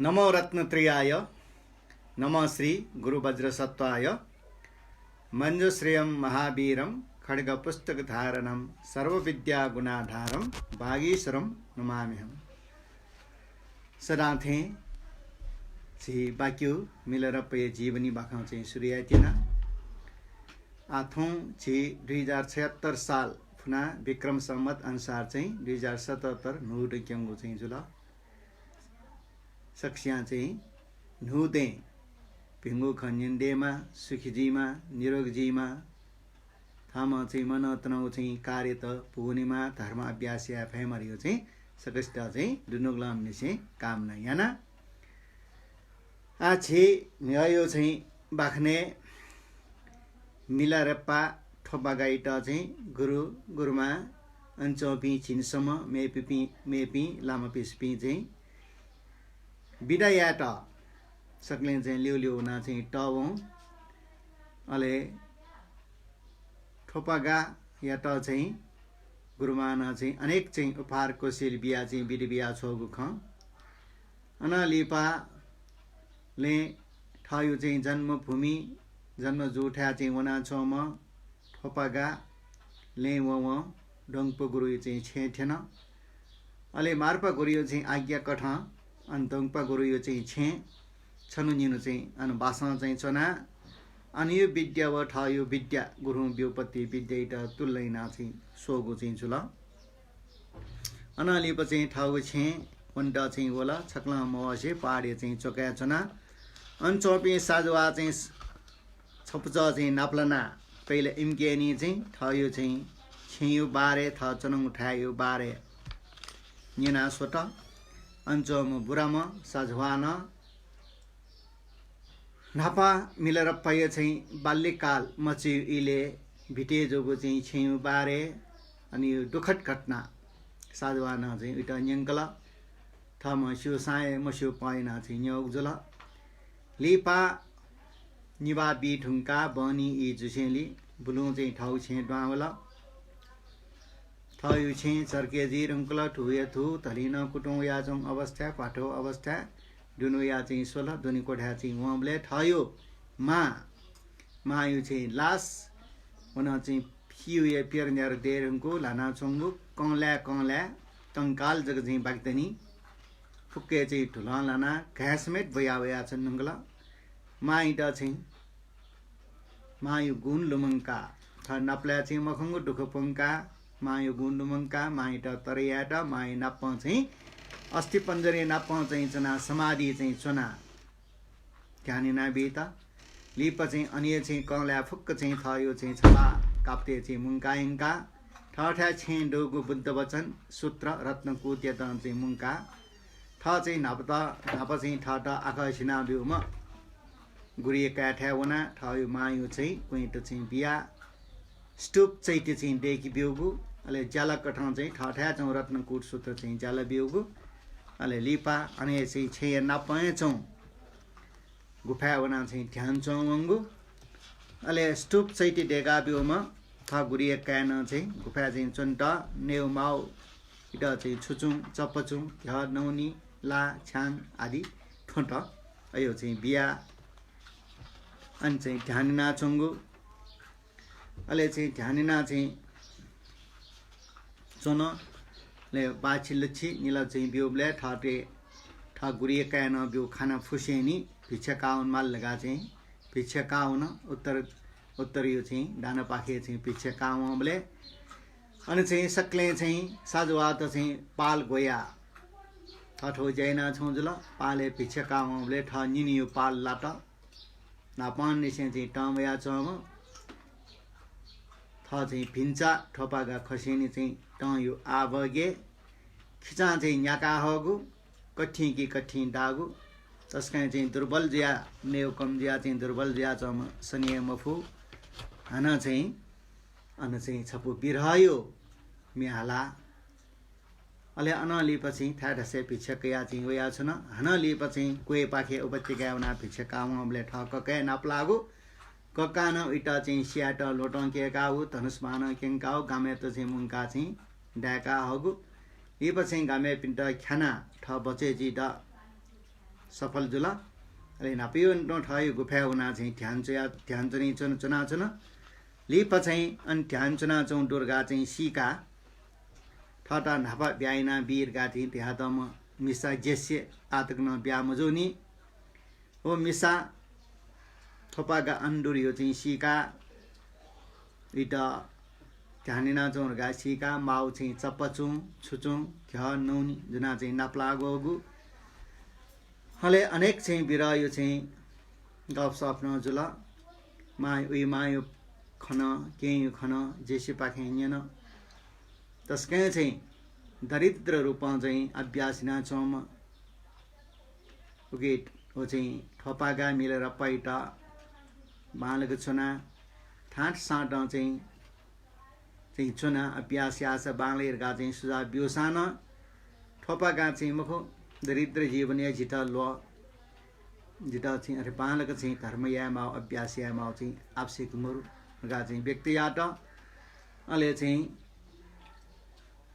नमो रत्नत्रियाय नमः श्री गुरुवज्रसत्वाय मंजुश्रियं महावीरं खड्गपुस्तकधारणं सर्वविद्यागुणाधारं भागीश्वरं नमाम्यहम्। सदाथे छि बाक्यु मिलेर पय जीवनी बाखाउ चाहिँ सूर्यातिना आथौं छि 2076 साल फुना विक्रम संवत अनुसार चाहिँ 2077 नुड क्यंगु चाहिँ जुल सक्सिया चाहिँ नुदे भिंगु खन्यन्देमा सुखीजीमा निरोगजीमा थामा चाहिँ मन तनाउ चाहिँ कार्य त पूर्णिमा धर्म अभ्यास या फेमरियो चाहिँ सकस्ट चाहिँ दुनुगलाम निसे काम न याना आ छे न्यायो चाहिँ बाख्ने मिलारप्पा ठोबागाइटा चाहिँ गुरु गुरुमा अञ्चोपी छिनसम मेपी लामा पिसपी चाहिँ बिदायाट सक्ले चाहिँ लिउ ना चाहिँ टवौ अले ठोपागा या ट चाहिँ गुरुमाना चाहिँ अनेक चाहिँ उपहार कोसेल बिया चाहिँ बिडी बिया छोगु ख अनलिपा ले ठायु चाहिँ जन्मभूमि जन्म जुठा चाहिँ वना छोम ठोपागा ले व डोङपो गुरु चाहिँ छेठेन अले मार्पा गुरु चाहिँ आज्ञा कठ अन डोङपा गुरु यो चाहिँ छे छनु निनु चाहिँ अन भाषा चाहिँ चना अनि यो विद्या व ठायो विद्या गुरु व्युपत्ति विद्या तुल्यना चाहिँ सोगु चाहिँ जुल अनलिप चाहिँ ठाउ छे वन्टा चाहिँ होला छक्ला मवसे पाडे चाहिँ चोका चना अन चोपी साजवा चाहिँ छपचा चाहिँ नाप्लना पहिले इम्केनी चाहिँ ठायो चाहिँ छेयु बारे थ चनङ उठायो बारे निना सोटा अञ्चम बुराम साझवान नापा मिलेर पय चाहिँ बाल्यकाल मची इले भिटे जोगो चाहिँ छेयु बारे अनि दुखद घटना साझवान चाहिँ उता न्यङ्कला थम स्यु साय मस्यु पाइना चाहिँ न्यौजुल लिपा निवा बी ठुङ्का बनी इ जुसेली बुलु चाहिँ ठाउ छे डावला थयु छे चर्केजी रंकला ठुए थु धलिन कुटुङ याजङ अवस्था पाठो अवस्था दुनु या चाहिँ 16 दुनी कोठा चाहिँ वमले थयो मायु चाहिँ लास उना चाहिँ फिउ या पिरन्यार देरंको लाना चंगु कौला तंकाल जग चाहिँ बागदनी फुक्के चाहिँ ठुला लाना घासमेट भयावया छन् नंगला माइटा चाहिँ मायु गुण लुमंका थ नप्ला चाहिँ मखंगु दुखपंका मायु गुण लुमंका माइटा तरियाटा माइ नाप चाहिँ अस्ति पञ्जरे नाप चाहिँ चना समाधि चाहिँ चना ध्यानिना बेता लिप चाहिँ अन्य चाहिँ कौला फुक्क चाहिँ थयो चाहिँ छला काप्ते चाहिँ मुंकाइंका ठठा छे डोगु बुद्ध वचन सूत्र रत्न कुत्य चाहिँ मुंका ठ चाहिँ नाप चाहिँ ठट आकाशिना बिउम गुरिए काठा वना ठयो मायु चाहिँ कुइट चाहिँ बिया स्टुप चैते चाहिँ डेकी बिउगु अले जाला कठाउँ चाहिँ ठठा चाहिँ रत्न कुट सूत्र चाहिँ जाला बिउगु अले लिपा अनि चाहिँ छे नापए चौं गुफा वना चाहिँ ध्यान चौंगु अले स्टुप चैते डेगा बिउमा थ गुरिए कान चाहिँ गुफा चाहिँ चन्ट नेउ माउ इटा चाहिँ छुचुङ चपचुङ ध नौनी ला छाङ आदि ठोट अयो चाहिँ बिया अनि चाहिँ ध्यानिना चंगु अले चाहिँ ध्यानिना चाहिँ चोन ले बाछि लछि निला चाहिँ बिउले ठाटे ठा गुरिए कान बिउ खाना फुसेनी भिक्षा काउन माल लगा चाहिँ भिक्षा काउन उत्तर यो चाहिँ दाना पाखे चाहिँ भिक्षा काउले अनि चाहिँ सक्ले चाहिँ साजवात चाहिँ पाल गोया ठठो जैना छौजुल पाले भिक्षा काउले ठ निनियो पाल लाट नापान निसे चाहिँ टमया चम थ चाहिँ भिन्चा ठोपागा खसेनी चाहिँ टयो आबगे खिचा चाहिँ न्याका हगु कठि कि कठि डागु तस्कै चाहिँ दुर्बल ज्या नेउ कम ज्या चाहिँ दुर्बल ज्या चम सनिय मफु हन चाहिँ अन चाहिँ छपु बिरहयो मिहाला अले अनलिपछि थाडसे भिक्षकया चाहिँ वया छन हनलिपछि कोए पाखे उपत्यका उना भिक्षकामले ठकके नाप्लागु ककान इटा चाहिँ स्याट लोटं केकाउ धनुष्मान केंकाउ गामे त चाहिँ मुंका चाहिँ डाका हगु इप चाहिँ गामे पिन्ट ख्याना ठ बचे जी द सफल जुला अले नापियो नो ठायो गुफा हुना चाहिँ ध्यान चाहिँ चुना लिप चाहिँ अन ध्यान चुना चौं दुर्गा चाहिँ सीका ठटा नापा ब्याइना वीर गाथी त्यातम मिसा जेस्य आतकन ब्या मजोनी ओ मिसा थोपागा अंडुरियो चाहिँ सीका इटा ध्यानिना चौं गा सीका माउ चाहिँ चप्पचुं छुचुं घ नौनी जुना चाहिँ नाप्लागोगु हले अनेक चाहिँ बिरा यो चाहिँ गफसफ न जुल मायो खन के खन जेसी पाखे न तस्कै चाहिँ दरिद्र रूपमा चाहिँ अभ्यासिना चौम उके ओ चाहिँ ठपागा मिलेर पैटा बालक चुना ठाट साट चाहिँ चुना अभ्यास यास बांगलेरगा चाहिँ सुझाव ब्योसान ठपागा चाहिँ मुखो दरिद्र जीवन या जिता लो जिता चाहिँ अरे बालक चाहिँ धर्म या माओ अभ्यास या माओ चाहिँ आवश्यक मरु गा चाहिँ व्यक्ति याट अले चाहिँ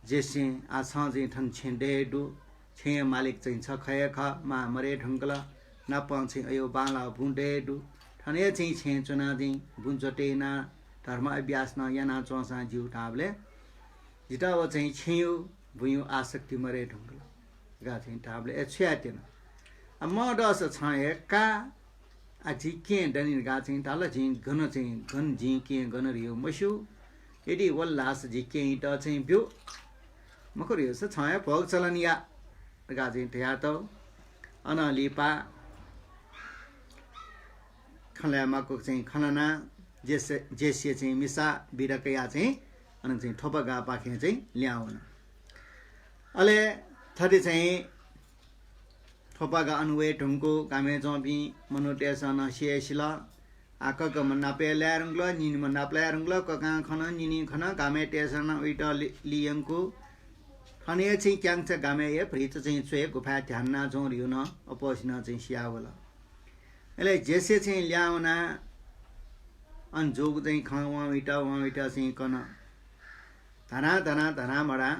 जेसे आछा चाहिँ ठन छेंडे डु छे मालिक चाहिँ छ खय ख मा मरे ढंगला नापा चाहिँ अयो बाला बुंडे डु ठने चाहिँ छे चुना चाहिँ बुंजटे ना धर्म अभ्यास न याना चौसा जिउ टाबले जिता व चाहिँ छेउ भुयु आसक्ति मरे ढंगला गा चाहिँ टाबले एछ्यातेन म दस छए का अझि के डनि गा चाहिँ ताल चाहिँ गन जी के गन रियो मसु यदि वल्लास जी के इट चाहिँ ब्यो मको रियो छ छए भोग चलन या गा चाहिँ त्या त अनलिपा खल्यामाको चाहिँ खनना जेसे चाहिँ मिसा बिरकया चाहिँ अनि चाहिँ ठोपगा पाखे चाहिँ ल्याउन अले थरी चाहिँ ठोपगा अनुवे ढुंको कामे जपी मनुटेसन सिएसिला आकक मन्नापे ल्यारंगल निन मन्नापले रंगल कका खन निनी खन कामे टेसन उइट लियंको खने चाहिँ क्यांग छ गामे ए फ्रिच चाहिँ चोए गुफा ध्यान ना जों रियो न अपोसिना चाहिँ सियावला एले जेसे चाहिँ ल्याउना अन जोग चाहिँ खावा इटा चाहिँ कन धना मडा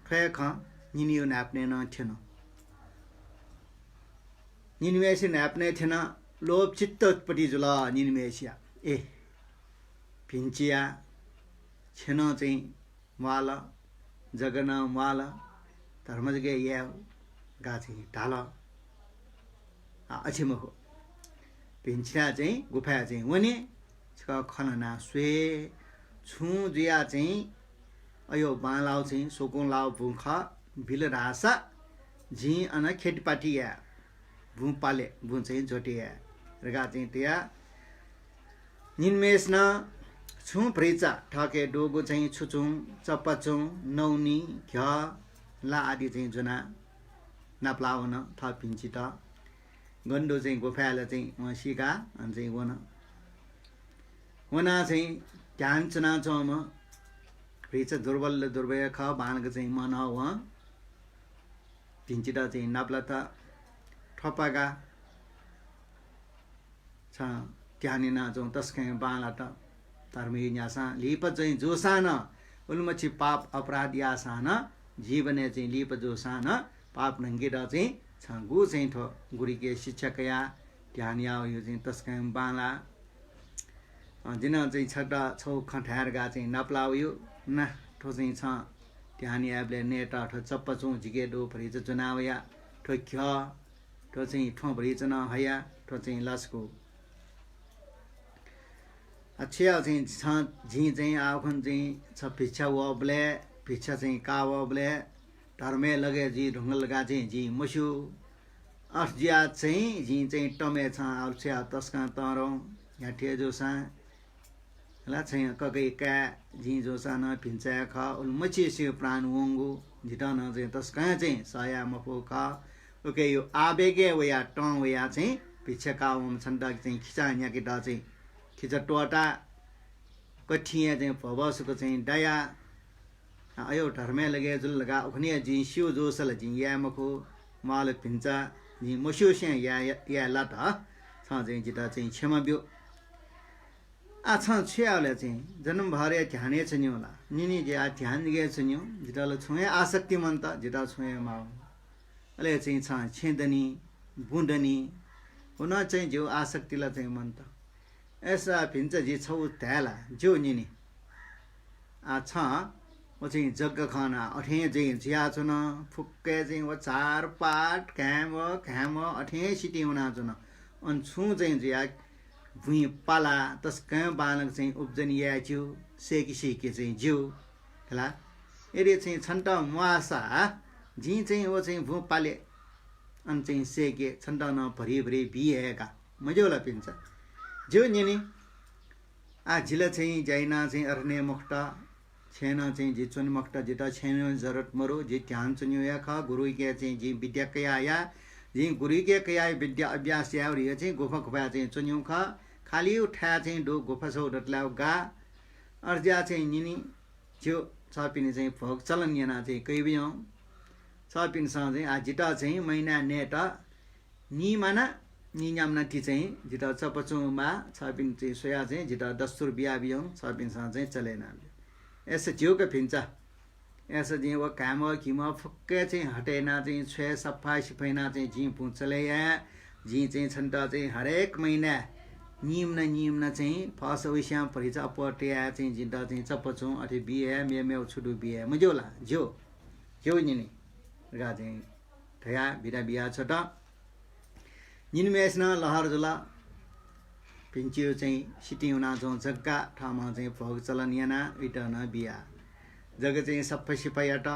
ठय ख निनियो नाप्ने न थिएन निनिमेसी नाप्ने थिएन लोभ चित्तपट्टि जुला निनिमेसिया ए भिन्चिया छेन चाहिँ वाला जगन वाला धर्म जगे या गाछि ढाल अछिम हो भिन्चिया चाहिँ गुफा चाहिँ वने छ खनना स्वे छु जिया चाहिँ अयो बालाउ चाहिँ सोकों लाउ भुख बिल रासा झी अन खेतपाटिया भू पाले भू चाहिँ जोटिया रगा चाहिँ त्या निन्मेस न छु प्रेचा ठके डोगो चाहिँ छुचुं चप्पचुं नौनी घ ला आदि चाहिँ जुना नाप्लावन थ पिन्चित गन्डो चाहिँ गोफाले चाहिँ वसिका अनि चाहिँ वना चाहिँ ध्यान चुना चौम प्रेचा दुर्बल ख बाणक चाहिँ मन व पिन्चित चाहिँ नाप्ला त ठपागा छ त्यानिना जो तस्कै बाला त धर्मी न्यासा लिप चाहिँ जोसान उल्मछि पाप अपराध यासान जीवने चाहिँ लिप जोसान पाप नंगेर चाहिँ छ गु चाहिँ थो गुरीके शिक्षकया ध्यान या यो चाहिँ तस्कै बाला जिन चाहिँ छटा छौ खठार गा चाहिँ नप्लाउयो न ठो चाहिँ छ ध्यान याबले नेटा ठो चप्पचौ जिगे दो फरिज चुनाव या ठो ख ठो चाहिँ ठो फरिज न हया ठो चाहिँ लसको अच्छा चाहिँ छ झी चाहिँ आखन चाहिँ छ पिछा वबले पिछा चाहिँ का वबले धर्मे लगे जी ढुंगल गा चाहिँ जी मसु अर्जिया चाहिँ जी चाहिँ टमे छ आउछ्या तस्का तरौ या ठे जोसा ला चाहिँ ककै का जी जोसा न पिन्चा ख उल मछि से प्राण वंगु जिटन चाहिँ तस्का चाहिँ सया मफो का ओके यो आबेगे वया टं वया चाहिँ पिछा का उम छन्दा चाहिँ खिचा न्या किटा चाहिँ खिचा टोटा कठिया चाहिँ भवसको चाहिँ दया अयो धर्मे लगे जुल लगा उखने जी शिव जोसल जी या मखो माल पिन्चा जी मस्यो से या लाट छ चाहिँ जिता चाहिँ क्षमा ब्यो आ छ छ्याले चाहिँ जन्म भरे ध्याने छ नि होला निनी जे आ ध्यान गे छ नि जिताले छुए आसक्ति मन त जिता छुए मा अले चाहिँ छ छेदनी बुँडनी हुन चाहिँ जो आसक्तिलाई चाहिँ मन त ऐसा भिन्छ जी छौ त्याला जो निनी आ छ वो चाहिँ जग्गा खाना अठे चाहिँ जिया छुन फुक्के चाहिँ वो चार पाट घ्याम अठे सिटी हुना छुन अन छु चाहिँ जिया भुइँ पाला तस कहाँ बालक चाहिँ उब्जन या ज्यू सेकी सेकी चाहिँ ज्यू होला यदि चाहिँ छन्ट मुआसा जी चाहिँ वो चाहिँ भू पाले अन चाहिँ सेके छन्ट न भरि भरि बिहेका मजोला पिन्छ जो निनी आ जिला चाहिँ जाइना चाहिँ अर्ने मुक्ता छेन चाहिँ जी चुन मुक्ता जिता छेन जरूरत मरो जी ध्यान चुन्यो या खा गुरु के चाहिँ जी विद्या कया या जी गुरु के कया विद्या अभ्यास या और ये चाहिँ गुफा गुफा चाहिँ चुन्यो खा खाली उठा चाहिँ डो गुफा सौ डटलाउ गा अर्जा चाहिँ निनी जो छपिने चाहिँ भोग चलन याना चाहिँ कही भी हौ छपिनसँग चाहिँ आ जिता चाहिँ महिना नेटा नि माना नि न्यामना ती चाहिँ जिता चपचुमा छपिन चाहिँ सोया चाहिँ जिता दस्तुर बिहा बिहौ छपिनसँग चाहिँ चलेन ऐसे जिउ का फिंचा ऐसे जी वो काम किम फुक्के चाहिँ हटेना चाहिँ छे सफाई सिफाइना चाहिँ जी पुचले या जी चाहिँ छन्टा चाहिँ हरेक महिना निम्न चाहिँ फस विषय परिचा पटिया चाहिँ जिता चाहिँ चपचु अथि बिहे मेमेउ छुडु बिहे मजोला जो निनी गा चाहिँ ठया बिरा बिहा छ त निनमेस्न लहर जुला पिन्चियो चाहिँ सिटी हुना जो जग्गा ठाउँमा चाहिँ भोग चलन याना इटन बिहा जग्गा चाहिँ सबै सिपाइयाट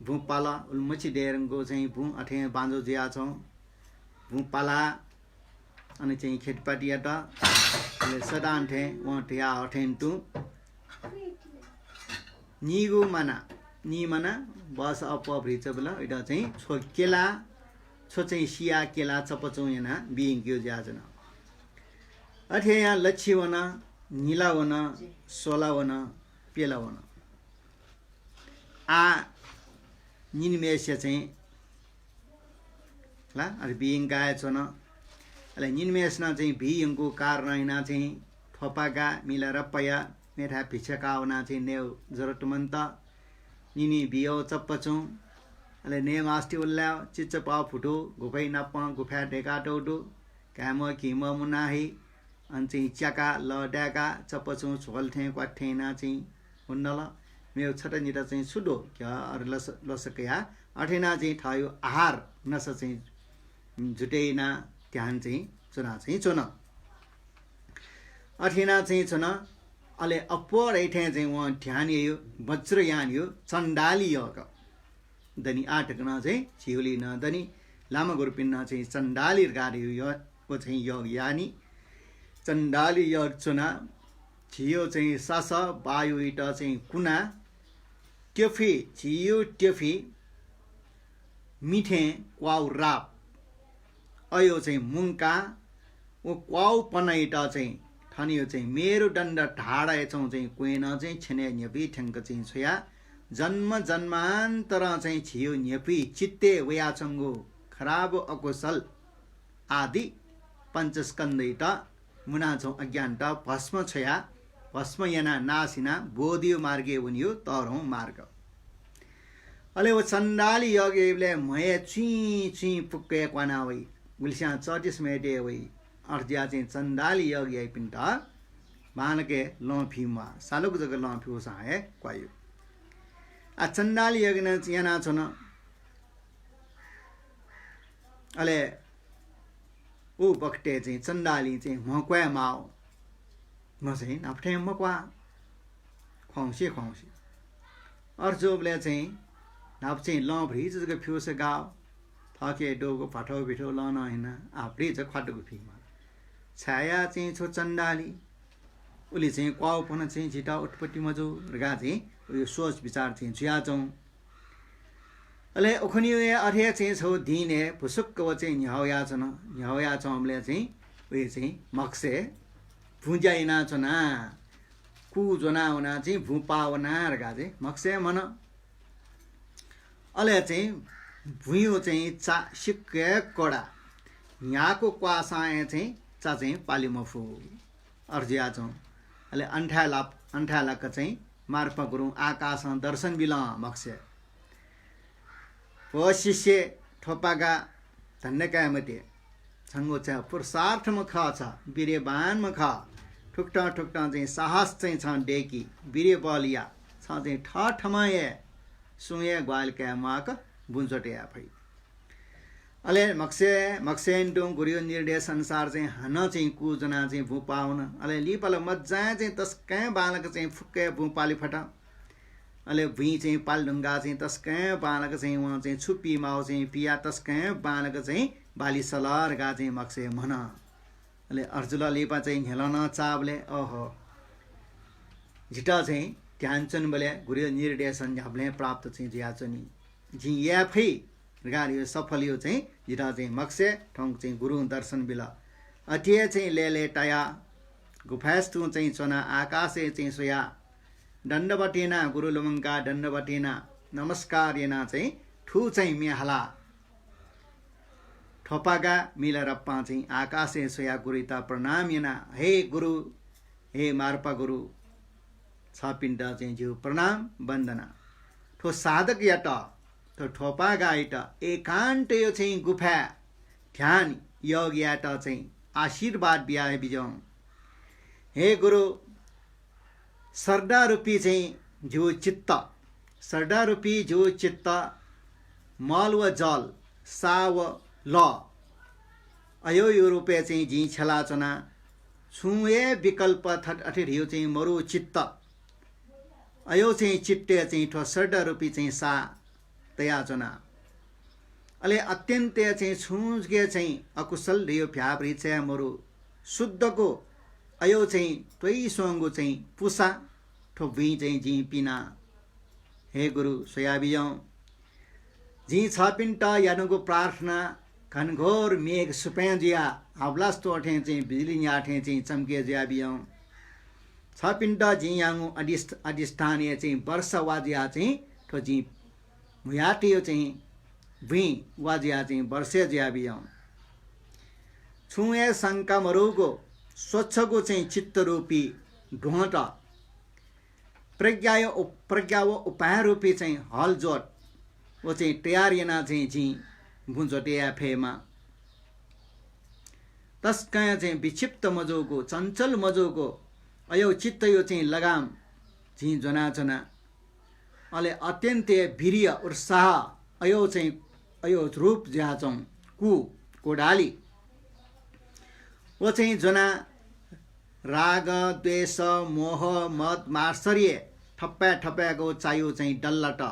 भू पाला उल्मची डेरङ्गो चाहिँ भू अठे बाँझो जिया छौँ भू पाला अनि चाहिँ खेतपातीयाट सदान थे वहाँ ठिया अठेन टु निगु माना नि माना बस अप भ्रिच बेला इटा चाहिँ छोकेला छो चाहिँ सिया केला चपचौ याना बिङ्क्यो ज्याजन अठे यहाँ लच्छी वना नीला वना सोला वना पेला वना आ निनमेस्य चाहिँ ला अरे बिङ गाय छ न अले निनमेसना चाहिँ बिङको कारणैना चाहिँ थपागा मिलेर पया मेठा भिछका हुना चाहिँ नेउ जरुरतमन्त निनी बियो चप्पचौ अले नेम आस्ति उल्ल्या चिच्च पा फुटो गुफै नप गुफा ढेका टौटो काम किम मुनाही अन चाहिँ च्याका लड्याका चप्पचौ झोल्थे क्वाठेना चाहिँ हुन्नल मेउ छटा निटा चाहिँ सुडो क्या अरु लसकया अठेना चाहिँ ठायो आहार नस चाहिँ जुटेना ध्यान चाहिँ चुना चाहिँ चुन अठेना चाहिँ चुन अले अपर ऐठे चाहिँ वहाँ ध्यान यो वज्रयान यो चण्डाली योग दनी आटकना चाहिँ छिउली न दनी लामा गुरुपिन्न चाहिँ चण्डाली गाडी यो को चाहिँ योग यानी चण्डाली योग चुना छियो चाहिँ सास वायु इट चाहिँ कुना ट्यफी छियो ट्यफी मिठे क्वाउ राप अयो चाहिँ मुङ्का ओ क्वाउ पनाइटा चाहिँ ठनियो चाहिँ मेरो दण्ड ढाडा छौँ चाहिँ क्वेन चाहिँ छेने न्यपी ठ्याङ्क चाहिँ छोया जन्म जन्मान्तर चाहिँ छियो न्यपी चित्ते वयाचङ्गो खराब अकुशल आदि पञ्चस्कन्दैट मुना छौँ अज्ञानट भस्म छोया भस्म याना नासिना बोधियो मार्गे उनियो तरौँ मार्ग अले वो चण्डाली यज्ञले मय चुई पुक्के क्वाना वै उल्स्या 34 मेटे वै अर्ज्या चाहिँ चण्डाली यज्ञ पिन्ट बानके लफिमा सालुक जग लफिउ साहे क्वायो आ चण्डाली यज्ञ याना छन अले ऊ बक्टे चाहिँ चण्डाली चाहिँ मक्वा माओ म चाहिँ नाप्ठे मक्वा खुवाउँसी अर्जोबले चाहिँ नाप चाहिँ लभ्री जग फ्युस गाओ थके डोगो फाटो बिठो लन हैन आफ्री चाहिँ खाटोको फिमा छाया चाहिँ छो चण्डाली उले चाहिँ क्वाउ पनि चाहिँ झिटा उठपट्टि मजो गा चाहिँ उयो सोच विचार चाहिँ जुयाचौँ अले उखनी अर्हे चाहिँ छौ दिने फुसुक्क व चाहिँ न्याउया छ हमले चाहिँ उयो चाहिँ मक्से भुजाइना छना कु जोना हुना चाहिँ भुपावना गा चाहिँ मक्से मन अले चाहिँ भुइयो चाहिँ चा सिक्के कडा यहाँको क्वासाए चाहिँ चा चाहिँ पालिमफु अर्जिया छौँ अले अन्ठा लाक चाहिँ मार्फ गुरुङ आकाश दर्शन बिल मक्से व शिष्य ठोपागा धन्य काय मते छंगो छ पुरुषार्थमा ख छ वीर्यवानमा ख ठुक्टा ठुक्टा चाहिँ साहस चाहिँ छ डेकी वीर्य बलिया छ चाहिँ ठठमाए सुये ग्वाल क्या माक बुन्चटे आफै अले मक्सेन्डोङ गुरियो निर्देश अनुसार चाहिँ हन चाहिँ कुजना चाहिँ भू पाउन अले लिपल मज्जा चाहिँ तस्कै बालक चाहिँ फुक्के भू पाली फटा अले भुइँ चाहिँ पालढुङ्गा चाहिँ तस्कै बालक चाहिँ उहाँ चाहिँ छुप्पी माउ चाहिँ पिया तस्कै बालक चाहिँ बाली सलर गा चाहिँ मक्से मन अले अर्जुला लिपा चाहिँ हेलन चावले ओहो झिटा चाहिँ ध्यानचन बले गुरियो निर्देशन झ्याब्ले प्राप्त चाहिँ ज्याचनी झि याफै गाडी सफल यो चाहिँ जिटा चाहिँ मक्से ठोङ चाहिँ गुरु दर्शन बिला अटिए चाहिँ लेले टाया गुफास्तु चाहिँ चना आकाशे चाहिँ सोया दण्डबटेना गुरु लमङ्का दण्डबटेना नमस्कार येना चाहिँ ठु चाहिँ मेहला ठोपागा मिला रप्पा चाहिँ आकाशे सोया गुरुता प्रणाम येना हे गुरु हे मार्पा गुरु छ पिण्ड चाहिँ जिउ प्रणाम वन्दना ठो साधक याट तो ठोपा गाइट एकान्त यो चाहिँ गुफा ध्यान योग याट चाहिँ आशीर्वाद बिहाए बिजाउँ हे गुरु सरदा रूपी चाहिँ जो चित्त सरदा रूपी जो चित्त मल व जल सा व ल अयो यो रूपे चाहिँ जी छलाचना छुए विकल्प थट अठिर यो चाहिँ मरु चित्त अयो चाहिँ चित्ते चाहिँ ठो सरदा रूपी चाहिँ सा तयाचना अले अत्यन्त चाहिँ छुजगे चाहिँ अकुशल रियो फ्याब्री चाहिँ मरु शुद्धको अयो चाहिँ त्वै सोङ्गो चाहिँ पुसा ठो भुइँ चाहिँ जी पिना हे गुरु सोयाबिजौँ जी छ पिन्टा यानुको प्रार्थना घनघोर मेघ सुपैँ जिया हावलास्तो अठे चाहिँ बिजुली न्याठे चाहिँ चम्के जिया बियौँ छ पिन्टा जी याङ्गु अधिष्ठानीय चाहिँ वर्ष वाजिया चाहिँ ठो जी मुयाटियो चाहिँ भुइँ वाजिया चाहिँ वर्षे जिया बियौँ छुए शङ्का मरुको स्वच्छको चाहिँ चित्तरूपी ढोँट प्रज्ञा व उपाय रूपी चाहिँ हलजोट वो चाहिँ तयार येना चाहिँ जी भुन्चोटिया फेमा तस्कया चाहिँ विक्षिप्त मजोको चञ्चल मजोको अयो चित्त यो चाहिँ लगाम झी जना अले अत्यन्त वीर्य उत्साह अयो चाहिँ अयो रूप ज्याचौँ कोडाली वो चाहिँ जना राग द्वेष मोह मद मार्सर्य ठप्पा चायो चाहिँ डल्लट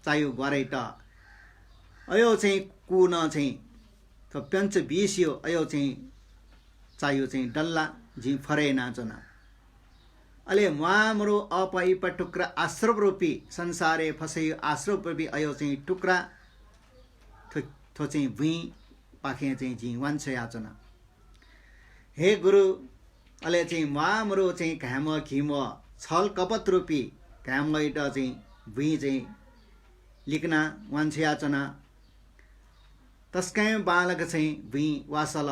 चायो गरेट अयो चाहिँ कुन चाहिँ थप्यञ्च बिस्यो अयो चाहिँ चायो चाहिँ डल्ला झी फरे नाचना अले मामरो अपैप टुक्रा आश्रव रूपी संसारे फसयो आश्रव रूपी अयो चाहिँ टुक्रा थो चाहिँ भुइँ पाखे चाहिँ झी वान्छ याचना हे गुरु अले चाहिँ मामरो चाहिँ घाम घिम छल कपत रूपी घाम गइट चाहिँ भुइँ चाहिँ लिख्ना वान्छ याचना तस्कै बालक चाहिँ भुइँ वासल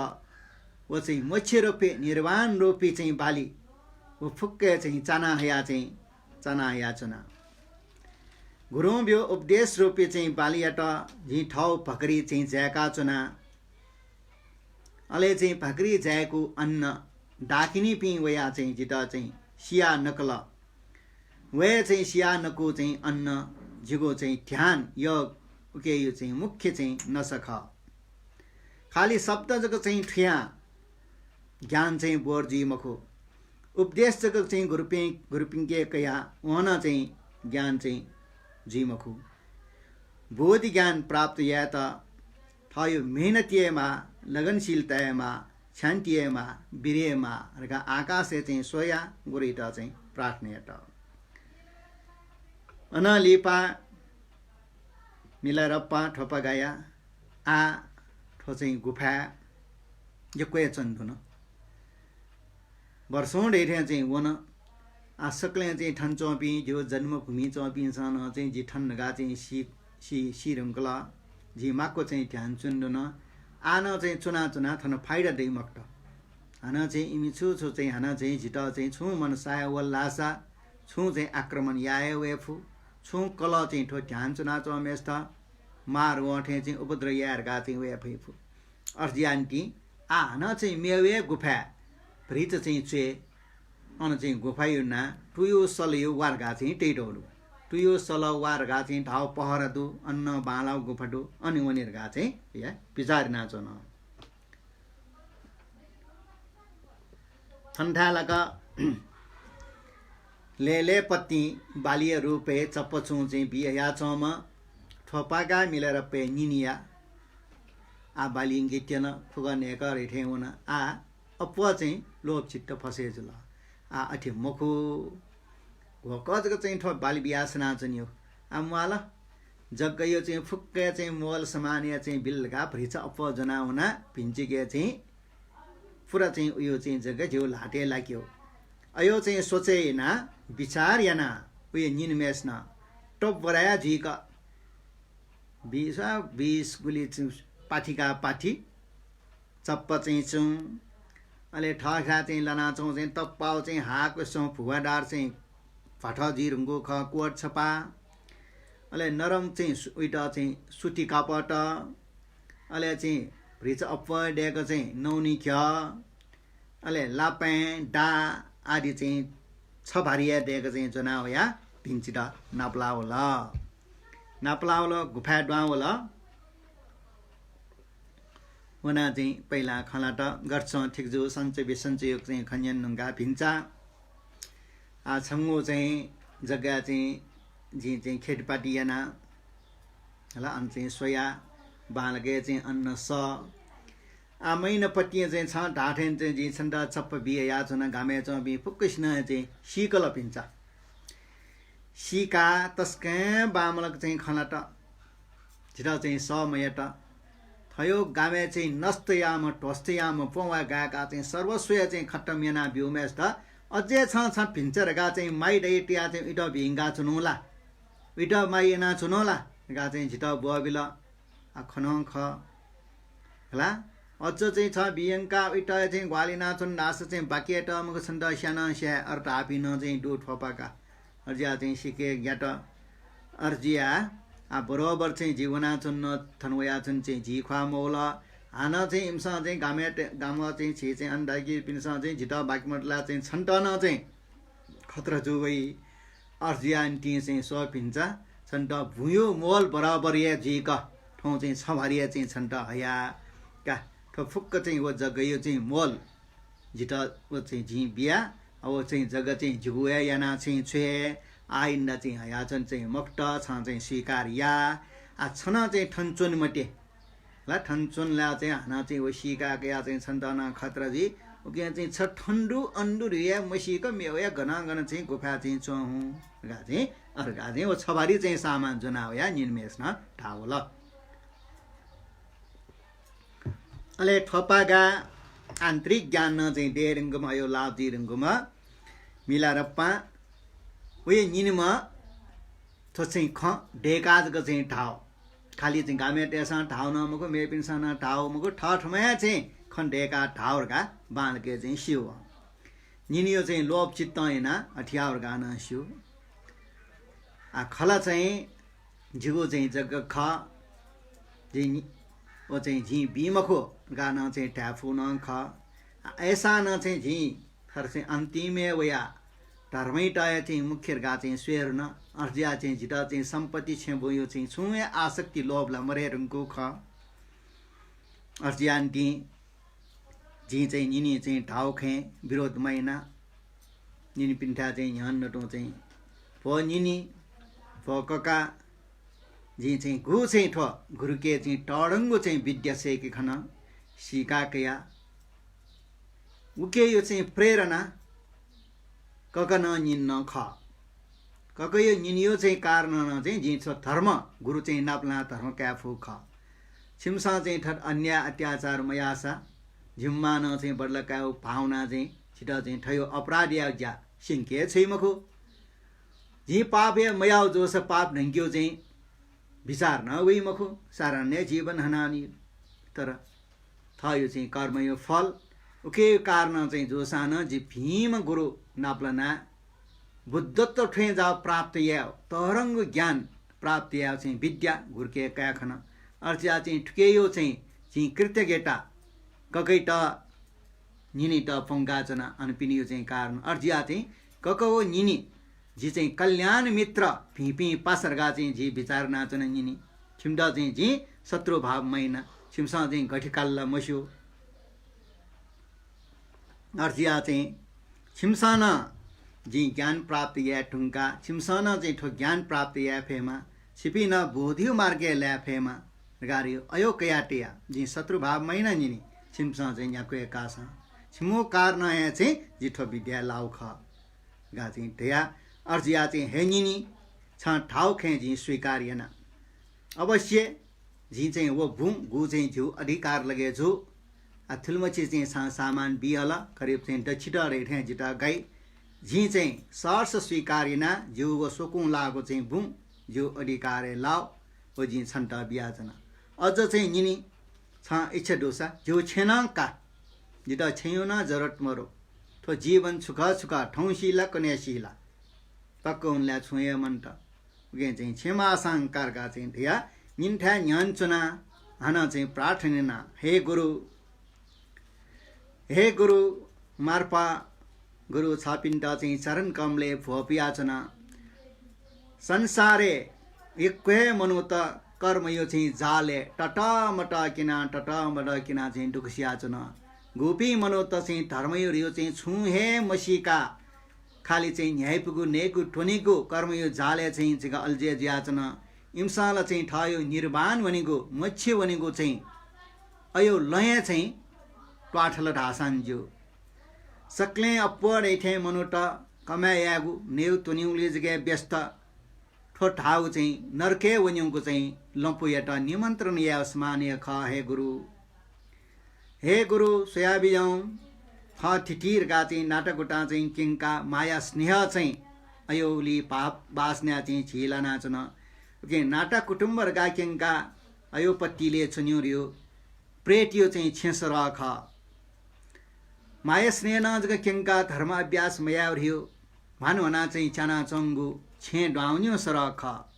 वो चाहिँ मोक्ष रूपी निर्वाण रूपी चाहिँ बाली वो फुक्के चाहिँ चना याचना गुरु ब्यो उपदेश रूपी चाहिँ बालियाट झी ठाउँ भकरी चाहिँ ज्याका चुना अले चाहिँ भकरी ज्याको अन्न डाकिनी पि वया चाहिँ जिता चाहिँ सिया नकल वे चाहिँ सिया नको चाहिँ अन्न जिगो चाहिँ ध्यान योग उके यो चाहिँ मुख्य चाहिँ नसख खाली शब्द जग चाहिँ ठिया ज्ञान चाहिँ बोर जी मखो उपदेश जग चाहिँ गुरुपिङ कया वहन चाहिँ ज्ञान चाहिँ जी मखो बोध ज्ञान प्राप्त या त थयो मेहनतीयमा लगनशीलतामा शान्तियमा वीर्यमा रका आकाशे चाहिँ सोया गुरिटा चाहिँ प्रार्थना अनलिपा मिलारप्पा ठोपा गाया आ ठो चाहिँ गुफा जक्वे चन्दुन वर्षौं डेठे चाहिँ वन आसकले चाहिँ ठन चौपी जो जन्मभूमि चौपी सन चाहिँ जी ठन गा चाहिँ सिरङ्कला जी माको चाहिँ ध्यान चुन्दुन आन चाहिँ चुना थन फाइदा दै मक्ट हन चाहिँ इमि छु चाहिँ हन चाहिँ झिट चाहिँ छु मन साय वल्लासा छु चाहिँ आक्रमण याए वेफु छु कल चाहिँ ठो ध्यान चुना चमेस्थ मार वठे चाहिँ उपद्र यार गा चाहिँ वेफु अर्जियान्टी न चाहिँ मेवे गुफा भ्रिच चाहिँ चुए अन चाहिँ गुफा युना टुयो सलयो वार्गा चाहिँ टेटोहरू टुयो सल वार्गा चाहिँ ठाउँ पहरदु अन्न बालाउ गुफाटु अनि उनीहरूका चाहिँ या पिचारी नाचो न ठन्ठालका लेले पत्ती बालिय रूपे चप्पचु चाहिँ बिया चम ठोपाका मिलेर पे निनिया आ बालिङ गिटेन फुगने रेठे हुन अप्वा चाहिँ लोभ चित्त फसे जुल अठे मुखु घोकजको चाहिँ ठो बाली बियास नाचन्यो मुआल जग्ग यो चाहिँ फुक्के चाहिँ मोल समानिया चाहिँ बिलगा भ्रिच अप्वा जना हुना भिन्चिके चाहिँ पुरा चाहिँ उयो चाहिँ जग्गा झ्यौ लाटे लाग्यो अयो चाहिँ सोचे ना विचार याना उयो निनमेस न टप बराया झिका 20 गुली पाठीका पाठी चप्प चाहिँ चुङ अहिले ठखा चाहिँ लनाचौँ चाहिँ तप्पाउ चाहिँ हाको सौँ फुवाडार चाहिँ फाठ जिरुङ्गो ख कोट छपा अहिले नरम चाहिँ उइटा चाहिँ सुती कापट अहिले चाहिँ भ्रिच अप्प डेको चाहिँ नौनी ख्य अहिले लापे डा आदि चाहिँ छ भारिया दिएको चाहिँ जना हो या भिन्चिट नाप्लाउल गुफा डुवाउल उना चाहिँ पहिला खलाट गर्छ ठिकजु सञ्चय विसञ्चयोग चाहिँ खन्यन नुङ्गा भिन्चा छङ्गो चाहिँ जग्गा चाहिँ जी चाहिँ खेतपाती याना होला अनि चाहिँ सोया बालगे चाहिँ अन्न स मैनपट्टि चाहिँ छ ढाठेन चाहिँ जी छन्द चप्प बिहे या छुन घामे चौ बि फुक्किसन चाहिँ सिकल पिन्छ सिका तस्के बामलक चाहिँ खलाट छिटा चाहिँ समयट थयो गामे चाहिँ नस्तयाम टोस्तयाम पौवा गाका चाहिँ सर्वस्व चाहिँ खट्टम याना बिउमेस त अझै छ भिन्चरगा चाहिँ माइ डैटिया चाहिँ इट भिङ्गा चुनौला इट माइ ना चुनौला गा चाहिँ छिटा बुवाबिल खनङ ख होला अझ चाहिँ छ बियङ्का इट चाहिँ ग्वालिना चुन नास चाहिँ बाकिएट मुख छन्द स्याना स्या अर्थ हापिन चाहिँ डु ठोपाका अर्जिया चाहिँ सिके ग्याट अर्जिया बरोबर चाहिँ जीवना चुन्न थनवया चुन चाहिँ झी खुवा मौल हान चाहिँ इमसा चाहिँ गाम चाहिँ छि चाहिँ अन्डाकी पिनसा चाहिँ झिटा बाकीमटला चाहिँ छन्टन चाहिँ खतरा जुवै अर्जिया टी चाहिँ सो पिन्छ छन्ट भुयो मोल बराबर या झिक ठाउँ चाहिँ छभारिया चाहिँ छन्ट हया का फुक्क चाहिँ वो जग्गा यो चाहिँ मोल झिटा वो चाहिँ झी बिया अब चाहिँ जग्गा चाहिँ झुया याना चाहिँ छे आइन्दा चाहिँ हया चाहिँ मक्त छ चाहिँ स्वीकार या छन चाहिँ ठन्चुन मटे ल ठन्चुनला चाहिँ हाना चाहिँ वो सिका या चाहिँ छन्तना खतराजी ओके चाहिँ छ ठन्डु अन्डु रिया मसिक मेया घना घना चाहिँ गुफा चाहिँ चोहु गा चाहिँ अर्का चाहिँ वो छबारी चाहिँ सामान जुना हो या निनमेस न ठाउ ल अले ठोपागा आन्तरिक ज्ञान चाहिँ डेरङ्गमा यो लाउदी रङ्गमा मिलारप्पा उयो निनमा थो चाहिँ ख डेकाजको चाहिँ ठाउँ खाली चाहिँ घामे टेसा ठाउँ नमुको मेपिनसँग ठाउँ मुको ठठमा चाहिँ खण्डेका ठाउँका बाँधके चाहिँ सिउ निनियो चाहिँ लोभ चित्त होइन अठियाहरूका न सिउ खला चाहिँ झिगो चाहिँ जग्गा ख चाहिँ वो चाहिँ झी बिमखो गाना चाहिँ ट्याफु न ख ऐसा न चाहिँ झी खर चाहिँ अन्तिमे वया धर्मैटाय चाहिँ मुख्य गा चाहिँ स्वेर न अर्जिया चाहिँ झिटा चाहिँ सम्पत्ति छेबो यो चाहिँ छुए आसक्ति लोभला मरेरको ख अर्जियान्टी झी चाहिँ निनी चाहिँ ठाउँ खे विरोध महिना निनी पिन्ठा चाहिँ यहाँ नटो चाहिँ भो निनी भो कका जी चाहिँ घु चाहिँ ठो घुर्के चाहिँ टडङ्गो चाहिँ विद्या सेके खन सिकाकया उके यो चाहिँ प्रेरणा कक न निन्न ख कक यो निनियो चाहिँ कारण न चाहिँ जी छ धर्म गुरु चाहिँ नाप्ला धर्म क्याफु ख छिमसा चाहिँ ठट अन्य अत्याचार मयासा झिम्मा न चाहिँ बदलका भावना चाहिँ छिटा चाहिँ ठयो अपराध या ज्या सिंके छैमखो जी पाप या मयाउ जोस पाप ढङ्क्यो चाहिँ विचार न उही मखो सारण्य जीवन हनानी तर थयो चाहिँ कर्म यो फल उके कारण चाहिँ जो सान जी भीम गुरु नाप्लना बुद्धत्व ठे जा प्राप्त या तरङ्ग ज्ञान प्राप्त या चाहिँ विद्या घुर्के काखन अर्चा चाहिँ ठुके यो चाहिँ चाहिँ कृत्यगेटा ककैट निनी त पंगाचना अनि पिनियो चाहिँ कारण अर्जिया चाहिँ ककहो निनी जी चाहिँ कल्याण मित्र भिपी पासरगा चाहिँ जी विचार नाचन निनी छिमडा चाहिँ जी शत्रु भाव महिना छिमसा चाहिँ घटिकाल्ला मस्यो अर्जिया चाहिँ छिमसाना जी ज्ञान प्राप्त या ठुङ्का छिमसाना चाहिँ ठो ज्ञान प्राप्त या फेमा छिपिन बोधियो मार्गे ल्या फेमा गारियो अयो कयाटिया जी शत्रु भाव महिना निनी छिमसा चाहिँ यहाँ कोही कासा छिमो कारण है चाहिँ जिठो विद्या लाउ ख गा चाहिँ ढया अर्जिया चाहिँ हेनिनी छ ठाउ खे जी स्वीकार्यन अवश्य जी चाहिँ वो भूम गु चाहिँ झु अधिकार लगे झु थुलमची चाहिँ सामान बिहल करिब चाहिँ दक्षिटा रेठे जिटा गई जी चाहिँ सर्स स्वीकार्यना जो वो सोकुं लागो चाहिँ भूम जो अधिकार लाउ वो जी छन्टा बियाजना अझ चाहिँ निनी छ इच्छा डोसा जो छेनाका जिटा छैयोना जरत मरो थो जीवन सुखा सुखा ठौसिला कन्याशिला तक उनलाई छुए मन्ट उगे चाहिँ छेमा सांकारका चाहिँ थिया निन्ठा न्यान्चुना हाना चाहिँ प्रार्थना हे गुरु मार्पा गुरु छापिन्टा चाहिँ चरण कमले फोपियाचना संसारे एक्वे मनुत कर्म यो चाहिँ जाले टटमट किना चाहिँ दुखसियाचना गोपी मनोत चाहिँ धर्म यो चाहिँ छुहे मसीका खाली चाहिँ न्यायपुगु नेगु टोनीगु कर्म यो जाले चाहिँ जिगा अल्जे ज्याचन इम्साला चाहिँ ठायो निर्वाण वनिगु मच्छे वनिगु चाहिँ अयो लय चाहिँ ट्वाठल ढासान जो सक्ले अपवर एठे मनोट कमायागु नेउ टोनीउले जगे व्यस्त ठो ठाउ चाहिँ नरके वनिगु चाहिँ लम्पुयटा निमन्त्रण या स्मानीय ख हे गुरु सोयाबिजाउँ थ ठिठिर गा चाहिँ नाटकुटा चाहिँ किङका माया स्नेह चाहिँ अयोली पाप बास्न्या चाहिँ छिला नाचन के नाटक कुटुम्ब गा किङका अयोपट्टिले छन्युर्यो प्रेटियो चाहिँ छेसर ख माया स्नेह नजग किङका धर्म अभ्यास मयार्यो भानुना चाहिँ चाना चङ्गु छे डाउन्यो सर ख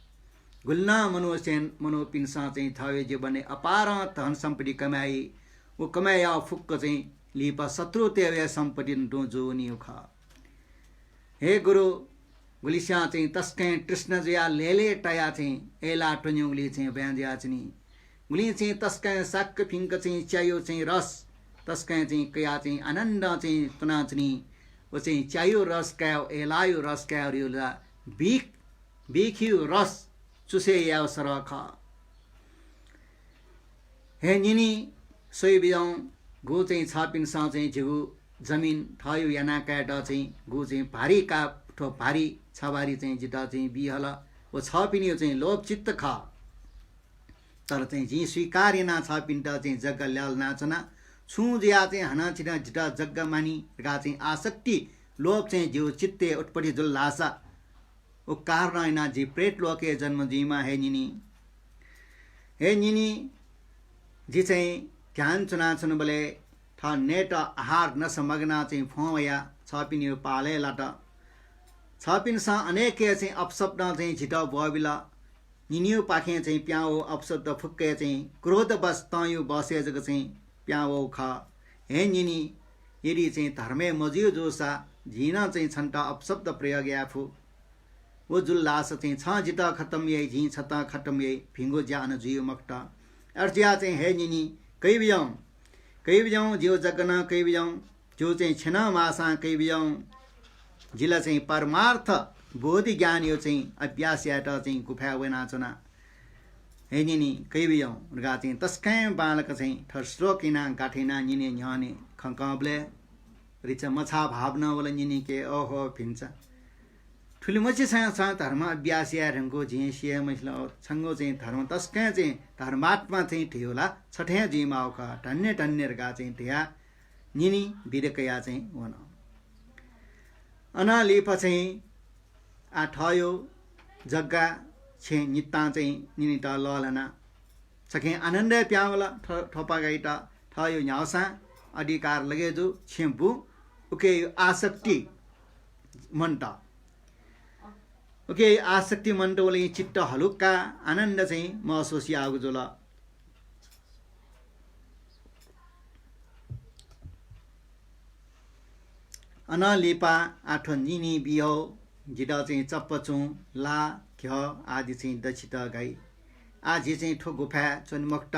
गुल्ना मनोसेन मनोपिन्सा चाहिँ थवे जे बने अपार धन सम्पत्ति कमाई वो कमाया फुक्क चाहिँ लिपा शत्रु तेवे सम्पत्ति डोजो नियो ख हे गुरु गुलिस्या चाहिँ तस्कै कृष्ण जया लेले टया चाहिँ एला टन्युली चाहिँ ब्यान्ज्या चाहिँ गुली चाहिँ तस्कै साक्क फिङ्क चाहिँ च्यायो चाहिँ रस तस्कै चाहिँ कया चाहिँ आनन्द चाहिँ तना चाहिँ वो चाहिँ च्यायो रस क्यायो एलायो रस क्यायो ला बिख्यो रस चुसे याव सरख हे निनी सोही बिजाउँ गो चाहिँ छापिन सा चाहिँ झिगु जमिन थयो याना काट चाहिँ गो चाहिँ भारी का ठो भारी छबारी चाहिँ जिता चाहिँ बिहल वो छपिनियो चाहिँ लोभ चित्त ख तर चाहिँ जी स्वीकार्य ना छपिन्टा चाहिँ जग्गा ल्याल नाचना छु जिया चाहिँ हना छिना जिता जग्गा मानी गा चाहिँ आसक्ति लोभ चाहिँ जिउ चित्ते उत्पत्ति जुल लासा वो कारण ना जी प्रेत लोके जन्म जीमा हे निनी जी चाहिँ ध्यान चुना चुन बोले था नेट आहार न समग्ना चाहिँ फोया छपिनियो पाले लाट छपिन सा अनेक चाहिँ अपशब्द चाहिँ झिटा बबिला निनियो पाखे चाहिँ प्याओ अपशब्द फुक्के चाहिँ क्रोध बस तयो बसे जग चाहिँ प्याओ ख हे निनी यदि चाहिँ धर्मे मजियो जोसा झिना चाहिँ छन्टा अपशब्द प्रयोग याफु वो जुल्लास चाहिँ छ जिता खत्म ये झी छता खत्म ये भिंगो ज्ञान जियो मक्टा अर्जिया चाहिँ हे निनी कई बिजाउँ जियो जगना कई बिजाउँ जो चाहिँ छेना मासा कई बिजाउँ जिला चाहिँ परमार्थ बोधि ज्ञान यो चाहिँ अभ्यास याट चाहिँ गुफा वेनाचना हे निनी कई बिजाउँ गा चाहिँ तस्कै बालक चाहिँ ठर्स्रो किना गाठेना निने न्याने खङ्कबले रिचा मछा भावना वाला निनी के ओहो फिन्छ ठुली मची सँग धर्म अभ्यास यारको झिसिया मैसला छङ्गो चाहिँ धर्म तस्कै चाहिँ धर्मात्मा चाहिँ ठियोला छठे जिमाउ ख धन्य गा चाहिँ ठिया निनी बिरकया चाहिँ वन अनालिप चाहिँ आ ठयो जग्गा छे नित्ता चाहिँ निनिट ललना सके आनन्द प्यावला ठोपा गइटा ठयो न्याउसा अधिकार लगेजु छेम्बु उके आसक्ति मन्टा ओके आसक्ति मन्टोले चित्त हलुक्का आनन्द चाहिँ महसुस आगो जोला अनलिपा आठो निनी बिहो जिटा चाहिँ चप्पचौँ ला घ्य आदि चाहिँ दक्षित गाई आजी चाहिँ ठो गुफा चोनमक्ट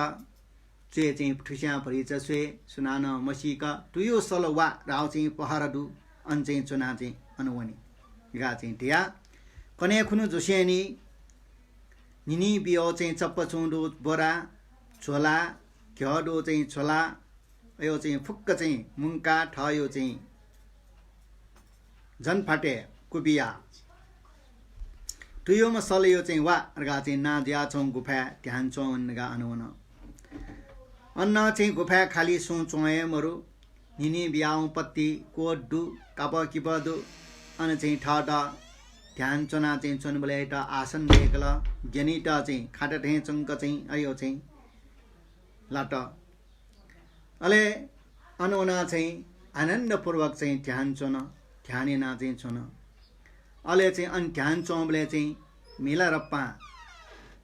चे चाहिँ ठुस्या भरिच स्वे सुनान मसिक टुयो सल वा राव चाहिँ पहरडु अन चाहिँ चुना चाहिँ अनुवनी गा चाहिँ ढिया कने खुनु जोसेनी निनी बिहो चाहिँ चप्पचौँडो बोरा झोला घ्यडो चाहिँ झोला यो चाहिँ फुक्क चाहिँ मुङ्का ठयो चाहिँ जनफाटे कुबिया टुयोमा सलयो चाहिँ वा अर्गा चाहिँ नाज्या छौँ गुफा ध्यान छौँ गा अनुवन अन्न चाहिँ गुफा खाली सु चोएमहरू निनी बियाउ पत्ती कोडु काप किपदु अन चाहिँ ठड ध्यान चोना चाहिँ चोन बोले त आसन देखल ज्ञानीट चाहिँ खाट ठे चङ्क चाहिँ अयो चाहिँ लाट अले अनुना चाहिँ आनन्दपूर्वक चाहिँ ध्यान चोन ध्यानेना चाहिँ चोन अले चाहिँ अन ध्यान चौबले चाहिँ मेला रप्पा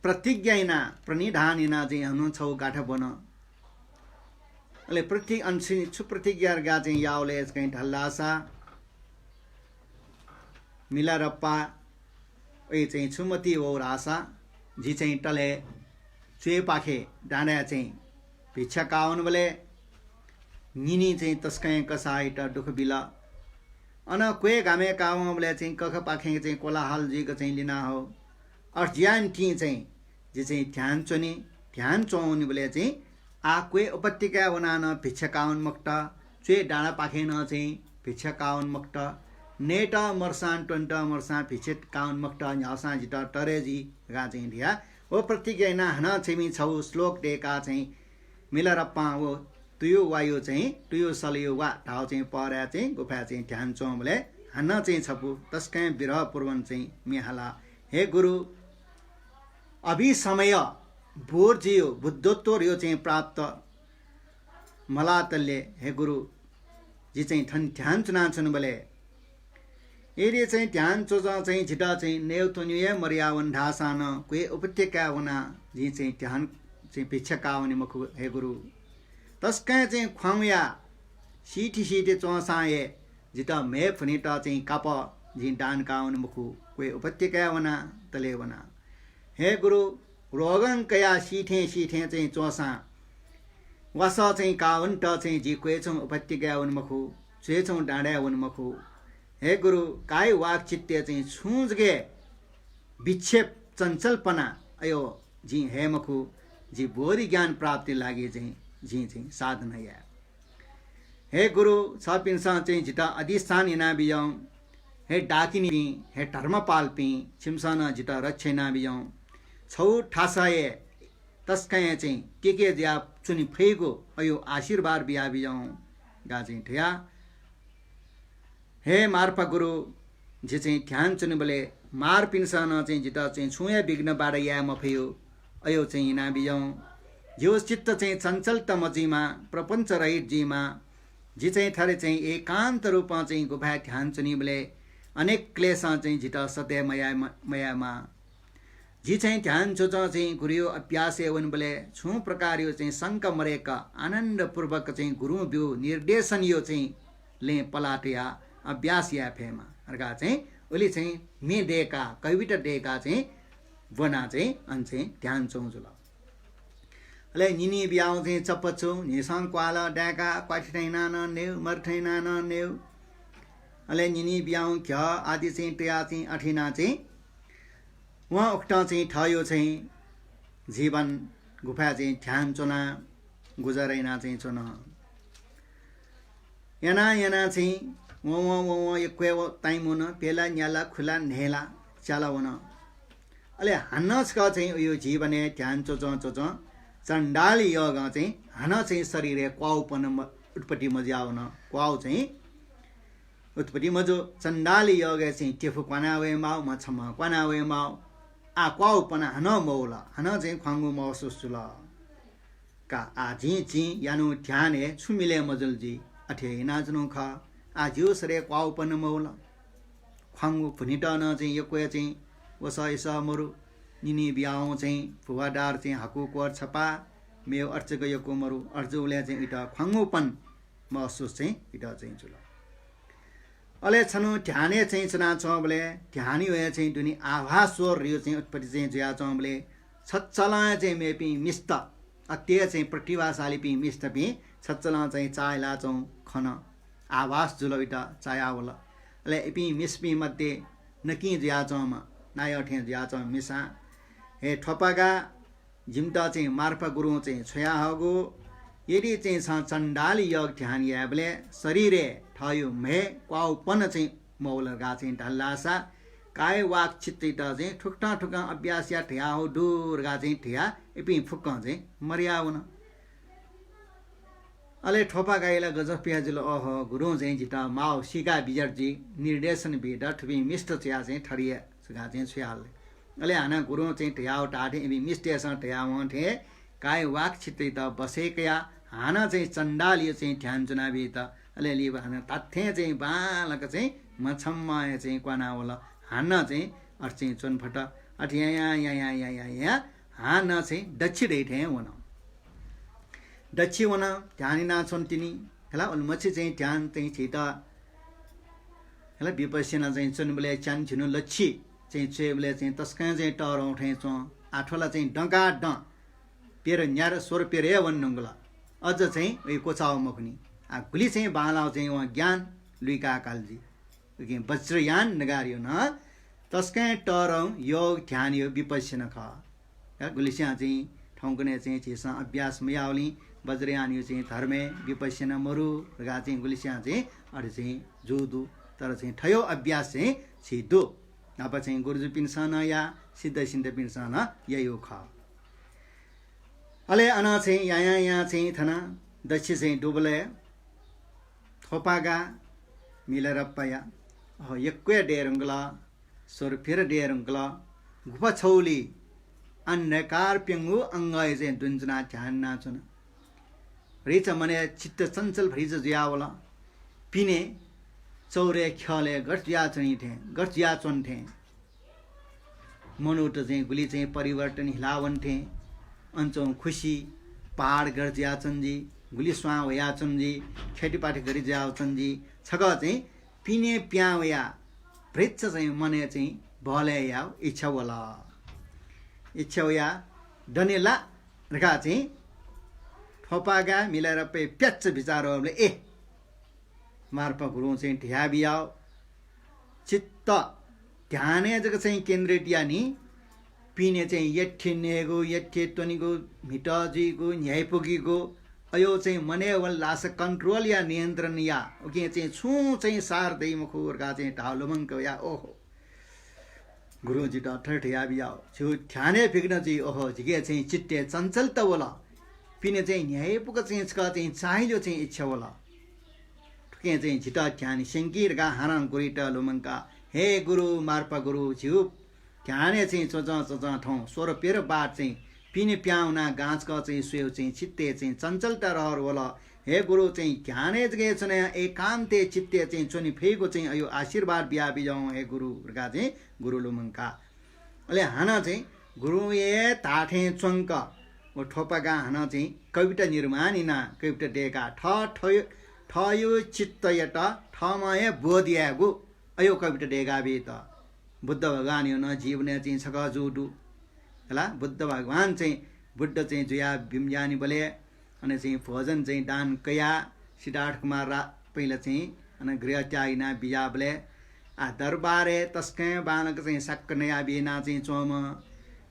प्रतिज्ञाइना प्रणिधानिना चाहिँ हनु छौ गाठ बन अले प्रति अंशी छु प्रतिज्ञा गा चाहिँ यावले चाहिँ ढल्लासा मिला रप्पा ए चाहिँ छुमती ओ रासा जी चाहिँ टले चुए पाखे डाँडा चाहिँ भिक्षा काउन बोले निनी चाहिँ तस्कै कसाई त दुख बिला अन क्वे गामे काउँ बोले चाहिँ कख पाखे चाहिँ कोलाहल जीको चाहिँ लिना हो अर्ज्यान टी चाहिँ जे चाहिँ ध्यान चोनी ध्यान चौनी बोले चाहिँ आ क्वे उपत्यका वनान भिक्षा काउन मक्त चुए डाँडा पाखे न चाहिँ भिक्षा काउन मक्त नेट मर्सान टन्ट मर्सा भिछेट काउन मक्त न्यासा जिट टरेजी गा चाहिँ ढिया ओ प्रतिज्ञा हना छिमी छौ श्लोक डेका चाहिँ मिलरप्पा वो तुयो वायु चाहिँ तुयो सलियो वा ढाउ चाहिँ पर्या चाहिँ गुफा चाहिँ ध्यान चौबले हना चाहिँ छपु तस्कै विरह पूर्वन चाहिँ मिहाला हे गुरु अभि समय भोर जियो बुद्धत्व यो चाहिँ प्राप्त मलातले हे गुरु जी चाहिँ ठन ध्यान चुना छन् बोले यदि चाहिँ ध्यान चोजा चाहिँ झिटा चाहिँ नेउ तुनिए मर्यावन ढासान कुए उपत्यका वना जी चाहिँ ध्यान चाहिँ भिक्षा कावने मुख हे गुरु तस्कै चाहिँ ख्वाङया सिटी सिटी चोसाए जिता मे फुनिटा चाहिँ काप जी डान कावन मुखु कुए उपत्यका वना तले वना हे गुरु रोगन कया सिठे सिठे चाहिँ चोसा वासा चाहिँ कावन ट चाहिँ जी कुए छौँ उपत्यका वन मुखु छुए छौँ डाँडा वन मुखु हे गुरु काय वाक चित्ते चाहिँ छुँजगे विक्षेप चञ्चलपना अयो जी हे मखु जी बोरी ज्ञान प्राप्ति लागि चाहिँ जी चाहिँ साधना या हे गुरु सपिन्सा चाहिँ जिता अधिष्ठान इना बियौ हे डाकिनी हे धर्मपाल पि छिमसन जिता रक्षेना बियौ छौ ठासाए तस्कै चाहिँ के ज्या चुनि फैगो अयो आशीर्वाद बिया बियौ गा चाहिँ ठया हे मार्पा गुरु जे चाहिँ ध्यान चुनि बोले मार पिन्सन चाहिँ जिता चाहिँ छुया विघ्न बाड या मफयो अयो चाहिँ इना बियौ जो चित्त चाहिँ चञ्चल तमजीमा प्रपञ्च रहित जीमा जी चाहिँ थरे चाहिँ एकान्त रूपमा चाहिँ गुफा ध्यान चुनि बोले अनेक क्लेश चाहिँ जिता सत्य मयामा जी चाहिँ ध्यान चोच चाहिँ गुरु अभ्यास एवं बोले छु प्रकार यो चाहिँ शङ्क मरेका आनन्दपूर्वक चाहिँ गुरु बिउ निर्देशन यो चाहिँ ले पलाटया अभ्यास या फेमा अर्का चाहिँ ओली चाहिँ मे डेका कविता डेका चाहिँ वना चाहिँ अन चाहिँ ध्यान चौजुल अले निनी बियाउ चाहिँ चप्पचौ निसङ क्वाला डाका क्वाठैना न नेउ मरठैना न नेउ अले निनी बियाउ घ आदि चाहिँ टया चाहिँ अठिना चाहिँ वहाँ उक्टा चाहिँ ठयो चाहिँ जीवन गुफा चाहिँ ध्यान चोना गुजरैना चाहिँ चोन याना याना चाहिँ वो एक्वे टाइम हुन पेला न्याला खुला नेला चाला हुन अले हान्नसका चाहिँ यो जीवने ध्यान चोच चोच चण्डाली योग चाहिँ हान चाहिँ शरीर क्वाउपन उत्पत्ति मजा आउन क्वाउ चाहिँ उत्पत्ति मजो चण्डाली योग चाहिँ टेफु क्वानावे माउ मछमा क्वानावे माउ आ क्वाउपन हान मौला हान चाहिँ ख्वाङ्गु महसुस चुल का आ झी झी यानु ध्यान हे छुमिले मजुल जी अठे नाच्नु ख आ जिउ सरे क्वाउपन मौला ख्वाङ्गु फुनिटा न चाहिँ यो कोया चाहिँ वसा इसा मरु निनी बियाउ चाहिँ फुवाडार चाहिँ हाकु कोर छपा मेउ अर्चको यो कोमरु अर्जुले चाहिँ इटा ख्वाङ्गुपन महसुस चाहिँ इटा चाहिँ चुल अले छनु ध्याने चाहिँ चना चौबले ध्यानी होय चाहिँ दुनी आभास स्वर रियो चाहिँ उत्पत्ति चाहिँ जुया चौबले छच्चला चाहिँ मेपी मिस्त अत्य चाहिँ प्रतिभाशाली पि मिस्त पि छच्चला चाहिँ चायला चौ खन आभास जुलविटा चायावला अले एपी मिस्पी मध्ये नकी जुया चौमा नाय ठे जुया चौ मिसा हे ठोपागा जिम्ता चाहिँ मार्फा गुरु चाहिँ छोया हगो यदि चाहिँ चण्डाली योग ध्यान याबले शरीरे ठयो मे क्वाउपन चाहिँ मौलगा चाहिँ ढल्लासा काय वाक चित्त चाहिँ ठुक्टा ठुक्का अभ्यास या ठ्या हो डुरगा चाहिँ ठ्या एपि फुक्क चाहिँ मर्याउन अले ठोपा गाइला गजब प्याजुल अह गुरु चाहिँ जिता माओ सिका बिजरजी निर्देशन बिदा ठुबी मिष्ट चिया चाहिँ ठरिया सुगा चाहिँ छुयाल अले हाना गुरु चाहिँ ठ्याउ टाटे एबि मिष्टेसँग ठ्याउ ठे काय वाक चित्त बसेकया हाना चाहिँ चण्डालियो चाहिँ ध्यान चुनावी त अले लिब हाना ताथे चाहिँ बालक चाहिँ मछम्माय चाहिँ क्वानावला हाना चाहिँ अर्चिं चुनफट अठिया या हाना चाहिँ दक्षि दैठे हुन दक्षि हुन ध्यानिना छन् तिनी हेला उल्मछि चाहिँ ध्यान चाहिँ छिटा हेला विपस्यना चाहिँ चुनबले चान छिनु लच्छी चाहिँ चेबले चाहिँ तस्का चाहिँ टर उठे चो आठोला चाहिँ डंका ड पेर न्यार स्वर पेरे वन्नुंगला अझ चाहिँ उयो कोचाउ मखनी आ गुली चाहिँ बालाउ चाहिँ वहाँ ज्ञान लुइका कालजी के वज्रयान नगारियो न तस्कै टरौ योग ध्यान यो विपस्यना ख गुलिस्या चाहिँ ठौकने चाहिँ छिसा अभ्यास मयावली वज्रयान यो चाहिँ धर्मे विपस्यना मरु गा चाहिँ गुलिस्या चाहिँ अरे चाहिँ जुदु तर चाहिँ ठयो अभ्यास चाहिँ छिदो अब चाहिँ गुरुजु पिन्सन या सिद्ध सिद्ध पिन्सन यही हो ख अले अना चाहिँ यहाँ चाहिँ थना दक्षि चाहिँ डुबले थोपागा मिलेर पया हो यक्वे डेरंगला सोर फिर डेरंगला गुफा छौली अन्नकार प्यंगु अंगाय चाहिँ दुन्जना ध्यान नाचुन रिच मने चित्त चञ्चल भरिज ज्यावला पिने चौरे ख्याले गठ्या चनी थे गठ्या चन थे मनुट चाहिँ गुली चाहिँ परिवर्तन हिलावन थे अंचों खुशी पहाड़ घर ज्या चंजी गुली स्वा वया चंजी खेतीपाती गरी जाओ चंजी छग चाहिँ पिने प्यावया भ्रेच्छ चाहिँ मने चाहिँ भले या इच्छा वया डनेला रखा चाहिँ ठोपागा मिलेर पे प्याच्च विचारहरूले ए मार्पा गुरु चाहिँ ढ्या बियाओ चित्त ध्याने जग चाहिँ केन्द्रित यानी पिने चाहिँ यठे नेगो यठे तनिगो मिटाजीगो न्यायपुगीगो अयो चाहिँ मने वन लास कंट्रोल या नियन्त्रण या ओके चाहिँ छु चाहिँ सार दै मुखुरगा चाहिँ ढालुमंक या ओहो गुरुजी डाक्टर ठ्या बियाओ छु ध्याने फिग्न चाहिँ ओहो जिगे चाहिँ चित्ते चञ्चल त होला पिने चाहिँ न्यायपुग चाहिँ ska चाहिँ चाहिलो चाहिँ इच्छा होला ठुके चाहिँ जिता ध्यान शंकीरगा हारान गुरिटा लुमंका हे गुरु मार्पा गुरु जिउ ध्याने चाहिँ चोचा ठौँ स्वर पेर बाट चाहिँ पिने प्याउना गाँचका चाहिँ स्वेव चाहिँ चित्ते चाहिँ चञ्चलता रहर होला हे गुरु चाहिँ ध्याने जगे छने एकान्ते चित्ते चाहिँ चोनी फेको चाहिँ अयो आशीर्वाद बिया बिजाउँ हे गुरु गा चाहिँ गुरु लुमंका अले हाना चाहिँ गुरु ए ताठे चंक ओ ठोपागा हाना चाहिँ कविता निर्माणिना कविता डेका ठयो चित्त यता ठमय बोधियागु अयो कविता डेगा बे त बुद्ध भगवान यो न जीवने चाहिँ छका जुडु हैला बुद्ध भगवान चाहिँ बुद्ध चाहिँ जुया बिमजानी बले अनि चाहिँ भोजन चाहिँ दान कया सिद्धार्थ कुमार पहिला चाहिँ अनि गृह त्यागिना बियाबले आ दरबारे तस्कै बालक चाहिँ सक्क नया बिना चाहिँ चोम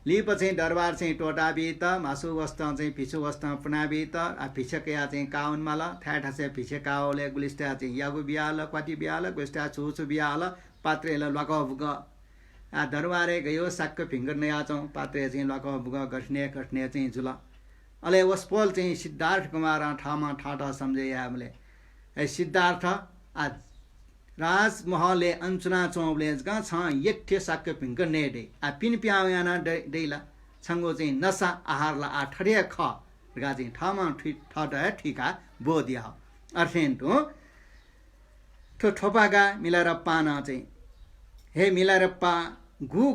लिप चाहिँ दरबार चाहिँ टोटा बि त मासु वस्ता चाहिँ पिछु वस्ता पुना बि त आ पिछे कया चाहिँ काउन माला थाठा चाहिँ पिछे काओले गुलिस्टा चाहिँ यागु बियाल क्वाटी बियाल गुलिस्टा छुछु बियाल पात्रेले लकबुग आ दरबारे गयो सक्क फिंगर नया चौं पात्रे चाहिँ लकबुग गठने चाहिँ जुला अले वस्पोल चाहिँ सिद्धार्थ कुमार ठामा ठाटा सम्झे हामीले ए सिद्धार्थ आ राजमहलले अंचना चौबले गा छ यठे सक्क फिंगर ने दे आ पिन प्याउयाना दैला छंगो चाहिँ नसा आहारला आ ठडे ख गा चाहिँ ठामा ठटा ठिका बोदिया अर्थेन तो ठोपागा मिलाएर पाना चाहिँ हे मिलारप्पा गु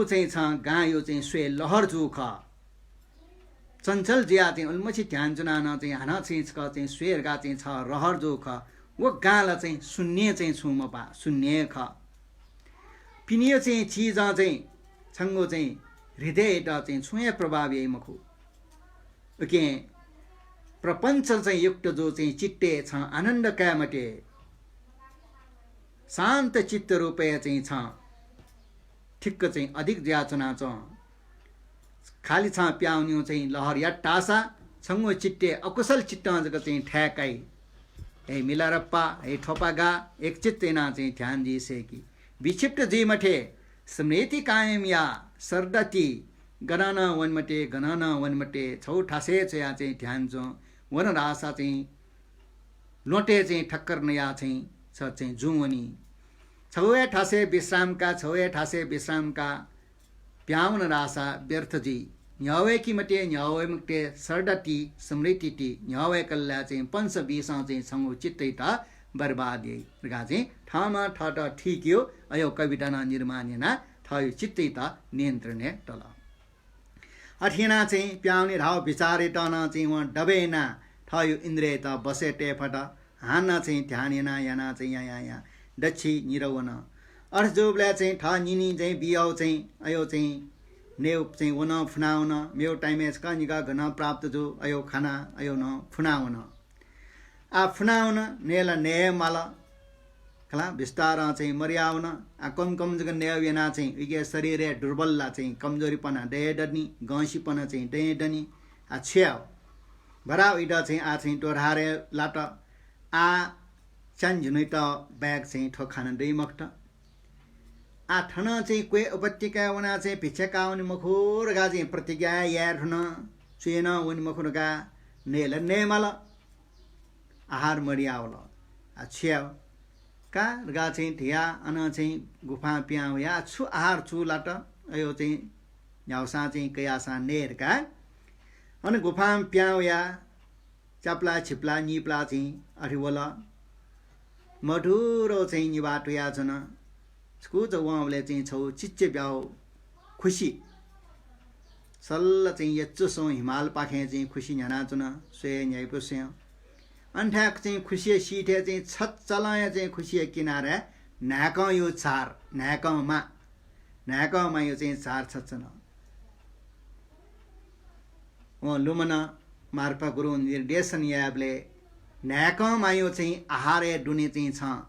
चाहिँ छ गा यो चाहिँ स्वे लहर जुख चञ्चल जिया चाहिँ उल्मछि ध्यान जुनान चाहिँ हाना चाहिँ छ चाहिँ स्वेरगा चाहिँ छ रहर जुख वो गाला चाहिँ शून्य चाहिँ छुम पा शून्य ख पिनियो चाहिँ चिज चाहिँ छङ्गो चाहिँ हृदय चाहिँ छुए प्रभाव यही मखु ओके प्रपञ्च चाहिँ युक्त जो चाहिँ चित्ते छ आनन्द कामटे शान्त चित्त रूपे चाहिँ छ ठिक्क चाहिँ अधिक जाचना छ खाली छ प्याउन्यो चाहिँ लहर या टासा छङ्गो चिट्टे अकुशल चित्तको चाहिँ ठ्याकाई हे मिलारप्पा हे ठोपागा एक चित्तेना चाहिँ ध्यान दिइसकेकी विक्षिप्त जीमठे स्मृति कायम या सरदती गणन वनमटे छौ ठासे चाहिँ चाहिँ ध्यान छ वन रासा चाहिँ लोटे चाहिँ ठक्कर नया चाहिँ छ चाहिँ जुवनी छौए ठासे विश्रामका प्याउन रासा व्यर्थ जी न्यावे कि मटे न्यावे मटे सरडटी स्मृति न्यावे कल्ला चाहिँ पंच बीसा चाहिँ छङ्गो चित्तै त बर्बाद गा चाहिँ ठामा ठट ठिक्यो अयो कविता न निर्माणेना थयो चित्तै त नियन्त्रणे टल अठिना चाहिँ प्याउने ढाउ विचारे टन चाहिँ वहाँ डबेना थयो इन्द्रिय त बसे टेफट हाना चाहिँ ध्यानेना याना चाहिँ यहाँ दक्षी निरवन अर्जोबला चाहिँ ठ निनी चाहिँ बियाउ चाहिँ अयो चाहिँ नेउ चाहिँ वन फुनाउन मेउ टाइमेज का निगा घन प्राप्त जो अयो खाना अयो न फुनाउन आ फुनाउन नेला ने माला खला विस्तार चाहिँ मर्याउन आ कम जग नेउ याना चाहिँ इगे शरीर दुर्बलला चाहिँ कमजोरीपना डे डनी गंशीपना चाहिँ डे डनी आ छ्याउ भराउ इडा चाहिँ आ चाहिँ टोरारे लाट आ च्यान झुनै त ब्याग चाहिँ ठोखान दै मक्त आ ठन चाहिँ क्वे उपत्यका वना चाहिँ भिक्षका उनी मखुर गा चाहिँ प्रतिज्ञा यार ठन चुएन उनी मखुर गा नेल नेमल आहार मरियावल आ छ्याउ का गा चाहिँ धिया अन चाहिँ गुफा प्याउ या छु आहार छु लाट अयो चाहिँ न्याउसा चाहिँ कयासा नेर का अनि गुफा प्याउ या चाप्ला छिप्ला निप्ला चाहिँ अठिवला मधुरो चाहिँ निबाटो या छन स्कु त उहाँले चाहिँ छौ चिच्चे ब्याउ खुसी सल्ल चाहिँ यच्चो हिमाल पाखे चाहिँ खुसी न्याना चुन सोय न्यायको से अन्ठ्याक चाहिँ खुसी सीठे चाहिँ छत चलाए चाहिँ खुसी किनारे नाक यो चार नाकमा यो चाहिँ चार छचन व लुमना मार्फा गुरु निर्देशन याबले नाकमा यो चाहिँ आहारे डुने चाहिँ छ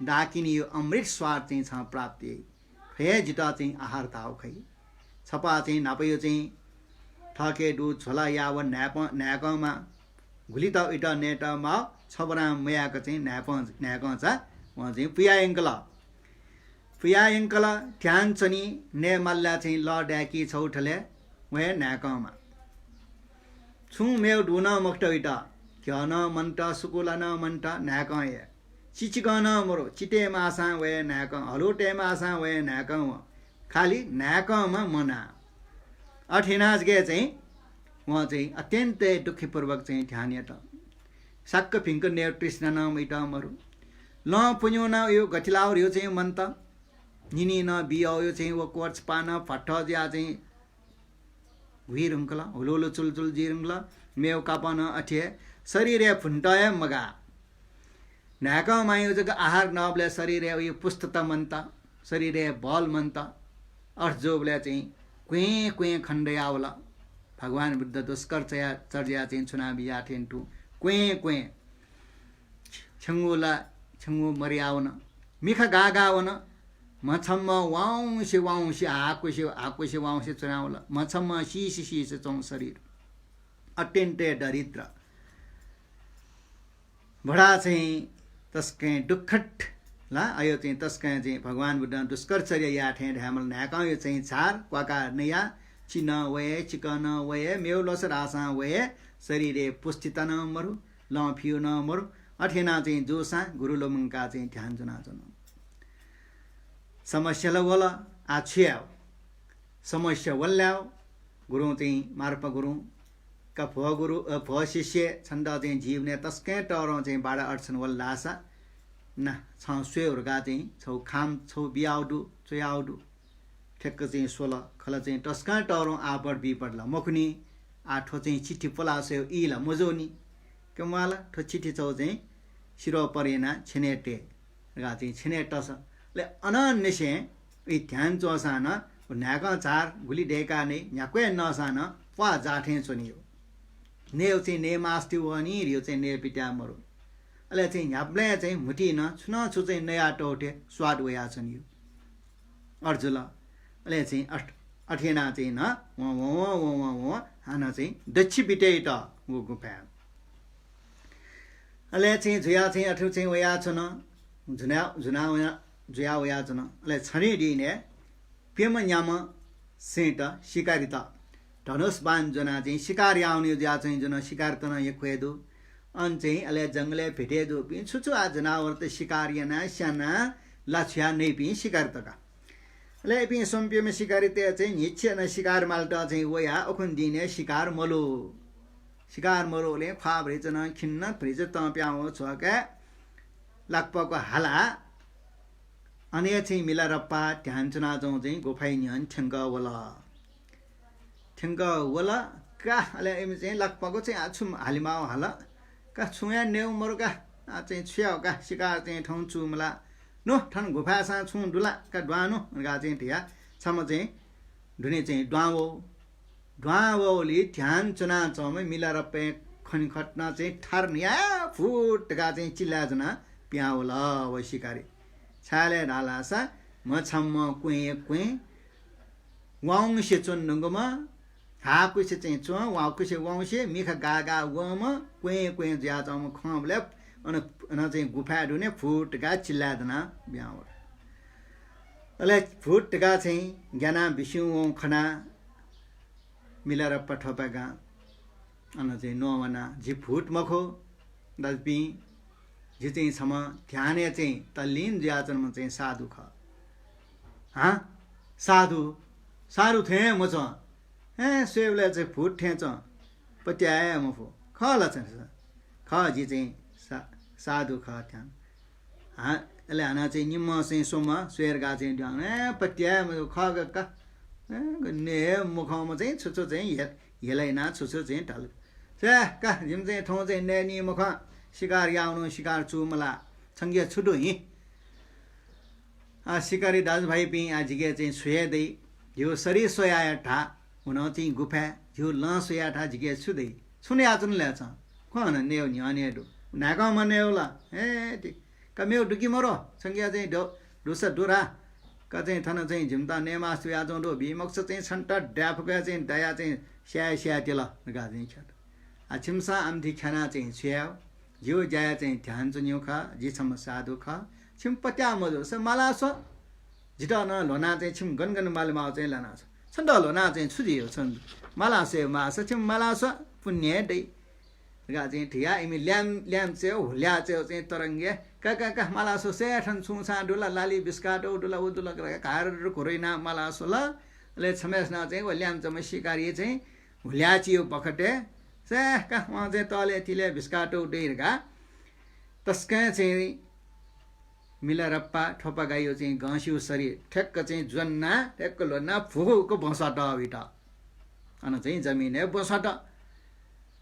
डाकिनी यो अमृत स्वाद चाहिँ छ प्राप्ति फे जिता चाहिँ आहार ताउ खै छपा चाहिँ नापयो चाहिँ ठके डु छोला याव नाकमा घुलिता इटा नेटमा छबरा मयाको चाहिँ नाक छ वहाँ चाहिँ पुयायङ्कल ध्यान चनी ने मल्ला चाहिँ ल ड्याकी छौठले वहे नाकमा छु मेउ डुन मक्त इटा क्या न मन्टा सुकुला न मन्टा नाक चिचिक न मरो चिटे मासा वे नाक हलोटे मासा वे नाक खाली नाकमा मना अठिनाज गे चाहिँ वहाँ चाहिँ अत्यन्तै दुखीपूर्वक चाहिँ ध्यान त साक्क फिङ्क ने कृष्ण न इटा मरु ल पुन्यो न यो गठिलाउ यो चाहिँ मन्त निनी न बियाउ यो चाहिँ वो कोर्च पान फट्ट ज्या चाहिँ हुइरुङ्कला हुलोलो चुलचुल जिरुङ्ला मेउ कापन अठे शरीर फुन्टय मगा नाकमा यो जग आहार नबले शरीर यो पुस्तता मन्त शरीर बल मन्त अर्जोबले चाहिँ क्वे खण्डयावला भगवान बुद्ध दुष्कर चर्या चाहिँ चुनावी याठेन्टु क्वे छङ्गु मर्यावन मिख गागावन मछम्म वाउँसे आकुसे वाउँसे चुनावला मछम्म शीश चौं शरीर अत्यन्तै दरिद्र बडा चाहिँ तस्कै दुखट ला आयो चाहिँ तस्कै चाहिँ भगवान बुद्ध दुष्करचर्य याठे ढ्यामल नाका यो चाहिँ चार क्वाका नया चिन वये चिकन वये मेउलस रासा वये शरीरे पुष्टित न मरु लफियो न मरु अठेना चाहिँ जोसा गुरु लोमङ्का चाहिँ ध्यान जुना जुन समस्या वला आछ्याउ समस्या वल्याउ गुरु चाहिँ मार्फ गुरु का भ शिष्य छन्द चाहिँ जीवने तस्कै टरो चाहिँ बाडा अड्छन् वल्लासा न छ स्वेहरूका चाहिँ छौ खाम छौ बियाउडु चोयाउडु ठेक्क चाहिँ 16 खल चाहिँ टस्का टरो आपड बिपडला मखुनी आठो चाहिँ चिठी पलासो इला मजोनी कमाला ठो चिठी छौ चाहिँ शिरो परेना छिनेटे गा चाहिँ छिनेटस ले अनन्यसे इ ध्यान चोसान न्याका चार गुली डेका नै न्याक्वे नसान वा जाठे चोनियो नेउ चाहिँ ने मास्ति वनी रियो चाहिँ ने पिट्या मरो अले चाहिँ न्याप्ले चाहिँ मुटिन छुन छु चाहिँ नया टोटे स्वाद वया चनियो अर्जुल अले चाहिँ अठेना चाहिँ न व हाना चाहिँ दक्षि पिटे त वो गुफा अले चाहिँ जुया चाहिँ अठु चाहिँ वया छन जुना जुया वया छन अले छनी दिने पेम न्याम सेट शिकारिता धनुष बाण जना चाहिँ शिकार आउने ज्या चाहिँ जुन शिकार तन ये खोदो अन चाहिँ अले जंगले भेटे दो पिन छुछु आ जनावर त शिकार याना स्याना लाछ्या नै पिन शिकार तका अले पिन सोम्पे में शिकारिते चाहिँ निच्छे न शिकार माल्टा चाहिँ वया अखुन दिने शिकार मलो ले खा भ्रिजन खिन्न भ्रिज त प्याउ छके लाकपको हाला अनि चाहिँ मिला रप्पा ध्यान चुना जाउँ चाहिँ गोफाइ नियन ठेंग वला का अले एम चाहिँ लाकपको चाहिँ आछु हालिमाउ हाला का छुया नेउ मरो का चाहिँ छ्याउ का शिकार चाहिँ ठौं चुमला नो ठन गुफासा छु दुला का द्वानो गा चाहिँ थिया छम चाहिँ ढुने चाहिँ द्वावोली ध्यान चुना चौमे मिला रप्पे खनि खट्ना चाहिँ ठर्निया फुट गा चाहिँ चिल्ला जना प्याउला व शिकारी छाले ढालासा म छम्म कुए वाउंसे चुन नंगमा हाकुसे चाहिँ चो वाकुसे वाउसे मिख गागा वम कुए ज्या चौम खमले अन चाहिँ गुफा ढुने फुट गा चिल्ला जना ब्याउ अले फुट गा चाहिँ ज्ञाना विष्णु खना मिलार पठपगा अन चाहिँ नोवना जी फुट मखो दल्पी जी चाहिँ सम ध्याने चाहिँ तल्लीन ज्याचनमा चाहिँ साधु ख साधु थे म छ ए सेवले चाहिँ फुट ठेच पत्याए म फो खला छ ख जी चाहिँ साधु ख ध्यान अले हाना चाहिँ निम्म चाहिँ सोम स्वेरगा चाहिँ ध्यान ए पत्याए म ख का ने मुखमा चाहिँ छुछु चाहिँ हेलाइना छुछु चाहिँ ढल से का जिम चाहिँ ठौ चाहिँ नेनी मुख शिकार याउनु शिकार चुमला संगे छुडु हि आ शिकारी दाजुभाइ पि आजिगे चाहिँ सुयदै यो शरीर सोया ठा हुन चाहिँ गुफा यो ल सोया ठा जिगे छुदै सुने आचुन ल्याछ कोन नेउ नि अनेडु नाका मनेउला ए ठीक कमेउ दुकी मरो संगे चाहिँ डुसा डुरा का चाहिँ थन चाहिँ झिम्ता नेमा सुया जोंडो बिमक्स चाहिँ छन्टा ड्याफका चाहिँ दया चाहिँ स्या तेल गा चाहिँ ख्याट आ छिमसा आमथि खाना चाहिँ छ्याउ जिउ जाया चाहिँ ध्यान चुन्यौ खा जिसम साधु खा छिम पत्या मजो स मला स जिटा न लोना चाहिँ छिम गनगन मालमा चाहिँ लाना छ छन्द लोना चाहिँ छुजियो छन् मला से मा स छिम मला स पुण्य दै गा चाहिँ ठिया इमि ल्याम चाहिँ हुल्या चाहिँ तरंगे का मला सो से ठन छुसा डुला लाली बिस्काटो डुला उदुला कार खुरैना मला सो ले छमेसना चाहिँ ल्याम चाहिँ शिकारी चाहिँ हुल्या चियो पखटे से का वहाँ चाहिँ तले तिले बिस्काटो डेरगा तस्कै चाहिँ मिला रप्पा ठोपा गायो चाहिँ घाँसियो शरीर ठेक्क चाहिँ जन्ना ठेक्क लोना फुको बसट बिटा अन चाहिँ जमिने बसट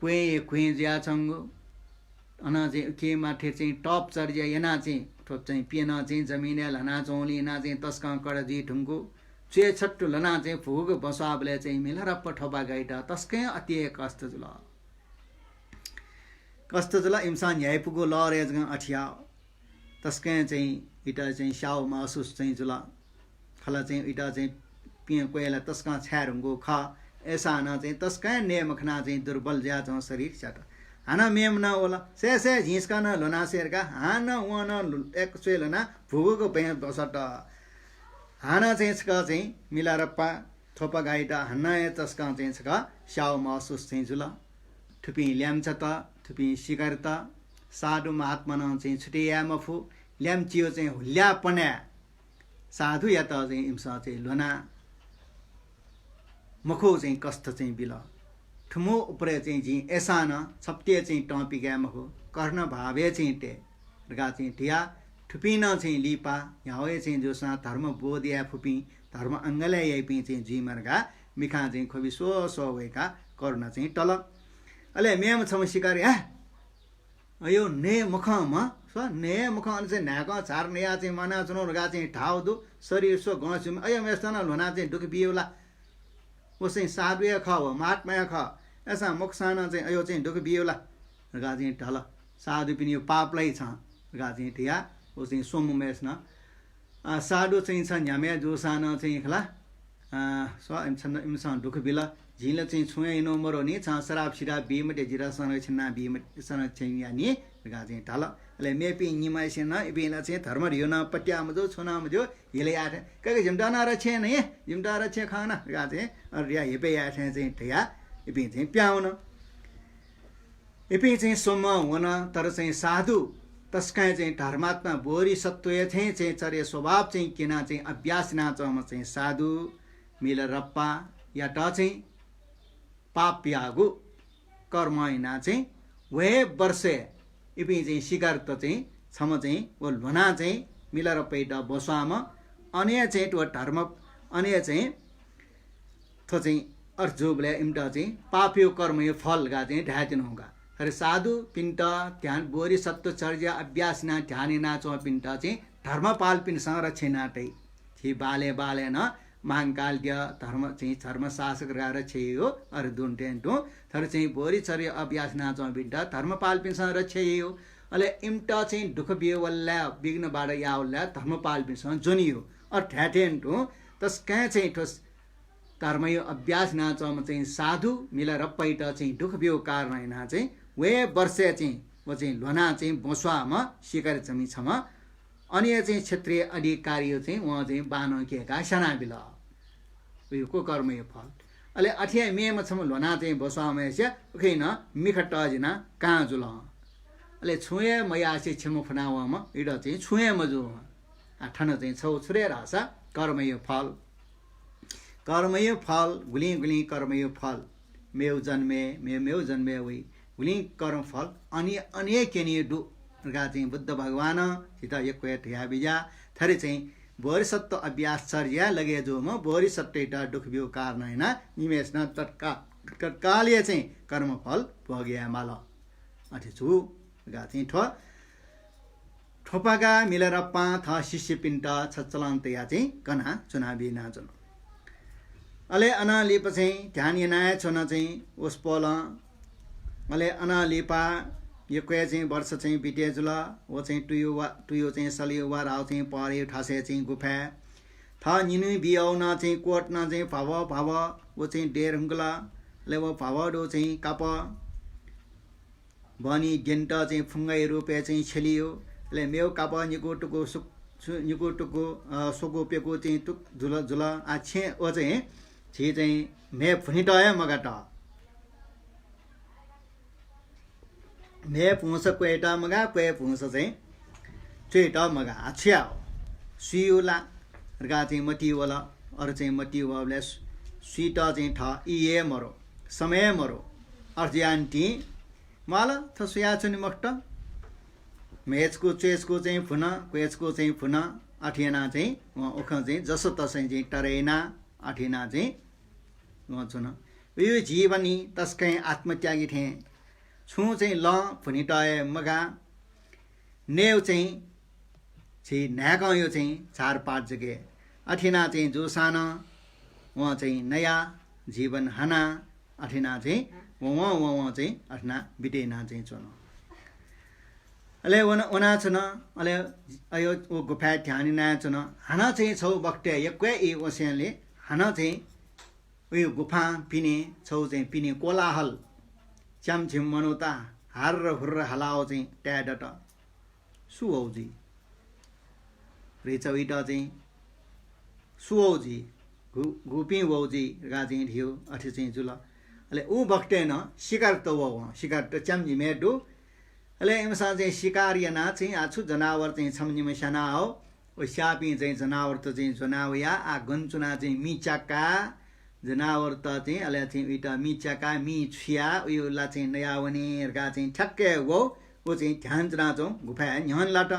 कुए ज्या छंगो अना चाहिँ के माथे चाहिँ टप चर्या एना चाहिँ ठोप चाहिँ पिना चाहिँ जमिने लना चौली ना चाहिँ तस्का कडजी ठुङ्गो चे छट्टु लना चाहिँ फुग बसाबले चाहिँ मिला रप्पा ठोपा गाइटा तस्कै अति कष्ट जुला इंसान यही पुगो लरेज अठिया तस्कै चाहिँ इटा चाहिँ स्याउ महसुस चाहिँ जुला खला चाहिँ इटा चाहिँ पिया कोयला तस्का छ्यारुङ्गो खा ऐसा न चाहिँ तस्कै नेमखना चाहिँ दुर्बल ज्या चाहिँ शरीर छट हाना मेम न होला से झिस्का न लोना शेरका हाना वन एक चेलना फुगोको पे बसट हाना चाहिँ छका चाहिँ मिलारप्पा थोपा गाइटा हाना तस्का चाहिँ छका स्याउ महसुस चाहिँ जुला थुपी ल्याम्छ त थुपी शिकार त साधु महात्मा न चाहिँ छुटिया मफु ल्याम्चियो चाहिँ हुल्या पन्या साधु या त चाहिँ इम्सा चाहिँ लोना मखो चाहिँ कष्ट चाहिँ बिल ठुमो उपरे चाहिँ जी ऐसा न सप्ते चाहिँ टपिका मखो कर्ण भावे चाहिँ टे गा चाहिँ टिया ठुपिन चाहिँ लिपा यावे चाहिँ जोसा धर्म बोधिया फुपी धर्म अंगले यपी चाहिँ जी मर्गा मिखा चाहिँ खोबी सो भएका कर्ण चाहिँ टल अले मेम छम शिकारी यो ने मखमा सो ने मुख अन चाहिँ नाका चार नया चाहिँ मना चुनो रगा चाहिँ ठाउ दु शरीर सो गसिम अय मेस्तना लोना चाहिँ दुख बियोला वो चाहिँ साबे खाव महात्मा ख ऐसा मुख साना चाहिँ अयो चाहिँ दुख बियोला रगा चाहिँ ढल साधु पनि यो पापलाई छ रगा चाहिँ थिया वो चाहिँ सोमु मेस्ना साधु चाहिँ छ न्यामे जो साना चाहिँ खला सो इमसन दुख बिला झिल चाहिँ छुए नो मरो नि छ शराब सिराब बिमटे जिरा सन छिना बिमटे सन चाहिँ यानी रगा चाहिँ ढल ले मेपी निमा सेन इबेला चाहिँ धर्म रियो न पट्या मजो छुना मजो हिले आथे कके जिमडाना र छे नै जिमडा र छे खाना रगा चाहिँ रिया हेपे या चाहिँ थिया इबे चाहिँ प्याउन इपे चाहिँ सोम हुन तर चाहिँ साधु तस्काय चाहिँ धर्मात्मा बोरी सत्व चाहिँ चर्य स्वभाव चाहिँ किना चाहिँ अभ्यास नाचमा चाहिँ साधु मिल रप्पा या ट चाहिँ पाप यागु कर्म इना चाहिँ वे वर्षे इपे चाहिँ शिकार त चाहिँ छम चाहिँ वो लुना चाहिँ मिल रप्पैट बसाम अन्य चाहिँ तो धर्म अन्य चाहिँ थो चाहिँ अर्जुबले इम्टा चाहिँ पाप्यो कर्म यो फल गा चाहिँ ढातिन होगा अरे साधु पिंट ध्यान बोरी सत्व चर्या अभ्यास ना ध्यान ना चो पिंट चाहिँ धर्मपाल पिन संरक्षे नाटै थी बाले बाले न महाकाल दिया धर्म चाहिँ धर्म शासक गार छे हो अरे दुन टेन्टो थर चाहिँ बोरी चर्या अभ्यास ना चो पिंट धर्मपाल पिन संरक्षे हो अले इम्टा चाहिँ दुख बियोवल्ला विघ्न बाड यावल्ला धर्मपाल पिन जोनियो और ठ्याटेन्टो तस कहाँ चाहिँ ठोस धर्मयो अभ्यास ना चो चाहिँ साधु मिला रप्पैट चाहिँ दुख बियो कारण ना चाहिँ वे वर्षे चाहिँ वो चाहिँ लोना चाहिँ बसुवामा शिकार जमी छम अन्य चाहिँ क्षेत्रीय अधिकारी चाहिँ वहाँ चाहिँ बानो केका सना बिल उयो को कर्म यो फल अले अठिया मेमा छम लोना चाहिँ बसुवामा से उखैन मिखट जिना कहाँ जुल अले छुए मया से छिम फनावामा इड चाहिँ छुए मजु ठन चाहिँ छौ छुरे रासा कर्म यो फल कर्मयो फल गुली गुली कर्मयो फल मेउ जन्मे मेउ जन्मे वही गुली कर्म फल अन्य केनी डु गा चाहिँ बुद्ध भगवान सीता एक ठया बिजा थरे चाहिँ बोरिसत्व अभ्यास चर्या लगे जो म बोरिसत्वटा दुख बिउ कारण हैन निमेष न तत्कालीय चाहिँ कर्म फल भोग्या माल अथे छु गा चाहिँ ठोपागा मिलेर पा थ शिष्य पिण्ड छचलान्त या चाहिँ कना चुनावी नाचन अले अना लिप चाहिँ ध्यान यनाय छन चाहिँ उस पोल अले अना लिपा यो कोया चाहिँ वर्ष चाहिँ बिटे जुल वो चाहिँ टुयो चाहिँ सलियो वा राव चाहिँ परे ठासे चाहिँ गुफा थ निनु बियाउ न चाहिँ कोट न चाहिँ भाव वो चाहिँ डेर हुंगला ले वो भाव डो चाहिँ काप बनी गेन्ट चाहिँ फुंगै रुपे चाहिँ छलियो ले मेउ काप निको टुको निको टुको सोको पेको चाहिँ टुक जुल जुल आ छे ओ चाहिँ छि चाहिँ मे फुनिटय मगाट मे पुंस क्वेटा मगा क्वे पुंस चाहिँ चेटा मगा आछ्या सुयुला रगा चाहिँ मटिवला अरु चाहिँ मटिवले सुइटा चाहिँ ठ इए मरो समय मरो अर्जियान्टी माला थ सुया छनि मक्त मेचको चेचको चाहिँ फुन क्वेचको चाहिँ फुन अठेना चाहिँ ओख चाहिँ जसो तसै चाहिँ टरेना अठेना चाहिँ छुन यो जीवनी तस्कै आत्मत्यागी थे छु चाहिँ ल फुनिटय मगा नेउ चाहिँ छि न्याक यो चाहिँ चार पाँच जगे अठेना चाहिँ जो साना वहाँ चाहिँ नयाँ जीवन हना अठेना चाहिँ वहाँ चाहिँ अठना बिटेना चाहिँ चुन अले वना छन अले अयो ओ गुफा ध्यान ना छन हना चाहिँ छौ बक्टे यक्वे ए ओसेले हना चाहिँ उयो गुफा पिने छौ चाहिँ पिने कोलाहल च्यामछिम मनोता हार र हुर्र हलाओ चाहिँ ट्याडट सुऔजी रेचविटा चाहिँ सुऔजी गुपी वौजी गा चाहिँ थियो अठे चाहिँ जुल अले ऊ बक्टेन शिकार त वो शिकार त च्यामझि मेडु अले एमसा चाहिँ शिकारिया ना चाहिँ आछु जनावर चाहिँ छमनिम सना हो ओ स्यापी चाहिँ जनावर त चाहिँ जनावया आ गन्चुना चाहिँ मिचाका जनावर त चाहिँ अले चाहिँ उटा मिचाका मिछिया उयो ला चाहिँ नयावने गा चाहिँ ठक्के वो चाहिँ ध्यान जना चाहिँ गुफा न्यान लाट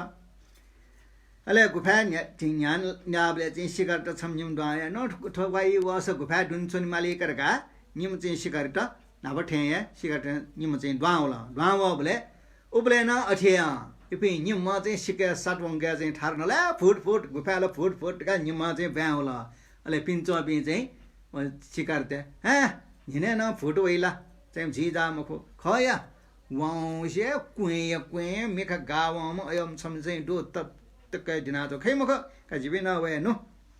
अले गुफा न्यान न्याबले चाहिँ शिकार त छमनिम दया न ठवाई वस गुफा दुनचुन मालिकर गा निम चाहिँ शिकार त नबठे शिकार निम चाहिँ द्वावला द्वाव बोले उबले न अठिया इपि निम्मा चाहिँ सिके साटवंगा चाहिँ ठार्नला फुट फुट गुफाला फुट फुट का निम्मा चाहिँ ब्या होला अले पिन्चो बि चाहिँ सिकारते हा हिने न फुट वइला चाहिँ झिजा मखो खया वाउसे कुए कुए मेखा गावम अयम छम चाहिँ दो तक दिना तो खै मखो का जिबे न वे नु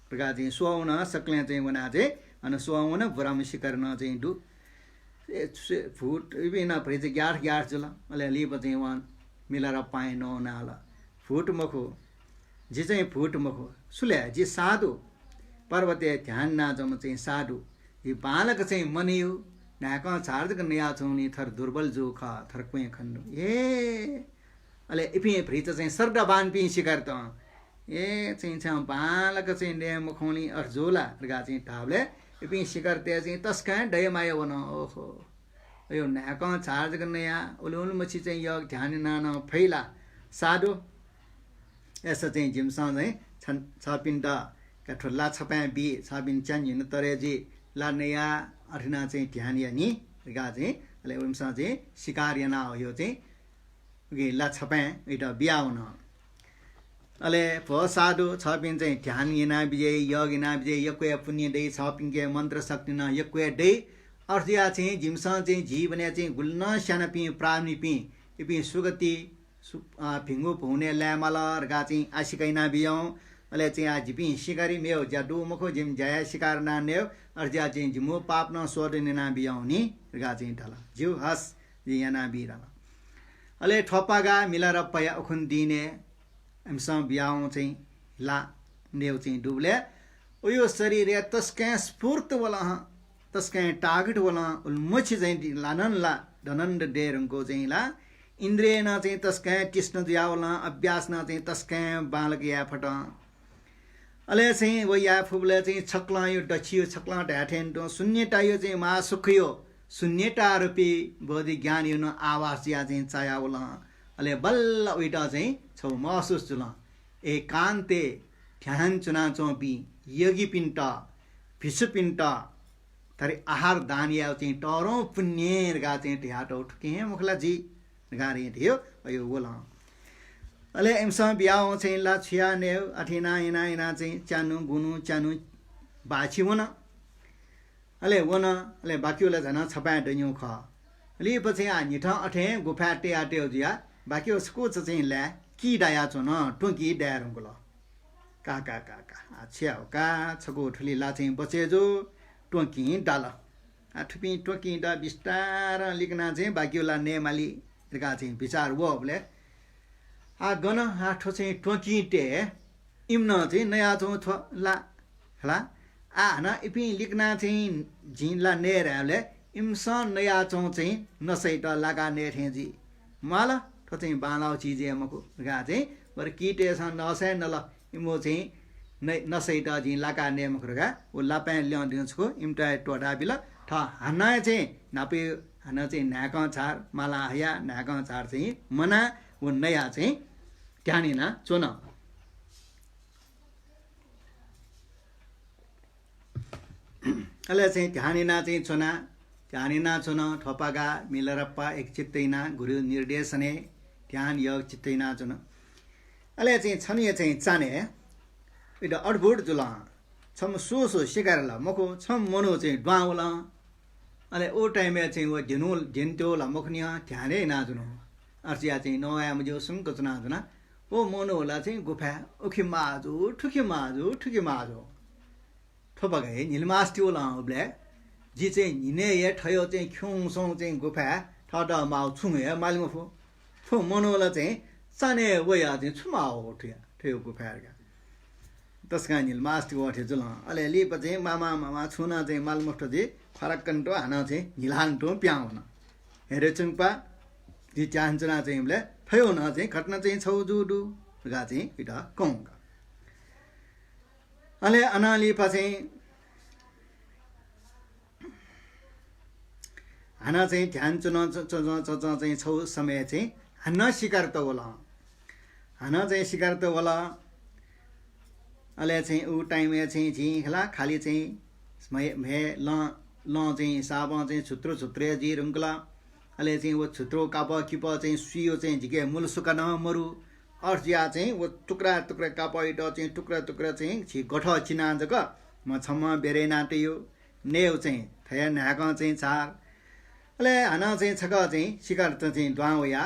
प्रगा चाहिँ सुवाउन सक्ले चाहिँ वना चाहिँ अन सुवाउन बराम सिकार न चाहिँ दु फुट इबे न प्रेज 11 जुल अले लिप चाहिँ वान मिलाएर पाए नला फुट मखो जे चाहिँ फुट मखो सुले जे साधु पर्वते ध्यान नाजम चाहिँ साधु यी बालक चाहिँ मनियो नाक चार्ज नया छौनी थर दुर्बल जो खा थर कुए खन्नु ए अले इपि फ्रिज चाहिँ सर्द बान पि सिकार त ए चाहिँ छ बालक चाहिँ ने मखौनी अर्जोला रगा चाहिँ टाबले इपि सिकार ते चाहिँ तस्का डयमायो वन ओहो यो नाक चार्ज नया उलुल मछि चाहिँ यो ध्यान नान फैला साधु यसो चाहिँ जिमसा चाहिँ छपिन्द कठोला छपा बि छपिन चन हिन तरेजी ला नया अठना चाहिँ ध्यान यानी गा चाहिँ अले उमसा चाहिँ शिकार याना हो यो चाहिँ गे ला छपा इटा बियाउन अले भ साधु छपिन चाहिँ ध्यान याना विजय योग याना विजय यक्वे पुण्य दे छपिन के मंत्र शक्ति न यक्वे दे अर्थिया चाहिँ जिमसा चाहिँ जी बने चाहिँ गुल्न साना पि प्राणी पि इपि सुगति फिंगु पुने ल्यामला गा चाहिँ आशिकैना बियाउ अले चाहिँ आज पि शिकारी मेउ जादु मखो जिम जया शिकार ना नेउ अर्जिया चाहिँ जिमो पाप न सोड नेना बियाउनी गा चाहिँ ढला जिउ हस याना बिरा अले ठप्पागा मिलार पया उखुन दिने एमसा बियाउ चाहिँ ला नेउ चाहिँ डुबले उयो शरीर या तस्के स्फूर्त वाला तस्के टार्गेट वाला उल्मछि चाहिँ लानन ला धनन्द डेरंको चाहिँ ला इन्द्रिय न चाहिँ तस्के कृष्ण दियावला अभ्यास न चाहिँ तस्के बालक या फट अले चाहिँ वो या फुबले चाहिँ छक्ला यो डछियो छक्ला ढाठेन तो शून्यता यो चाहिँ मा सुखियो शून्यता रूपी बोधि ज्ञान यो न आवास या चाहिँ चायावला अले बल्ल उइटा चाहिँ छौ महसुस जुल एकान्ते ध्यान चुना चौपी योगी पिन्टा भिसु पिन्टा तरी आहार दान या चाहिँ टरो पुण्य गा चाहिँ ढ्याटो ठुके मुखला जी गारी थियो यो बोला अले एमसा बियाउ चाहिँ ला छिया ने अठिना इना इना चाहिँ चानु गुनु चानु बाछि वन अले वन अले बाक्युला जना छपा दन्यु ख अले पछि आ निठ अठे गुफा टे आटे जिया बाक्यो स्को चाहिँ ला की डाया छ न टुकी डायरंगु ल का का का का अच्छा का छगो ठुली ला चाहिँ बचे जो टुकी डाल आ ठुपी टुकी डा बिस्तार लिकना चाहिँ बाक्युला नेमाली गा चाहिँ विचार वो बोले आ गन हाठो चाहिँ टोकी टे इम्न चाहिँ नया थो थ ला हला आ न इपि लिकना चाहिँ झिनला नेरले इम्स नया चौ चाहिँ नसैट लागा ने ठेजी माला थो चाहिँ बालाउ चीजे मको गा चाहिँ बर कीटे स नसै नल इमो चाहिँ नसैट झिन लागा ने मको गा ओ लापा ल्याउ दिन्छको इमटा टोडा बिल ठ हाना चाहिँ नापे हाना चाहिँ नाक छार माला हया नाक छार चाहिँ मना वो नया चाहिँ त्यानिना चोन अले चाहिँ ध्यानिना चाहिँ चोना ध्यानिना चोन ठपागा मिलरप्पा एक चित्तैना गुरु निर्देशने ध्यान योग चित्तैना चोन अले चाहिँ छनिए चाहिँ चाने इटा अडभुट जुला छम सोसो सिकारला मको छम मनो चाहिँ ड्वाउला अले ओ टाइममा चाहिँ वो ढिनुल ढिन्त्योला मखनिया ध्यानै नाजुनो अर्चिया चाहिँ नयाँ मुझे सुन कुछ ना जुना वो मोनो होला चाहिँ गुफा उखि माजु ठुकी माजु ठोपा गए निलमास्टी होला उब्ले जी चाहिँ निने ये ठयो चाहिँ ख्युङ सौ चाहिँ गुफा ठटा माउ छुङे मालिम फो फो मोनो होला चाहिँ साने वया चाहिँ छुमाउ ठयो गुफा का तस्का निलमास्टी वठे जुल अले लिप चाहिँ मामा छुना चाहिँ मालमुष्ट चाहिँ फरक्कन्टो हाना चाहिँ निलहान्टो प्याउन हेरे चुङपा जी चाहना चाहिँ हमले थयो न चाहिँ घटना चाहिँ छौ जुडु गा चाहिँ इटा कौंगा अले अनाली पछि हाना चाहिँ ध्यान चुन चाहिँ छौ समय चाहिँ हाना शिकार त होला हाना चाहिँ शिकार त होला अले चाहिँ उ टाइम चाहिँ जी हला खाली चाहिँ मे ल चाहिँ साबा चाहिँ छुत्रो छुत्रे जी रुंगला अहिले चाहिँ वो छुत्रो काप किप चाहिँ सुयो चाहिँ झिके मूल सुका न मरु अर्जिया चाहिँ वो टुक्रा टुक्रा काप इट चाहिँ टुक्रा टुक्रा चाहिँ छि गठ चिना जक म छम्म बेरे नाट्यो नेउ चाहिँ थया नाक चाहिँ चार अहिले हाना चाहिँ छक चाहिँ शिकार चाहिँ द्वावया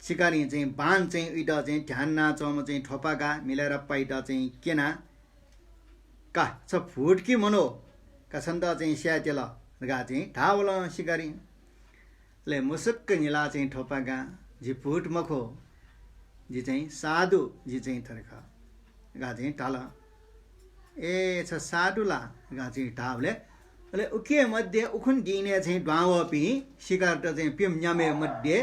शिकारी चाहिँ बान चाहिँ इट चाहिँ ध्यान ना चम चाहिँ ठोपाका मिलेर पाइट चाहिँ केना का छ फुटकी मनो का छन्द चाहिँ स्यातेल गा चाहिँ ढावल शिकारी ले मुसुक्क निला चाहिँ ठोपाका जी फुट मखो जी चाहिँ साधु जी चाहिँ थरखा गा चाहिँ टाल ए छ साधुला गा चाहिँ ढावले ले उके मध्ये उखुन दिने चाहिँ द्वाव पि शिकार त चाहिँ पिम न्यामे मध्ये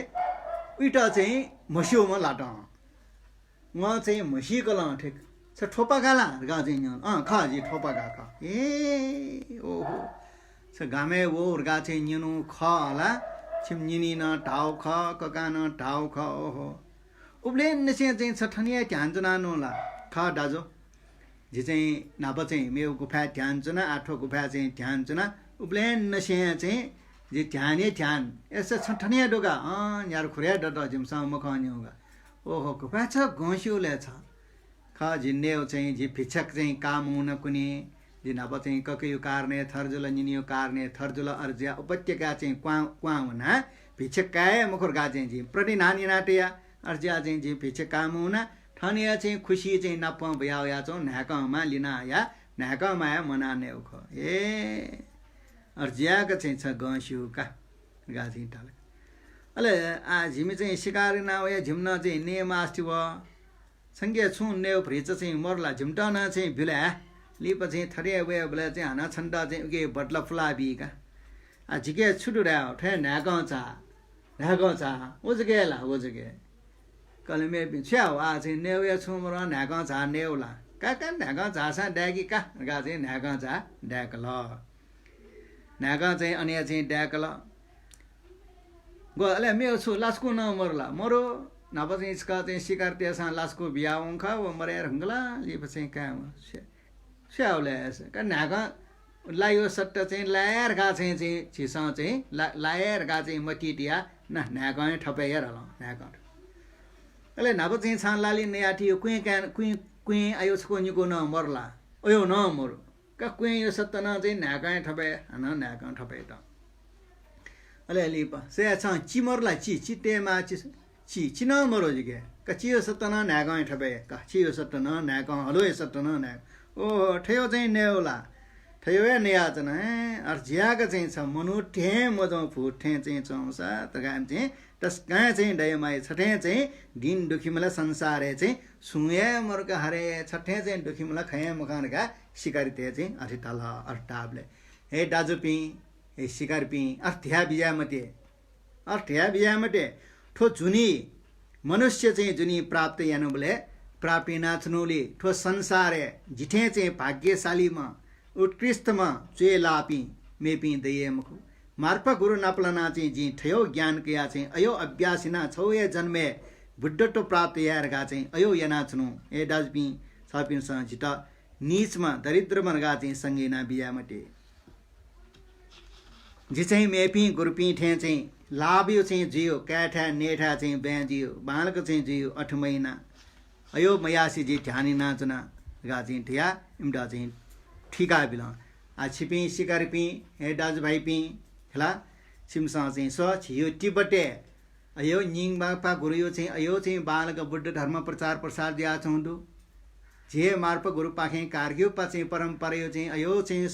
उइटा चाहिँ मस्योमा लाट उहाँ चाहिँ मसीकल ठिक छ ठोपा गाला गा चाहिँ खा जी ठोपा गा खा ए ओहो छ गामे वो गा चाहिँ न्यनु ख होला छिम निनी न ढाउ ख कका न ढाउ ख ओहो उब्ले नसे चाहिँ छ ठनिया ध्यान जुना नोला ख दाजो जी चाहिँ नाप चाहिँ मेउ गुफा ध्यान जुना आठो गुफा चाहिँ ध्यान जुना उब्ले नसे चाहिँ जे ध्याने ध्यान यसो छठनिया डोगा यार खुर्या डट जिमसँग मखनी होगा ओहो गुफा छ घोस्युले छ ख झिन्ने चाहिँ जी भिक्षक चाहिँ काम हुन कुने जिन अब चाहिँ ककयु कार्ने थर्जुल निनियो कार्ने थर्जुल अर्जिया उपत्यका चाहिँ क्वा हुना भिक्षक काय मुखर गा चाहिँ जी प्रति नानी नाटिया अर्जिया चाहिँ जी भिक्षक काम हुना ठनिया चाहिँ खुसी चाहिँ नप भया चौ न्याकमा लिना या न्याकमा मनाने उख ए अर्जियाका चाहिँ छ गस्युका गा चाहिँ टाल अले आ झिमी चाहिँ शिकारी नाउ या झिम्न चाहिँ नेम आस्ति व संगे छु नेउ फ्रिच चाहिँ मरला झिम्टन चाहिँ भिला लिप चाहिँ थरे वे बले चाहिँ हाना छन्दा चाहिँ उके बटला फुलाबीका आ झिके छुटुरा ठे नागचा ओजगेला ओजगे कलमे पिछ्याउ आ चाहिँ नेउ या छु मर नागचा नेउला का नागचा सा ड्यागी का गा चाहिँ नागचा ड्याकल नागा चाहिँ अन्य चाहिँ ड्याकल गो अले मेरो छु लास्को न मरला मरो नभ चाहिँ इसका चाहिँ शिकार त्यसमा लास्को बिहा उंखा वो मरेर हंगला लिप चाहिँ काम स्याउले का नागा लायो सट्ट चाहिँ लायर गा चाहिँ छिसा चाहिँ लायर गा चाहिँ मटिटिया न नागा ठपे हेर ल नागा अले नभ चाहिँ छान लाली नयाठी कुइ कुइ आयो छको निको न मरला ओयो न मरो का कुइ यो सत्तना चाहिँ नाका ठपे न नाका ठपे त अले लिप से छ चिमरला चितेमा चिन मरो जिगे का चियो सत्तना नाका ठपे का चियो सत्तना नाका हलो सत्तना ना ओ ठयो चाहिँ नेउला ठयो या नेयाचन अर्जिया का चाहिँ छ मनु ठे मजो फुठे चाहिँ चौसा त गाम चाहिँ तस्का चाहिँ डयमाई छठे चाहिँ दिन दुखीमला संसारे चाहिँ सुये मरका हरे छठे चाहिँ दुखीमला खये मखान का शिकारी ते चाहिँ अठितल अट्टाबले हे दाजुपी हे शिकारपी अर्थ्या बियामते ठो जुनी मनुष्य चाहिँ जुनी प्राप्त यानु बोले प्राप्ति नाचनुले ठो संसारे जिठे चाहिँ भाग्यशालीमा उत्कृष्टमा चेलापी मेपी दये मुखु मार्पा गुरु नापलना चाहिँ जी ठयो ज्ञान किया चाहिँ अयो अभ्यासिना छौए जन्मे बुद्धत्व प्राप्त यारगा चाहिँ अयो यनाचनु ए दाजुपी छपिनसँग जित नीचमा दरिद्र मनगा चाहिँ संगेना बियामटे जी चाहिँ मेपी गुरुपी ठे चाहिँ लाभ्यो चाहिँ जियो क्याठा नेठा चाहिँ ब्याजियो बालक चाहिँ जियो 8 महिना अयो मयासी जी ध्यानी नाचना गा चाहिँ ठिया इमडा चाहिँ ठिका बिला आ छिपी शिकारपी हे दाजुभाइ पी हेला सिमसा चाहिँ स छियो टिबटे अयो निङ बापा गुरु चाहिँ अयो चाहिँ बालक बुद्ध धर्म प्रचार प्रसार दिया छौंदु जे मार्प गुरु पाखे कार्ग्यो पा चाहिँ परम्परा यो चाहिँ अयो चाहिँ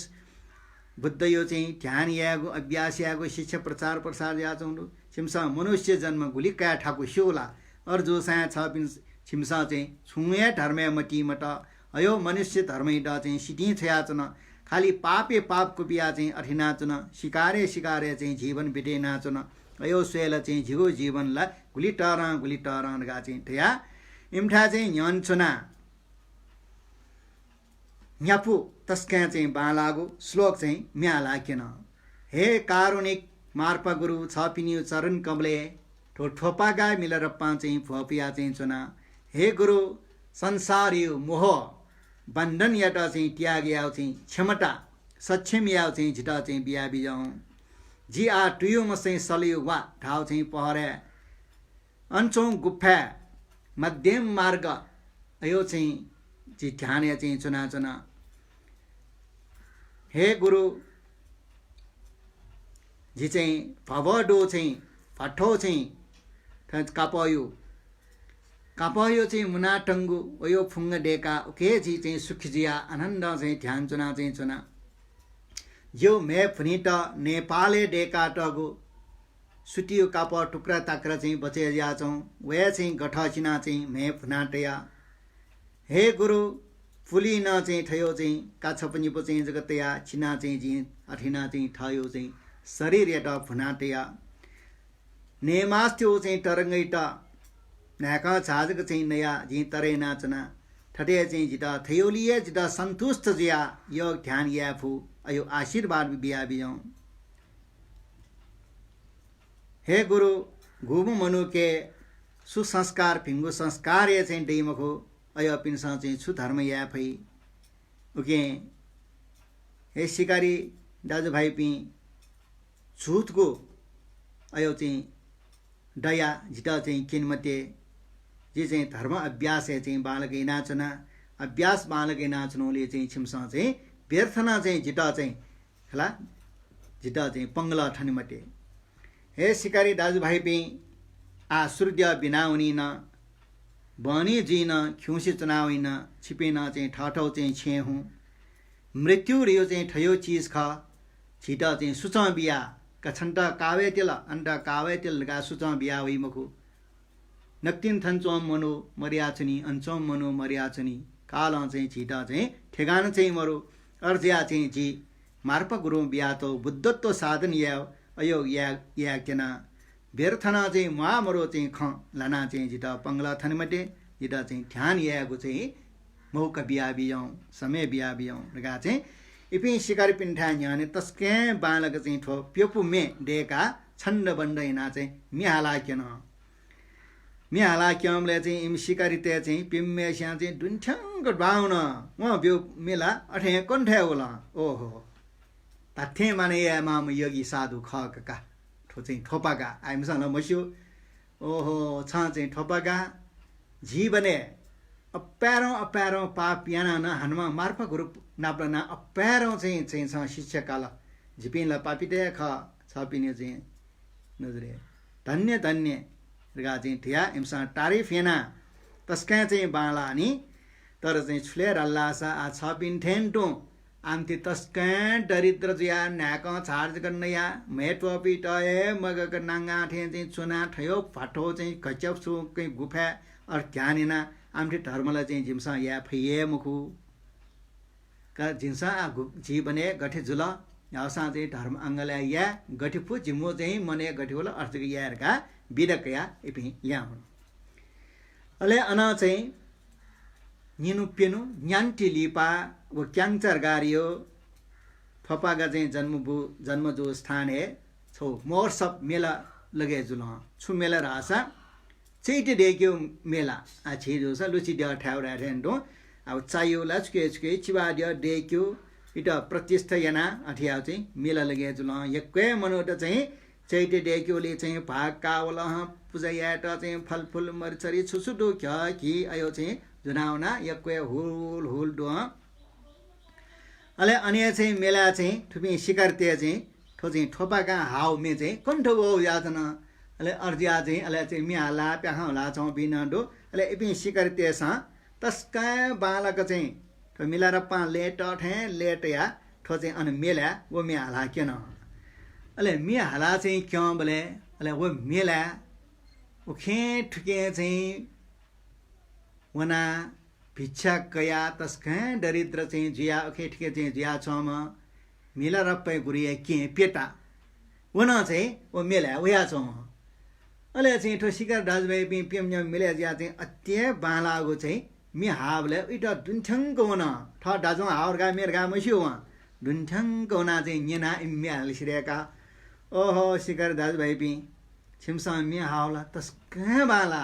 बुद्ध यो चाहिँ ध्यान यागो अभ्यास यागो शिक्षा प्रचार प्रसार दिया छौंदु सिमसा मनुष्य जन्म गुली का ठाकु शोला अर्जो सा छ पिन सिमसा चाहिँ छुए धर्म मटी मट अयो मनुष्य धर्म ड चाहिँ सिटी छयाचन खाली पापे पाप कुपिया चाहिँ अठिनाचन शिकारे चाहिँ जीवन बिटे नाचन अयो स्वेल चाहिँ झिगो जीवनला गुली टरा गा चाहिँ ठया इमठा चाहिँ न्यन्छना न्यापु तस्का चाहिँ बालागो श्लोक चाहिँ म्याला केन हे कारुणिक मार्पा गुरु छपिनियो चरण कमले ठोपागा मिलेर पा चाहिँ फपिया चाहिँ चुना हे गुरु संसारियो मोह बन्धन याटा चाहिँ त्याग याउ चाहिँ क्षमता सक्षम याउ चाहिँ झिटा चाहिँ बिया बिजाउँ जी आ टुयुम चाहिँ सलियो वा ठाउँ चाहिँ पहरे अन्छौँ गुफा मध्यम मार्ग यो चाहिँ जी ध्यान चाहिँ चुना चुना हे गुरु जी चाहिँ भवडो चाहिँ फठो चाहिँ कापयो चाहिँ मुनाटङ्गु ओयो फुङ्ग डेका ओके जी चाहिँ सुखजिया आनन्द चाहिँ ध्यान चुना चाहिँ चुना यो मे फुनिट नेपाले डेका टगु सुटियो काप टुक्रा ताक्रा चाहिँ बचे जाछौँ वे चाहिँ गठचिना चाहिँ मे फुनाटया हे गुरु फुली न चाहिँ ठयो चाहिँ काछ पनि पो चाहिँ जगतया चिना चाहिँ जी अठिना चाहिँ ठयो चाहिँ शरीर एटा फुनाटया नेमास्थ्यो चाहिँ तरङ्गैट नाका छाजक चाहिँ नया जी तरे नाचना ठटे चाहिँ जिता थयोलिए जिता सन्तुष्ट जिया यो ध्यान याफु अयो आशीर्वाद बिया बियौं हे गुरु घुमु मनु के सुसंस्कार फिंगु संस्कार ये चाहिँ डेमखो अयो पिनसा चाहिँ छु धर्म याफै ओके हे शिकारी दाजुभाइ पि झुटको अयो चाहिँ दया जिता चाहिँ किनमते जे चाहिँ धर्म अभ्यास चाहिँ बालकै नाचना अभ्यास बालकै नाच्नुले चाहिँ छिमसा चाहिँ व्यर्थना चाहिँ जिता चाहिँ खला जिता चाहिँ पङ्गला ठनिमते हे शिकारी दाजुभाइ पि आ सूर्य बिनाउनी न बनी जिन खिउसी चुनाविन छिपिन चाहिँ ठाठौ चाहिँ छे हुँ मृत्यु रियो चाहिँ ठयो चिज ख छिटा चाहिँ सुचा बिया कछन्ट कावेतिल अन्त कावेतिल गा सुचा बिया होइ मखु नक्तिन थन्चोम मनो मरियाचनी अन्चोम मनो मरियाचनी काल चाहिँ छिटा चाहिँ ठेगान चाहिँ मरो अर्ज्या चाहिँ जी मार्प गुरु बिया तो बुद्धत्व साधन या अयो या केना व्यर्थना चाहिँ मरो चाहिँ ख लाना चाहिँ जिता पङ्गला थनमटे जिता चाहिँ ध्यान याको चाहिँ मौका बिया बियौं समय बिया बियौं रगा चाहिँ इपि शिकारी पिन्ठा न्याने तस्के बालक चाहिँ ठो प्योपु मे डेका छन्द बन्दैना चाहिँ मिहाला केन मिहाला क्यमले चाहिँ इम शिकारी ते चाहिँ पिम्मे स्या चाहिँ दुन्ठ्याङ्ग बाउन म ब्यो मेला अठे कन्ठे होला ओहो तथ्य माने या माम योगी साधु खका ठो चाहिँ ठोपागा आइमसँग मस्यो ओहो छ चाहिँ ठोपागा जीवने अप्यारो पाप याना न हनुमा मार्फा ग्रुप नाप्लना अप्यारो चाहिँ छ शिक्षकाल झिपिनला पापिटे ख छपिने चाहिँ नजरे धन्य धन्य रगा चाहिँ थिया इमसा तारिफ याना तस्का चाहिँ बाला नि तर चाहिँ छुले रल्लासा आ छपिन ठेन्टो आमति तस्का दरिद्र जिया नाक चार्ज गर्न या मेटो पिटए मगक नांगा ठे चाहिँ चुना ठयो फाटो चाहिँ गजब सु कै गुफा और ध्यानिना आमति धर्मला चाहिँ जिमसा या फये मुखु का जिनसा जीवने गठे जुल यासा चाहिँ धर्म अंगला या गठे पु जिमो चाहिँ मने गठे होला अर्थ यारका बिदक या इपि या हुन अले अना चाहिँ निनु पेनु न्यान्टी लिपा वो क्यांचर गारियो थपागा चाहिँ जन्म जो स्थान है छो मोर सब मेला लगे जुल छु मेला रासा चैटे डेक्यो मेला आ छिजो स लुची ड ठाउरा रेन्डो अब चाहियो लचके चके चिबा ड डेक्यो इटा प्रतिष्ठा याना अठिया चाहिँ मेला लगे जुल यक्कै मनोट चाहिँ चैटे डेक्योले चाहिँ भाग कावला पूजा याट चाहिँ फलफुल मरचरी छुसुडो कि आयो चाहिँ जुनाउना यक्कै हुल हुल दो अले अनि चाहिँ मेला चाहिँ थुपी शिकारते चाहिँ ठो चाहिँ ठोपाका हाउ मे चाहिँ कन्ठो गो यातन अले अर्जिया चाहिँ अले चाहिँ मिहाला प्याखा होला छौ बिनडो अले इपि शिकारते स तस्का बालक चाहिँ ठो मिलार पा लेट ठे लेट या ठो चाहिँ अन मेला वो मिहाला केन अले मिहाला चाहिँ क्यों बोले अले वो मेला ओ खे ठुके चाहिँ वना भिक्षा कया तस्का दरिद्र चाहिँ जिया ओके ठिके चाहिँ जिया छम मेला रप्पै गुरिया के पेटा वना चाहिँ ओ मेला उया छम अले चाहिँ ठो शिकार दाजुभाइ पि पिएम मेला जिया चाहिँ अत्य बालागो चाहिँ मि हावले इटा दुन्ठंग वना ठ दाजु हावरगा मेरगा मस्यो व दुन्ठंग वना चाहिँ नेना इम्याल सिरेका ओहो शिकार दाजुभाइ पि छिमसा मि हावला तस्का बाला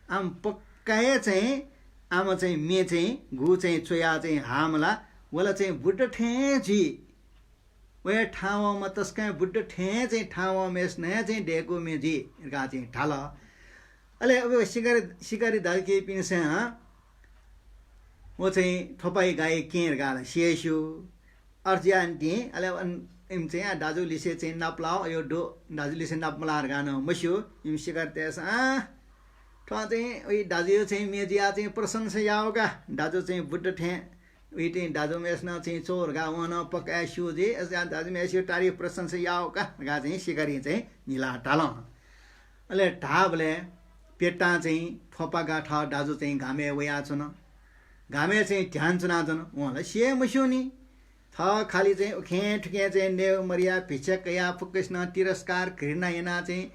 आम पक्काए चाहिँ आमा चाहिँ मे चाहिँ गु चाहिँ चोया चाहिँ हामला वला चाहिँ बुड्ड ठे जी वे ठाउँमा तस्कै बुड्ढो ठे चाहिँ ठाउँमा यस नयाँ चाहिँ ढेको मेजी गा चाहिँ ढाल अले अब सिकारी दाल के पिनसे वो चाहिँ थोपाई गाई केर गाला सिएसु अर्जियान टी अले इम चाहिँ दाजु लिसे चाहिँ नाप्लाओ यो डो दाजु लिसे नाप्लार गानो मस्यो इम सिकार तेस ठा चाहिँ ओइ दाजु चाहिँ मेजिया चाहिँ प्रशंसा याओगा दाजु चाहिँ बुड्ढो ठे उही चाहिँ दाजु मेस्न चाहिँ चोर गा वन पकासु जे अझ दाजु मेस्यो तारिफ प्रशंसा याओगा गा चाहिँ सिकारी चाहिँ निला टाल अले ढाबले पेटा चाहिँ थोपा गाठा दाजु चाहिँ घामे वया छन घामे चाहिँ ध्यान चुना जन उहाँलाई सिए मस्यो नि थ खाली चाहिँ उखे ठुके चाहिँ नेव मरिया भिचक या फुकेस्न तिरस्कार घृणा हिना चाहिँ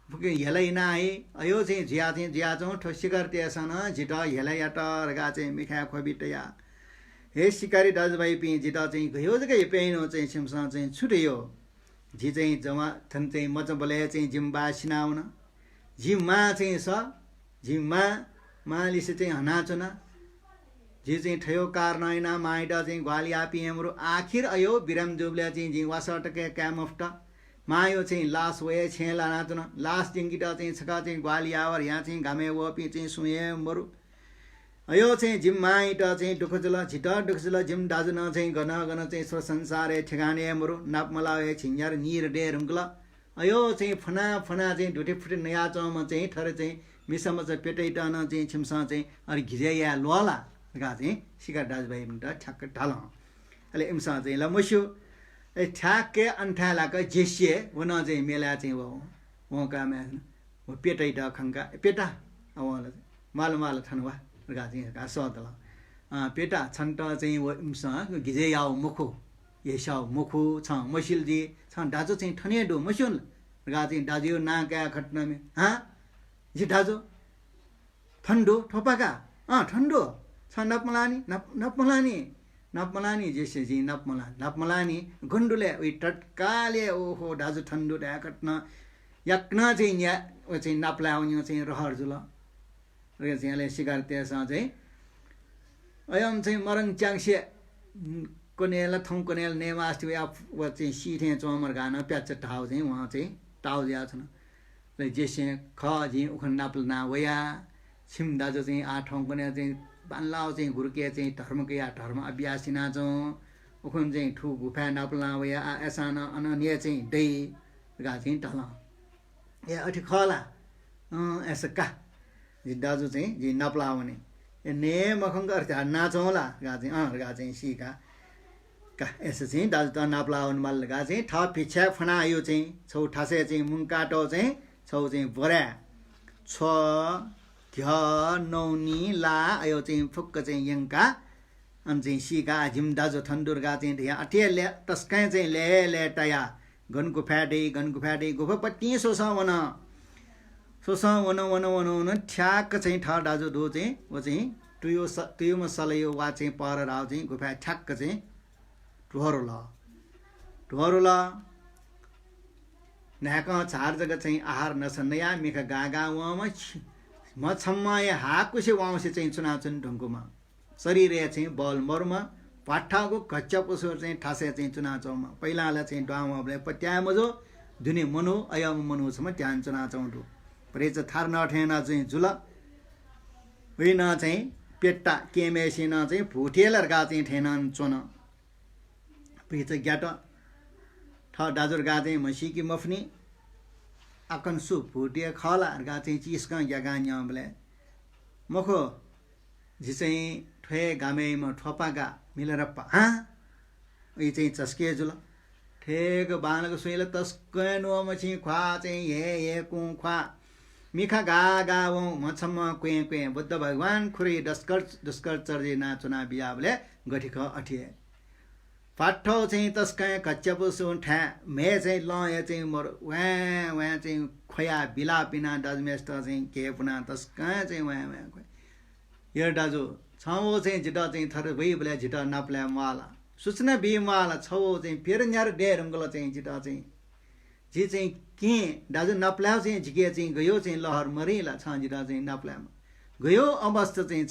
फुके हेलैना है अयो चाहिँ जिया चाहिँ ठो सिकार त्यसन झिटा हेलायाटर गा चाहिँ मिखा खोबिटया हे सिकारी दाजुभाइ पि जिटा चाहिँ गयो जग्गा पेनो चाहिँ सिमसा चाहिँ छुट्यो झि चाहिँ जमा थन चाहिँ मच बोले चाहिँ जिम्बा सिनाउन जिम्मा चाहिँ स जिम्मा मालिसे चाहिँ हनाचुना जे चाहिँ ठयो कार नैना माइडा चाहिँ ग्वालिया पिएमरो आखिर अयो बिरम जुबले चाहिँ जी वासटके क्यामफ्ट मायो चाहिँ लास वे छेला नाचुना लास जिंगिटा चाहिँ छका चाहिँ ग्वालिया और यहाँ चाहिँ घामे वपि चाहिँ सुए मरु अयो चाहिँ जिम्माइटा चाहिँ दुखजुल झिटा दुखजुल जिम दाजु न चाहिँ गन चाहिँ स्व संसारे ठेगाने मरु नापमला छिन्यार निर डे रुङ्गल अयो चाहिँ फना चाहिँ ढुटे फुटे नयाँ चौमा चाहिँ थर चाहिँ मिसम चाहिँ पेटैटा न चाहिँ छिमसा चाहिँ अरे घिजया लोला गा चाहिँ सिकार दाजुभाइ ठ्याक्क ढाल अहिले इमसा चाहिँ ल मस्यो ठ्याक्कै अन्ठालाका जेसिए वो न चाहिँ मेला चाहिँ वो कामा वो पेटैटा खङ्का पेटा अब माल थनवा गा चाहिँ गा सदल पेटा छन्ट चाहिँ वो इमसा घिजे याओ मुखो येसाओ मुखो छ मसिलजी छ दाजु चाहिँ ठने डो मस्योन गा चाहिँ दाजु ना क्या घटना में जी दाजु ठन्डो ठोपाका ठन्डो छ नपमलानी जैसे जी नपमलानी गुन्डुले उही टटकाले ओहो दाजु ठन्डो ढ्या घटना याक्न चाहिँ यहाँ चाहिँ नाप्लाउने चाहिँ रहर जुल र चाहिँ यसले सिकार त्यसमा चाहिँ अयम चाहिँ मरङ च्याङ्से कोनेला थौं कोनेल नेवास्ति या व चाहिँ सिथे चमर गाना प्याच ठाउ चाहिँ वहाँ चाहिँ टाउ ज्या छन् र जेसे ख जी उखन नाप्लना वया छिम दाजु चाहिँ आठौं कोने चाहिँ बानलाउ चाहिँ गुरुके चाहिँ धर्मके या धर्म अभ्यासिना चाहिँ उखन चाहिँ ठु गुफा नाप्लना वया एसान अनन्य चाहिँ दै गा चाहिँ टल ए अठी खला एसका जी दाजु चाहिँ जी नाप्लाउने ए ने मखंग अर्थ नाचौला गा चाहिँ सिका का यसो चाहिँ दाजु त नाप्लाउन मल गा चाहिँ ठ पिछ्या फनायो चाहिँ छौ ठासे चाहिँ मुङकाटो चाहिँ छौ चाहिँ बर्या छ ध्य नौनी ला अयो चाहिँ फुक्क चाहिँ यङका अन चाहिँ सिका झिम दाजु ठन्डुरगा चाहिँ ध्या अटेले तस्कै चाहिँ ले टया गनको फ्याडे गोफा पट्टी सोसा वन ठ्याक्क चाहिँ ठ दाजु दो चाहिँ वो चाहिँ तुयोमा सलयो वा चाहिँ पर राव चाहिँ गोफा ठ्याक्क चाहिँ ढोरुला न्याका चार जगह चाहिँ आहार नसन्या मेखा गागा वमा म छम्माय हाकुसे वाउँसे चाहिँ चुनाचुन ढुङ्गुमा शरीर चाहिँ बल मरुमा पाठाको कच्चा पुसुर चाहिँ ठासे चाहिँ चुनाचौमा पहिलालाई चाहिँ डाउमाले पट्या मजो दुने मनु अयम मनु छम त्यान चुनाचौँडु परेच थार नठेना चाहिँ जुल होइन चाहिँ पेट्टा केमेसिन चाहिँ भुटेलर गा चाहिँ ठेनन चोन प्रिच ग्याट ठ दाजुर गा चाहिँ मसीकी मफनी आकन सु भुटिया खला गा चाहिँ चिस्का ग्यागा न्यामले मखो झि चाहिँ ठे गामेमा ठोपागा मिलरप्पा उही चाहिँ चस्के जुल ठेक बानको सुइला तस्कै नो मछि ख्वा चाहिँ हे कु ख्वा मिखा गा वो मछम क्वे बुद्ध भगवान खुरी दुष्कर चर्जे ना चुना बियाबले गठिख अठिए पाठो चाहिँ तस्कै कच्चपो सुन ठ्या मे चाहिँ ल चाहिँ मर वहाँ चाहिँ खोया बिला पिना दाजुमेस्ट चाहिँ के पुना तस्कै चाहिँ वहाँ खोइ यो दाजु छौ चाहिँ जिटा चाहिँ थर भइ बले जिटा नाप्ला माला सूचना बि माला छौ चाहिँ फेर न्यार डे रंगल चाहिँ जिटा चाहिँ जी चाहिँ के दाजु नाप्ला चाहिँ झिके चाहिँ गयो चाहिँ लहर मरिला छ जिटा चाहिँ नाप्लामा गयो अवस्था चाहिँ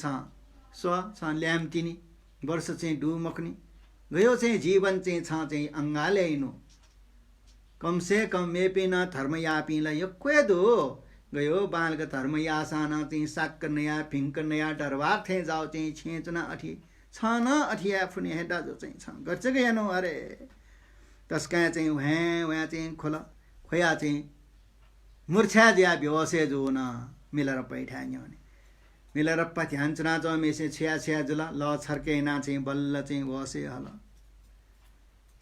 छ ल्याम तिनी वर्ष चाहिँ डु मखनी गयो चाहिँ जीवन चाहिँ छ चाहिँ अङ्गाल्याइनु कमसे कम मेपिन धर्मयापिला यो क्वेदो गयो बालक धर्मयासान चाहिँ साक्क नया फिङ्क नया डरवार थे जाओ चाहिँ छेचना अठी छ न अठिया फुने हेडा जो चाहिँ छ गर्छ गएनौ अरे तस्का चाहिँ वहाँ चाहिँ खोला खोया चाहिँ मूर्छा ज्या बेहोसे जो न मिलेर पैठान्यो भने मिलेर ध्यान चुना जो मेसे छ्या छ्या जुला ल छर्के ना चाहिँ बल्ल चाहिँ वसे हल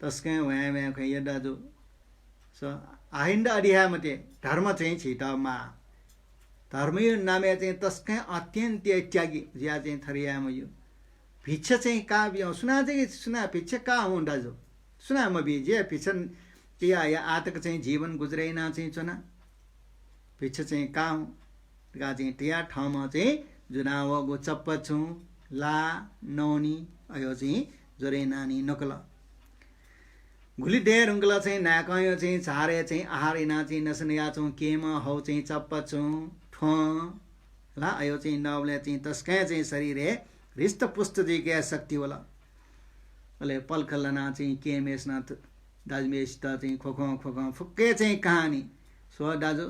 तस्का वहाँ खै यडा जो स आहिन्द अडिहा मते धर्म चाहिँ छिटमा धर्म यो नामे चाहिँ तस्का अत्यन्त त्यागी ज्या चाहिँ थरियाम यो भिक्षा चाहिँ काव्य सुना चाहिँ सुना भिक्षा का हुँदा जो सुना म भिजे भिक्षा त्या या आतक चाहिँ जीवन गुज्रैना चाहिँ चुना भिक्षा चाहिँ का हुँ गा चाहिँ त्या ठाउँमा चाहिँ जुनावगो चप्प छु ला नौनी अयो चाहिँ जोरे नानी नकल घुली डेर उङ्गला चाहिँ नाकयो चाहिँ झारे चाहिँ आहारिना चाहिँ नसनया छौँ केमा हौ चाहिँ चप्प छु ठो ला अयो चाहिँ नवले चाहिँ तस्कै चाहिँ शरीरे हृष्ट पुष्ट जिज्ञा शक्ति होला अले पलखलना चाहिँ केमेसनाथ दाजमेश त चाहिँ खोखो फुक्के चाहिँ कहानी सो दाजु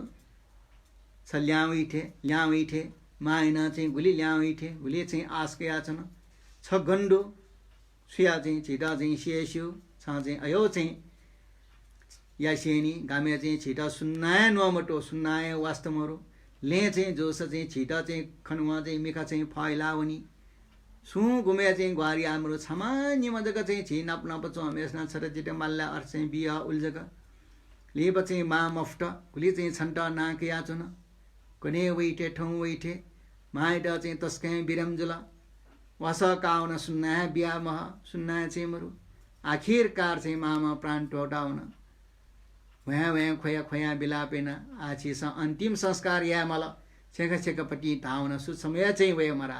छ ल्याउइठे माइना चाहिँ गुली ल्याउइठे गुली चाहिँ आस्के आछन छ गन्डो सुया चाहिँ छिटा चाहिँ सेस्यु छ चाहिँ अयो चाहिँ या सेनी गामे चाहिँ छिटा सुन्नाए नमटो सुन्नाए वास्तवमरो ले चाहिँ जोस चाहिँ छिटा चाहिँ खनुवा चाहिँ मिखा चाहिँ फैलाउनी सु घुमे चाहिँ ग्वारी हाम्रो सामान्य मजका चाहिँ छि नाप नाप चो हमेशा छरजिट मल्ला अर्थ चाहिँ बिहा उल्जका लेब चाहिँ मा मफ्ट कुली चाहिँ छन्ट नाकिया चुन कने वैठे ठौँ वैठे माइट चाहिँ तस्कै बिरमजुला वस काउन सुन्ना बिहा मह सुन्ना चाहिँ मरु आखिरकार चाहिँ मामा प्राण टोटाउन वहाँ खोया खोया बिलापेन आछि स अन्तिम संस्कार या मल छेकपट्टि धाउन सुसमय चाहिँ वे मरा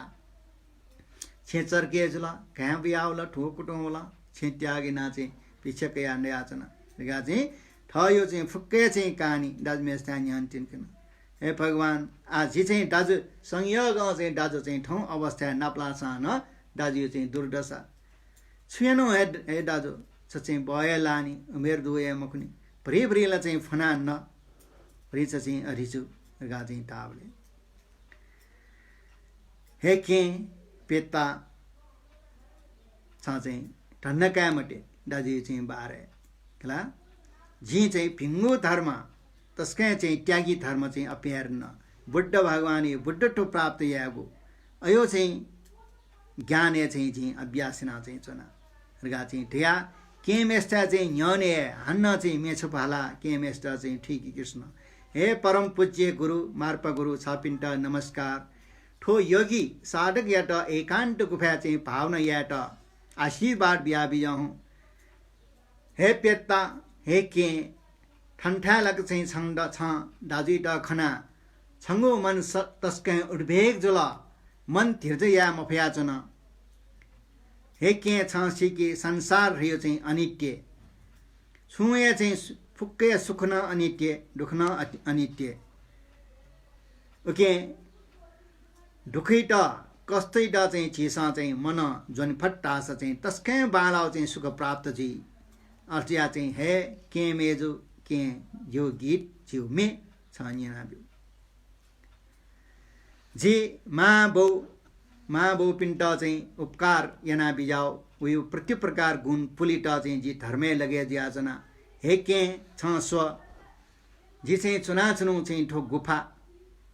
छेचर के जुला कहाँ बिहाउला ठोकुटौला छेत्यागी नाचे पिछक या नयाचना गा चाहिँ ठयो चाहिँ फुक्के चाहिँ कहानी दाजुमेस त्यहाँ न्यान्तिन किन हे भगवान आज चाहिँ दाजु संयोग चाहिँ दाजु चाहिँ ठाउँ अवस्था नाप्लासान दाजु चाहिँ दुर्दशा छुएनौ हे दाजु चाहिँ भए लानी उमेर दुए मकुनी भ्रीलाई चाहिँ फनान्न भ्री चाहिँ अरिचु गा चाहिँ तावले हे के पेता चाहिँ ठन्नका मटे दाजु चाहिँ बारे कला जी चाहिँ भिङ्गो धर्म तस्कै चाहिँ त्यागी धर्म चाहिँ अप्यार्न बुद्ध भगवानी बुद्ध टो प्राप्त यागो अयो चाहिँ ज्ञाने चाहिँ जी अभ्यासना चाहिँ चुना रगा चाहिँ ढिया के मेस्टा चाहिँ न्यने हन्न चाहिँ मेछु भाला के मेस्टा चाहिँ ठीक कृष्ण हे परम पूज्य गुरु मार्प गुरु छापिन्ट नमस्कार ठो योगी साधक याट एकान्त गुफा चाहिँ भावना याट आशीर्वाद बिहा बिजाउँ हे पेत्ता हे के ठन्ठालक चाहिँ छन्द छ दाजु ट खना छङ्गो मन तस्कै उद्वेग जुल मन थिर्छ या मफया चुन हे के छ सिके संसार रह्यो चाहिँ अनित्य छुए चाहिँ फुक्के सुख न अनित्य दुख न अनित्य ओके दुखै त कस्तै ड चाहिँ छिसा चाहिँ मन जुन फट्टा छ चाहिँ तस्कै बालाउ चाहिँ सुख प्राप्त जी अर्थिया चाहिँ हे के मेजु के यो गीत जिउ मे छ निनाब्यो जी माँ बौ पिंट चाहिँ उपकार यना बिजाओ उयो प्रति प्रकार गुण पुलिट चाहिँ जी धर्मे लगे दियाजना हे के छ स्व जी चाहिँ चुना चुनौ चाहिँ ठो गुफा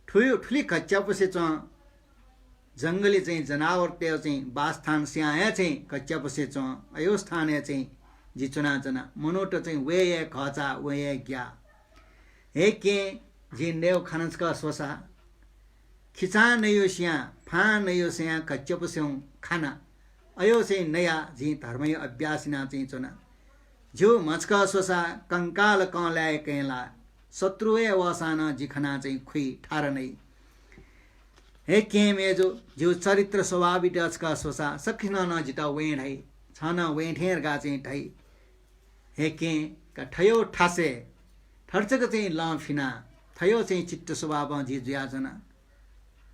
ठुली कच्चा पसे च जंगली चाहिँ जनावर त्यो चाहिँ वासस्थान स्याया चाहिँ कच्चा पसे च अयो स्थान चाहिँ जी चुना चना मनोट चाहिँ वे ये खचा वे ये ज्ञा हे के जी नेव खनस का स्वसा खिचा नयो स्या फा नयो स्या कच्चा पस्यौ खाना अयो चाहिँ नया जी धर्मय अभ्यासना चाहिँ चुना जो मचका स्वसा कंकाल कलाय केला शत्रुए वसाना जी खना चाहिँ खुई ठार नै हे के मेजो जो चरित्र स्वभाविक का स्वसा सखिन न जिता वेण है छन वेठेर गा चाहिँ ढै हे के का ठयो ठासे ठर्चक चाहिँ लाफिना थयो चाहिँ चित्त स्वभाव जी ज्याजना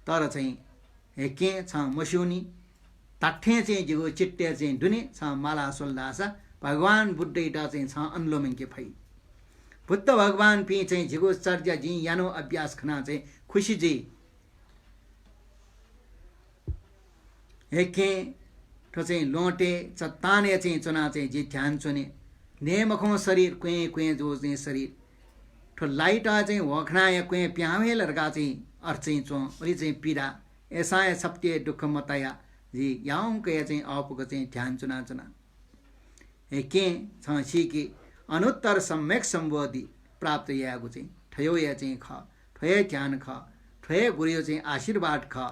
तर चाहिँ हे के छ मस्योनी ताठे चाहिँ जिगो चिट्टे चाहिँ दुने छ माला सोल्दासा भगवान बुद्ध इटा चाहिँ छ अनुलोम के फै बुद्ध भगवान पि चाहिँ जिगो चर्या जी यानो अभ्यास खना चाहिँ खुशी जी हेके ठो चाहिँ लोटे चताने चाहिँ चुना चाहिँ जी ध्यान चुने नेमखो शरीर कुए कुए जो चाहिँ शरीर ठो लाइट चाहिँ वखना या कुए प्यावे लड़का चाहिँ अर्चै चो ओली चाहिँ पीड़ा ऐसा सप्ते दुख मतया जी याऊं के चाहिँ आपको चाहिँ ध्यान चुना चुना हेके छ सिके अनुत्तर सम्यक संबोधि प्राप्त यागु चाहिँ ठयो या चाहिँ ख ठये ध्यान ख ठये गुरु चाहिँ आशीर्वाद ख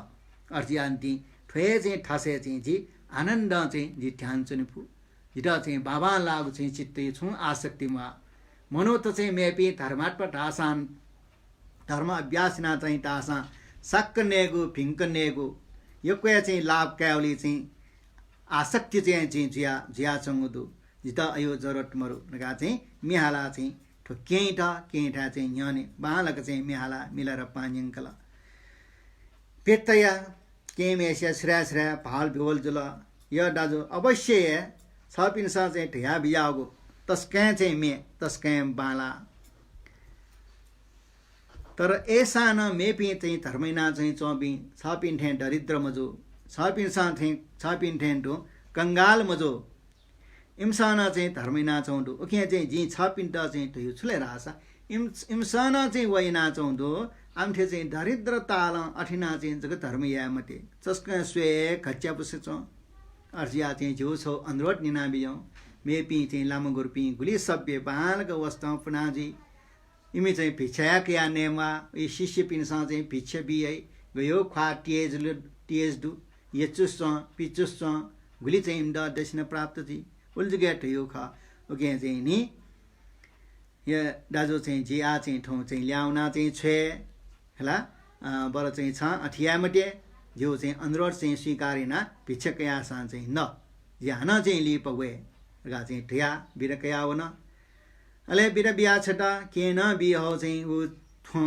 अर्जियान्ति ठये चाहिँ ठासे चाहिँ जी आनन्द चाहिँ जी ध्यान चुनि फु जिटा चाहिँ बाबा लागु चाहिँ चित्ते छु आसक्तिमा मनो त चाहिँ मेपी धर्मात्म ढासान धर्म अभ्यासना चाहिँ टासा सक्नेगु भिङ्कनेगु यो कोया चाहिँ लाभ क्याउली चाहिँ आसक्ति चाहिँ जिया जिया चंगुदु जिता अयो जरुरत मरु नगा चाहिँ मिहाला चाहिँ ठो केटा चाहिँ न्याने बालक चाहिँ मिहाला मिलेर पाञ्जंकल पेतया केमेस्या श्रा श्रा भाल भिवल जुल यो दाजु अवश्य छपिनसा चाहिँ ढ्या बियागु तस्कै चाहिँ मे तस्कै बाला तर ऐसा न मेपी चाहिँ धर्मैना चाहिँ चौबी छपिन ठे दरिद्र मजो छपिन सा थे छपिन ठे तो कंगाल मजो इमसाना चाहिँ धर्मैना चौदो ओके चाहिँ जी छपिन त चाहिँ त्यो छुले रासा इमसाना चाहिँ वैना चौदो आमथे चाहिँ दरिद्र ताल अठिना चाहिँ जग धर्म या मते चस्क स्वे खच्चा पुसे चौ अर्जिया चाहिँ जो छौ अनुरोध निना बियौ मेपी चाहिँ लामो गुरपी गुली सभ्य बालक वस्तु पुनाजी इमी चाहिँ भिक्षा क्या नेमा ये शिष्य पिनसा चाहिँ भिक्षा बियै गयो खा टेज दु यचुस पिचुस गुली चाहिँ इम्दा दक्षिण प्राप्त थी उल्जगे ठयो खा ओके चाहिँ नि या दाजु चाहिँ जिया चाहिँ ठौ चाहिँ ल्याउना चाहिँ छे हैला बर चाहिँ छ अठियामटे जो चाहिँ अनुरोध चाहिँ स्वीकारेना भिक्षा क्या सा चाहिँ न ज्यान चाहिँ लिपवे गा चाहिँ ठया बिरकया वन अले बिर बिया छटा के न बि हो चाहिँ उ थो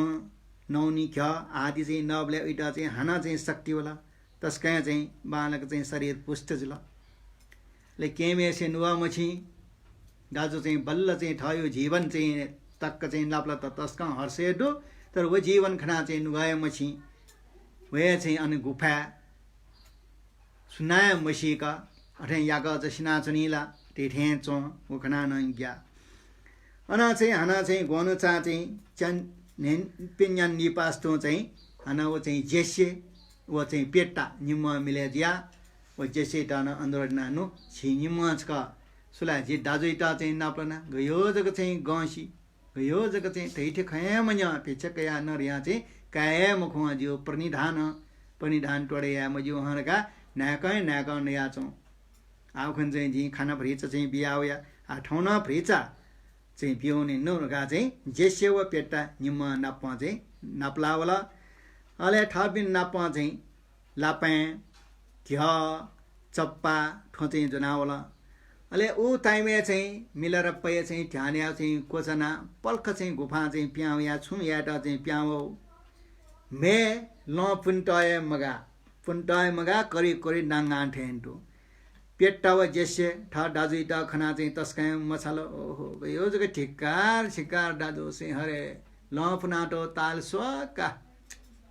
नौनी ख आदि चाहिँ नबले उइटा चाहिँ हाना चाहिँ शक्ति होला तस्कै चाहिँ बालक चाहिँ शरीर पुष्ट जुल ले केमे से नुवा मछि दाजु चाहिँ बल्ल चाहिँ ठयो जीवन चाहिँ तक्क चाहिँ लाप्ला त तस्का हर्षे दो तर वो जीवन खना चाहिँ नुगाय मछि वे चाहिँ अनि गुफा सुनाय मछि का अठे यागा जसिना चनिला तेठे चो वो खना न ग्या अना चाहिँ हाना चाहिँ गोनु चा चाहिँ चन नेन पिन्यान निपास्तो चाहिँ हाना वो चाहिँ जेसे वो चाहिँ पेट्टा निम मिले दिया वो जेसे टाना अंदर नानु छि निम का सुला जे दाजुइटा चाहिँ नापना गयो जग चाहिँ गसी गयो जग चाहिँ ठैठे खयाम न्या पेचकया नरिया चाहिँ काय मुखमा जो परिधान टोडया मजो हरका नाकै नाका नया चौ आउखन चाहिँ जी खाना फ्रिचा चाहिँ बियावया आ ठौना फ्रिचा चाहिँ पिउने नौका चाहिँ जेसे व पेट्टा निम नाप्पा चाहिँ नाप्लावला अले ठबिन नाप्पा चाहिँ लापे घ्या चप्पा ठो चाहिँ जनावला अले ऊ टाइमे चाहिँ मिलेर पय चाहिँ ध्यान्या चाहिँ कोचना पल्ख चाहिँ गुफा चाहिँ प्याउया छु याटा चाहिँ प्याउ मे ल पुन्टाय मगा करी नांगा ठेन्टो पेट्टा व जेसे ठा दाजुइटा खना चाहिँ तस्कै मसालो ओहो यो जग ठिक्कार दाजु से हरे ल पुनाटो ताल सोका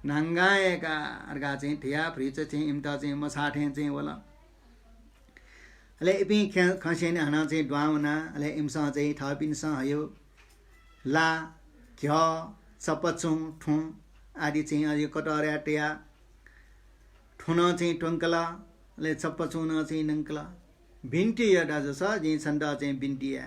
नांगाएका अर्गा चाहिँ ठिया फ्रिच चाहिँ इम्ता चाहिँ मसाठे चाहिँ होला अले इपि खसेन हना चाहिँ द्वाउना अले इमसा चाहिँ थपिनसा हयो ला घ्या चपचुङ ठु आदि चाहिँ अझै कटर्या टेया ठुन चाहिँ टंकला अले चपचुन चाहिँ नंकला भिन्टी या दाजु छ जे छन्दा चाहिँ भिन्टिया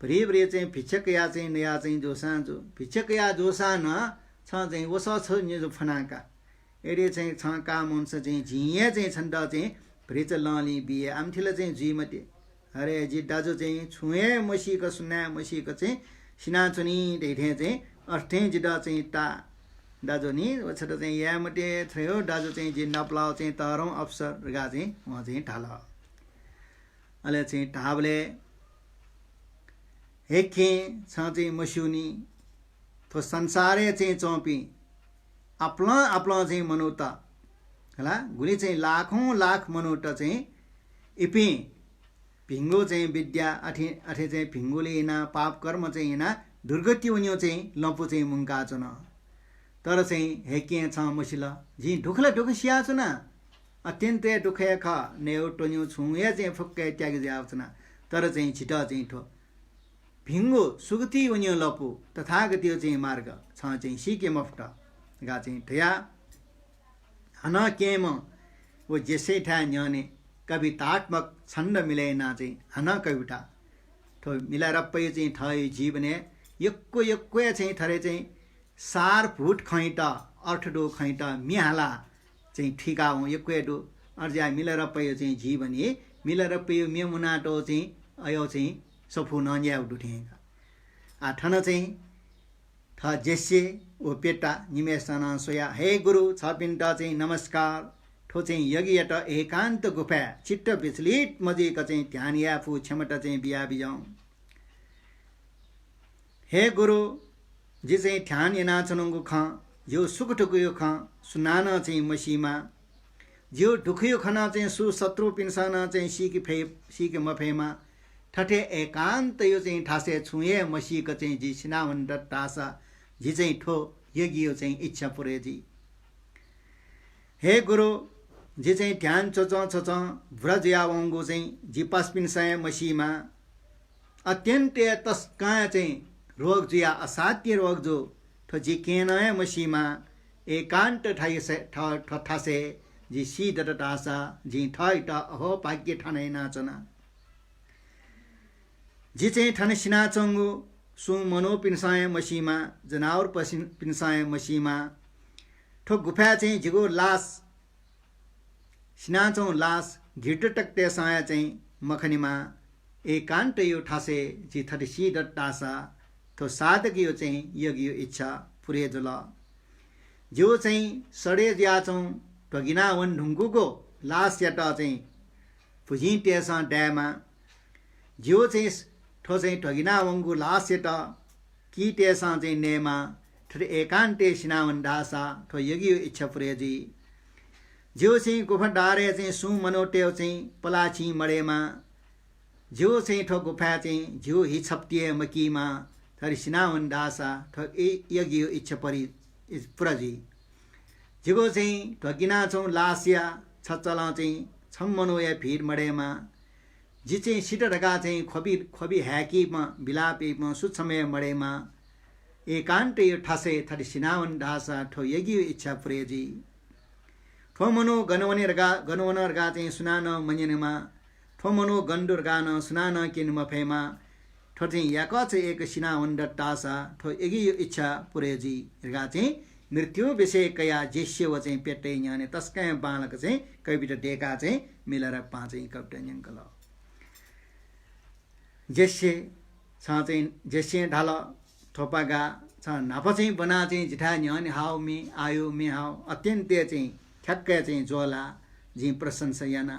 भ्री चाहिँ भिक्षकया चाहिँ नया चाहिँ जोसा जो भिक्षकया जोसा न छ चाहिँ वस छ नि जो फनाका एरे चाहिँ छ का मुन्छ चाहिँ झिए चाहिँ छन्दा चाहिँ भ्रिच लली बिए आमथिले चाहिँ जुइमते अरे जी दाजु चाहिँ छुए मसीको सुना मसीको चाहिँ सिनाचुनी ढेठे चाहिँ अर्थै जिदा चाहिँ ता दाजु नि वछट चाहिँ यामटे थ्यो दाजु चाहिँ जी नप्लाउ चाहिँ तरौं अवसर गा चाहिँ वहाँ चाहिँ ढाला अले चाहिँ ढाबले हेखे छ चाहिँ मस्युनी तो संसारे चाहिँ चौपी आपला चाहिँ मनुता होला गुली चाहिँ लाखौं लाख मनोट चाहिँ इपि भिङ्गो चाहिँ विद्या अठे अठे चाहिँ भिङ्गोले इना पाप कर्म चाहिँ इना दुर्गति उन्यो चाहिँ लम्पु चाहिँ मुङ्का छ न तर चाहिँ हेके छ मुसिल जी ढुखला ढुख सिया छ न अत्यन्तै दुखे ख नेउ टन्यु छुए चाहिँ फुक्कै त्याग जाव छ न तर चाहिँ छिटा चाहिँ ठो भिङ्गो सुगति उन्यो लपु तथागतियो चाहिँ मार्ग छ चाहिँ सिके मफ्ट गा चाहिँ ठया हन केम वो जेसे ठा न्याने कवितात्मक छन्द मिलेना चाहिँ हन कविता ठो मिलाएर पै चाहिँ थै जीवने यक्को यक्को चाहिँ थरे चाहिँ सार फुट खैट अर्थडो खैट मिहाला चाहिँ ठिका हो यक्को डो अर्जा मिलेर पै चाहिँ जीवने मिलेर पै मेमुनाटो चाहिँ अयो चाहिँ सफु नन्या उठेका आठन चाहिँ थ जेसे ओ पेटा निमेषना सोया हे गुरु छ पिण्ड चाहिँ नमस्कार ठो चाहिँ यज्ञट एकान्त गुफा चित्त विचलित मजिका चाहिँ ध्यान याफु क्षमता चाहिँ बिया बिजाउँ हे गुरु जी चाहिँ ध्यान एना चनुङ्गु ख जो सुख ठुकुयो ख सुनान चाहिँ मसीमा जो ढुखियो खना चाहिँ सुशत्रु पिन्सन चाहिँ सिक मफेमा ठठे एकान्त यो चाहिँ ठासे छुए मसीक चाहिँ जी सिनावन्ड टासा जी चाहिँ ठो यज्ञ चाहिँ इच्छा पुरे जी हे गुरु जी चाहिँ ध्यान चोच व्रज यावङ्गो चाहिँ जी पास्पिन्साय मसीमा अत्यन्त तस्का चाहिँ रोग जो या असाध्य रोग जो ठो जी केनय मसीमा एकान्त ठासे जी सी टासा जी ठय ट अहो भाग्य ठानै नाचना जी चाहिँ ठन सिना चङ्गु सु मनो पिन्साय मसीमा जनावर पिन्साय मसीमा ठो गुफा चाहिँ जिगो लास सिनाचौँ लास घिट टक्ते साय चाहिँ मखनीमा एकान्त यो ठासे जी थट सी टासा तो साधक यो चाहिँ यज्ञ इच्छा पुरे जुल जो चाहिँ सडे ज्याचौँ ढगिना वन ढुङ्गुको लास याटा चाहिँ फुझी टेसा ड्यामा जो चाहिँ ठो चाहिँ ढगिना वङ्गु लास याटा कि टेसा चाहिँ नेमा ठट एकान्ते सिनावन ढासा ठो यज्ञ इच्छा पुरे जी जो चाहिँ गुफा डारे चाहिँ सु मनोटेव चाहिँ पलाची मडेमा जो चाहिँ ठो गुफा चाहिँ जो हि छप्तिए मकीमा थरी सिनावन ढासा ठो यज्ञ इच्छा परि पुरजी जिगो चाहिँ ढगिना छौँ लासिया छचला चाहिँ छम्मनो या भिड मडेमा जी चाहिँ सिट ढका चाहिँ खोबी ह्याकीमा बिलापीमा सुत्समय मडेमा एकान्त यो ठासे थरी सिनावन ढासा ठो यज्ञ इच्छा पुरेजी ठो मनो गनवन अर्गा चाहिँ सुनान मन्यनमा ठो मनो गन्डुर गान सुनान किन मफेमा ठो चाहिँ याक चाहिँ एक सिनावन टासा ठो यज्ञ इच्छा पुरेजी अर्गा चाहिँ मृत्यु विषय कया जेस्य व चाहिँ पेटै न्याने तस्कै बालक चाहिँ कविता डेका चाहिँ मिलेर पाँचै कविता न्यङ्कल जेस्य छ चाहिँ जेस्य ढाल थोपागा छ नाप चाहिँ बना चाहिँ जिठा न्याने हाउ मे आयो मे हाउ अत्यन्त चाहिँ ठ्याक्कै चाहिँ जोला जी प्रशंसा याना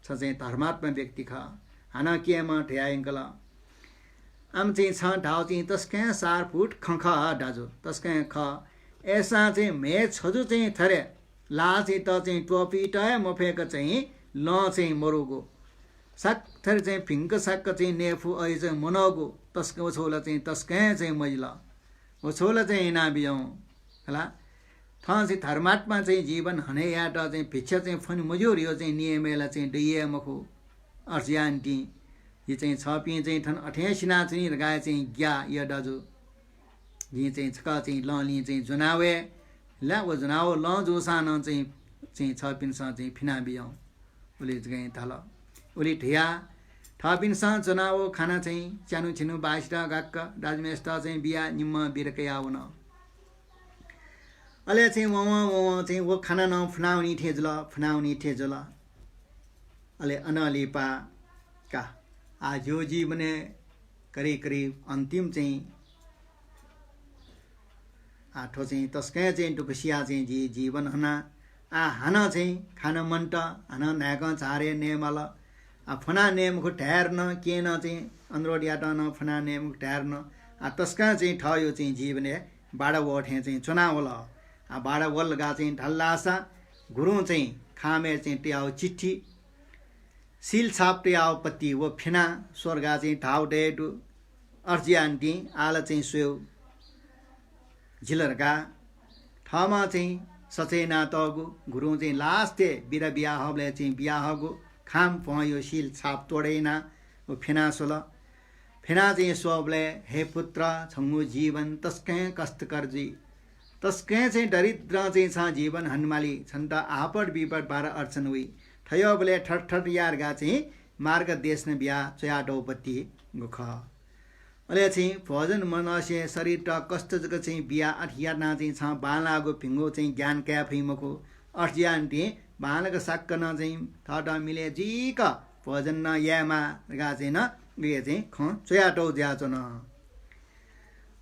छ चाहिँ धर्मात्मा व्यक्ति ख हाना केमा ठ्याङ्कल आम चाहिँ छ ढाउ चाहिँ तस्कै 4 फुट खख दाजु तस्कै ख ऐसा चाहिँ मे छजु चाहिँ थरे ला चाहिँ त चाहिँ टोपी टय मफेक चाहिँ ल चाहिँ मरुगो साक थरे चाहिँ फिङ्क साक चाहिँ नेफु ऐ चाहिँ मनगो तस्कै छोला चाहिँ तस्कै चाहिँ मैला वो छोला चाहिँ ना बिजाउँ होला थ चाहिँ धर्मात्मा चाहिँ जीवन हने याट चाहिँ भिक्षा चाहिँ फन मजुर यो चाहिँ नियमेला चाहिँ डैए मखु अर्जियान्टी यो चाहिँ छ पि चाहिँ ठन अठेसिना चाहिँ गाय चाहिँ ग्या या दाजु जी चाहिँ छका चाहिँ लली चाहिँ जुनावे ला वो जुनाव ल जोसान चाहिँ छ पिन्सा चाहिँ फिना बियाउ उले चाहिँ तल उले ठिया थपिन्सा जुनाव खाना चाहिँ च्यानु छिनु बाइसटा गाक्क दाजमेस्ता चाहिँ बिया निम्म बिरकै आउन अले चाहिँ म चाहिँ वो खाना न फुनाउनी ठेजल अले अनलिपा का आज यो जीवने करिब अन्तिम चाहिँ आठो चाहिँ तस्कै चाहिँ टुकसिया चाहिँ जीवन हना हाना चाहिँ खाना मन्ट हाना नाक चारे नेमल फना नेम खु ठहर्न के न चाहिँ अनुरोड न फना नेम ठहर्न तस्का चाहिँ ठयो चाहिँ जीवने बाडा वठे चाहिँ चुनावल बाडा वल गा चाहिँ ढल्लासा गुरु चाहिँ खामे चाहिँ ट्याओ चिट्ठी सिल छाप ट्याओ पत्ती वो फिना स्वर्गा चाहिँ ठाउ डेटु अर्जियान्टी आला चाहिँ स्वेउ झिलरका ठाउँमा चाहिँ सचेना तगु गुरु चाहिँ लास्टे बिरा बियाहले चाहिँ बियाहगु खाम पयो सिल छाप तोडेना वो फिना सोल फिना चाहिँ स्वबले हे पुत्र छङ्गु जीवन तस्कै कष्ट कर्जी तस्कै चाहिँ दरिद्र चाहिँ छ जीवन हनुमाली छन् त आपड विपद बार अर्चन हुई ठयो बले ठट ठट यारगा चाहिँ मार्ग देश न बिहा चयाटौपत्ती गुख अहिले चाहिँ भजन मनुष्य शरीर त कष्ट जग चाहिँ बिहा अठियाना चाहिँ छ बालागो फिङ्गो चाहिँ ज्ञान क्या फिमको अर्जियान्टी बालक साक्कन चाहिँ थट मिले जिक भजन न यामा गा चाहिँ न गे चाहिँ ख चयाटौ ज्याचो न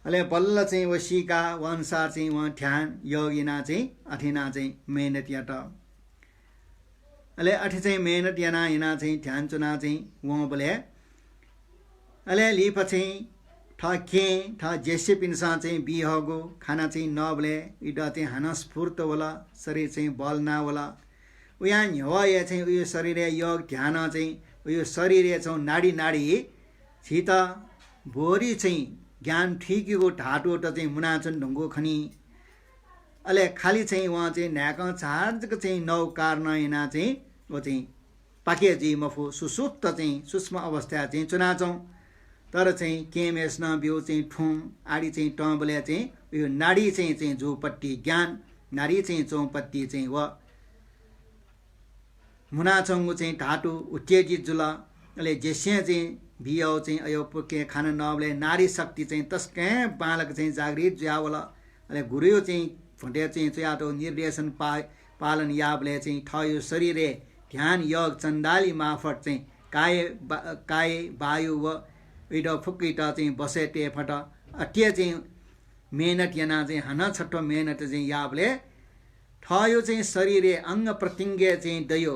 अहिले बल्ल चाहिँ वसीका अनुसार चाहिँ वहाँ ठ्यान योगिना चाहिँ अठिना चाहिँ मेहनत या त अहिले अठे चाहिँ मेहनत याना हिना चाहिँ ध्यान चुना चाहिँ वहाँ बोले अहिले लिप चाहिँ ठके ठ जेसे पिन्सा चाहिँ बिहगो खाना चाहिँ नबले इडा चाहिँ हाना स्फूर्त होला शरीर चाहिँ बल ना होला उया ह्य चाहिँ उयो शरीर योग ध्यान चाहिँ उयो शरीर चाहिँ नाडी नाडी छित भोरी चाहिँ ज्ञान ठिकीको ढाटो त चाहिँ मुनाचन ढुङ्गो खनी अहिले खाली चाहिँ उहाँ चाहिँ न्याक चार्जको चाहिँ नौ कारण हिना चाहिँ वो चाहिँ पाके जी मफो सुसुप्त चाहिँ सूक्ष्म अवस्था चाहिँ चुनाचौँ तर चाहिँ केमेस न बिउ चाहिँ ठुङ आडी चाहिँ टबले चाहिँ उयो नाडी चाहिँ जोपट्टि ज्ञान नाडी चाहिँ चौपट्टि चाहिँ व मुनाचङ्गु चाहिँ ढाटु उत्तेजित जुल अहिले जेस्या चाहिँ बियो चाहिँ अयो पुके खान नबले नारी शक्ति चाहिँ तस्कै बालक चाहिँ जागृत ज्यावल अहिले गुरु चाहिँ फुटे चाहिँ च्याटो निर्देशन पालन याबले चाहिँ ठयो शरीरे ध्यान योग चण्डाली मार्फत चाहिँ काय वायु व इड फुक्किट चाहिँ बसे टेफट अट्य चाहिँ मेहनत याना चाहिँ हन छट्टो मेहनत चाहिँ याबले ठयो चाहिँ शरीरे अङ्ग प्रत्यङ्ग चाहिँ दयो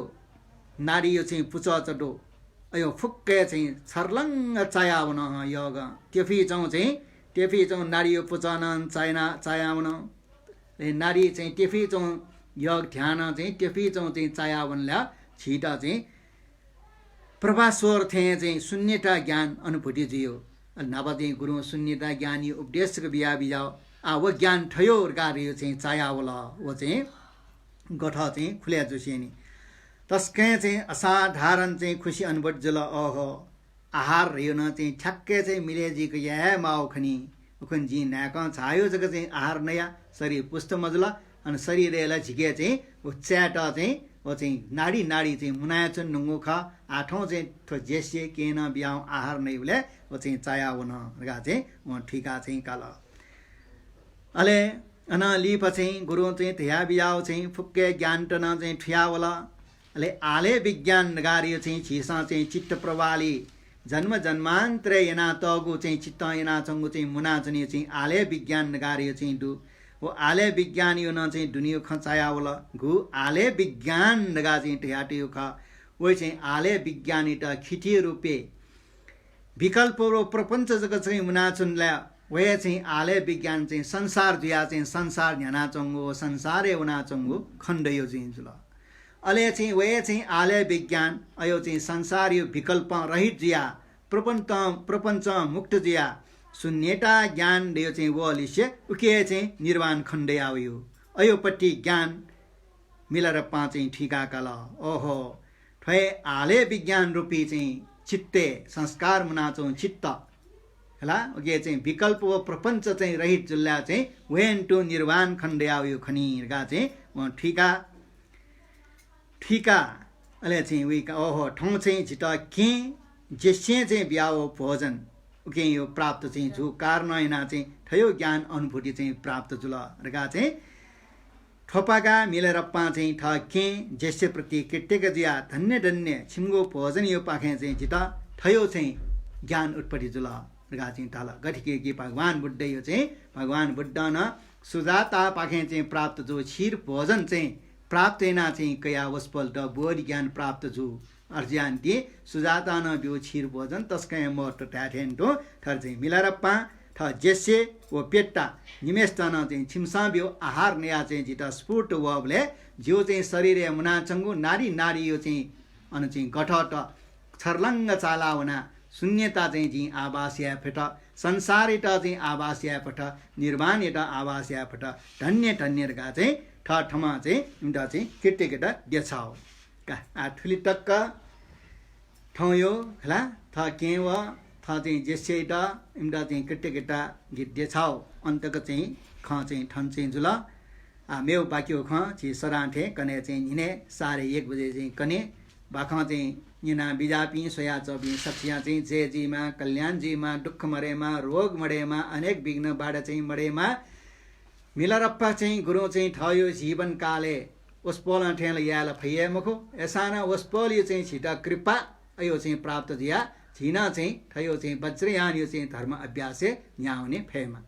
नारी चाहिँ पुच चटो अयो फुक्के चाहिँ छर्लङ्ग चायाउन योग त्यफी चाहिँ नारी पुचन चायाउन नारी चाहिँ त्यफी चाहिँ योग ध्यान चाहिँ त्यफी चाहिँ चायाउनला छिटा चाहिँ प्रभास्वर थे चाहिँ शून्यता ज्ञान अनुभूति जियो नभए चाहिँ गुरु शून्यता ज्ञानी उपदेशको बिहा बिजाओ वो ज्ञान ठयो गाह्रो चाहिँ चायावला वो चाहिँ गठ चाहिँ खुल्या जोसिनी तस्कै चाहिँ असाधारण चाहिँ खुसी अनुभूत जुल ओहो आहार रह्यो न चाहिँ ठ्याक्कै चाहिँ मिलेजीको या माओ खनी उखन जी न्याक छायो जग चाहिँ आहार नयाँ शरीर पुष्ट मजुला अनि शरीरलाई झिके चाहिँ वो च्याट चाहिँ वो चाहिँ नाडी नाडी चाहिँ मुनाचन नुङ्गो ख आठौँ चाहिँ थो जेसे केन बिहाउ आहार नै उसले वो चाहिँ चाया हुन गा चाहिँ वहाँ ठिका चाहिँ काल अले अन लिप चाहिँ गुरु चाहिँ थिया बिहाउ चाहिँ फुक्के ज्ञान टन चाहिँ ठियावला अले आले विज्ञान गार्यो चाहिँ छिसा चाहिँ चित्त प्रवाली जन्म जन्मान्तर यना तगु चाहिँ चित्त यना चङ्गु चाहिँ मुनाचनी चाहिँ आले विज्ञान गार्यो चाहिँ दु वो आले विज्ञान यो न चाहिँ दुनियो खचायावला घु आले विज्ञान नगा चाहिँ ठ्याटियो ख वो चाहिँ आले विज्ञानी त खिटी रूपे विकल्प रो प्रपञ्च जगत चाहिँ मुनाचुनला वे चाहिँ आले विज्ञान चाहिँ संसार जुया चाहिँ संसार न्याना चङ्गु संसारे उना चङ्गु खण्डयो चाहिँ जुल अले चाहिँ वे चाहिँ आले विज्ञान अयो चाहिँ संसार यो विकल्प रहित जिया प्रपञ्च मुक्त जिया शून्यता ज्ञान दियो चाहिँ वो अलिसे उके चाहिँ निर्वाण खण्डे आयो अयोपट्टि ज्ञान मिलेर चाहिँ ठिका काल ओहो ठे आले विज्ञान रूपी चाहिँ चित्ते संस्कार मुनाचौँ चित्त होला उके चाहिँ विकल्प व प्रपञ्च चाहिँ रहित जुल्ला चाहिँ वेन टु निर्वाण खण्डे आयो खनिरगा चाहिँ वहाँ ठिका अहिले चाहिँ उही ओहो ठाउँ चाहिँ छिटा के जेसे चाहिँ ब्याओ भोजन उके यो प्राप्त चाहिँ छु कारण ऐना चाहिँ ठयो ज्ञान अनुभूति चाहिँ प्राप्त जुल रगा चाहिँ ठोपाका मिलेर चाहिँ ठके जेसे प्रति केटेका जिया धन्य धन्य छिमगो भोजन यो पाखे चाहिँ छिटा ठयो चाहिँ ज्ञान उत्पत्ति जुल रगा चाहिँ ताल गठिके कि भगवान बुद्ध यो चाहिँ भगवान बुद्ध न सुजाता पाखे चाहिँ प्राप्त जो क्षीर भोजन चाहिँ प्राप्त ऐना चाहिँ कया वस्पल द बोध ज्ञान प्राप्त छु अर्जियान्ती सुजाता न बिउ क्षीर भोजन तस्कै मोट ट्याठेन्टो थर चाहिँ मिलारप्पा ठ जेसे व पेट्टा निमेस्तान चाहिँ छिमसाब्यो आहार नया चाहिँ जिता स्फुट वबले जो चाहिँ शरीर मुनाचंगु नारी नारी यो चाहिँ अन चाहिँ गठट छर्लङ्ग चालावना शून्यता चाहिँ जी आवास या फेट संसार एटा चाहिँ आवास या फट निर्वाण एटा आवास या फट धन्य धन्यका चाहिँ ठमा चाहिँ इन्टा चाहिँ केटे केटा देछाओ का आ ठुली टक्क ठयो हला थ केव थ चाहिँ जेसेटा इन्टा चाहिँ केटे केटा गीत देछाओ अन्तक चाहिँ ख चाहिँ ठन चाहिँ जुल आ मेउ बाक्यो ख छि सराठे कने चाहिँ हिने 1:30 बजे चाहिँ कने बाखा चाहिँ निना बिजापी सोया चबी सचिया चाहिँ जयजीमा कल्याणजीमा दुःख मरेमा रोग मरेमा अनेक विघ्न बाड चाहिँ मरेमा मिलरप्पा चाहिँ गुरु चाहिँ ठयो जीवन काले उसपोल ठेल याल फैए मखो एसाना उसपोल यो चाहिँ छिटा कृपा यो चाहिँ प्राप्त दिया छिना चाहिँ ठयो चाहिँ वज्रयान यो चाहिँ धर्म अभ्यासे न्याउने फेमा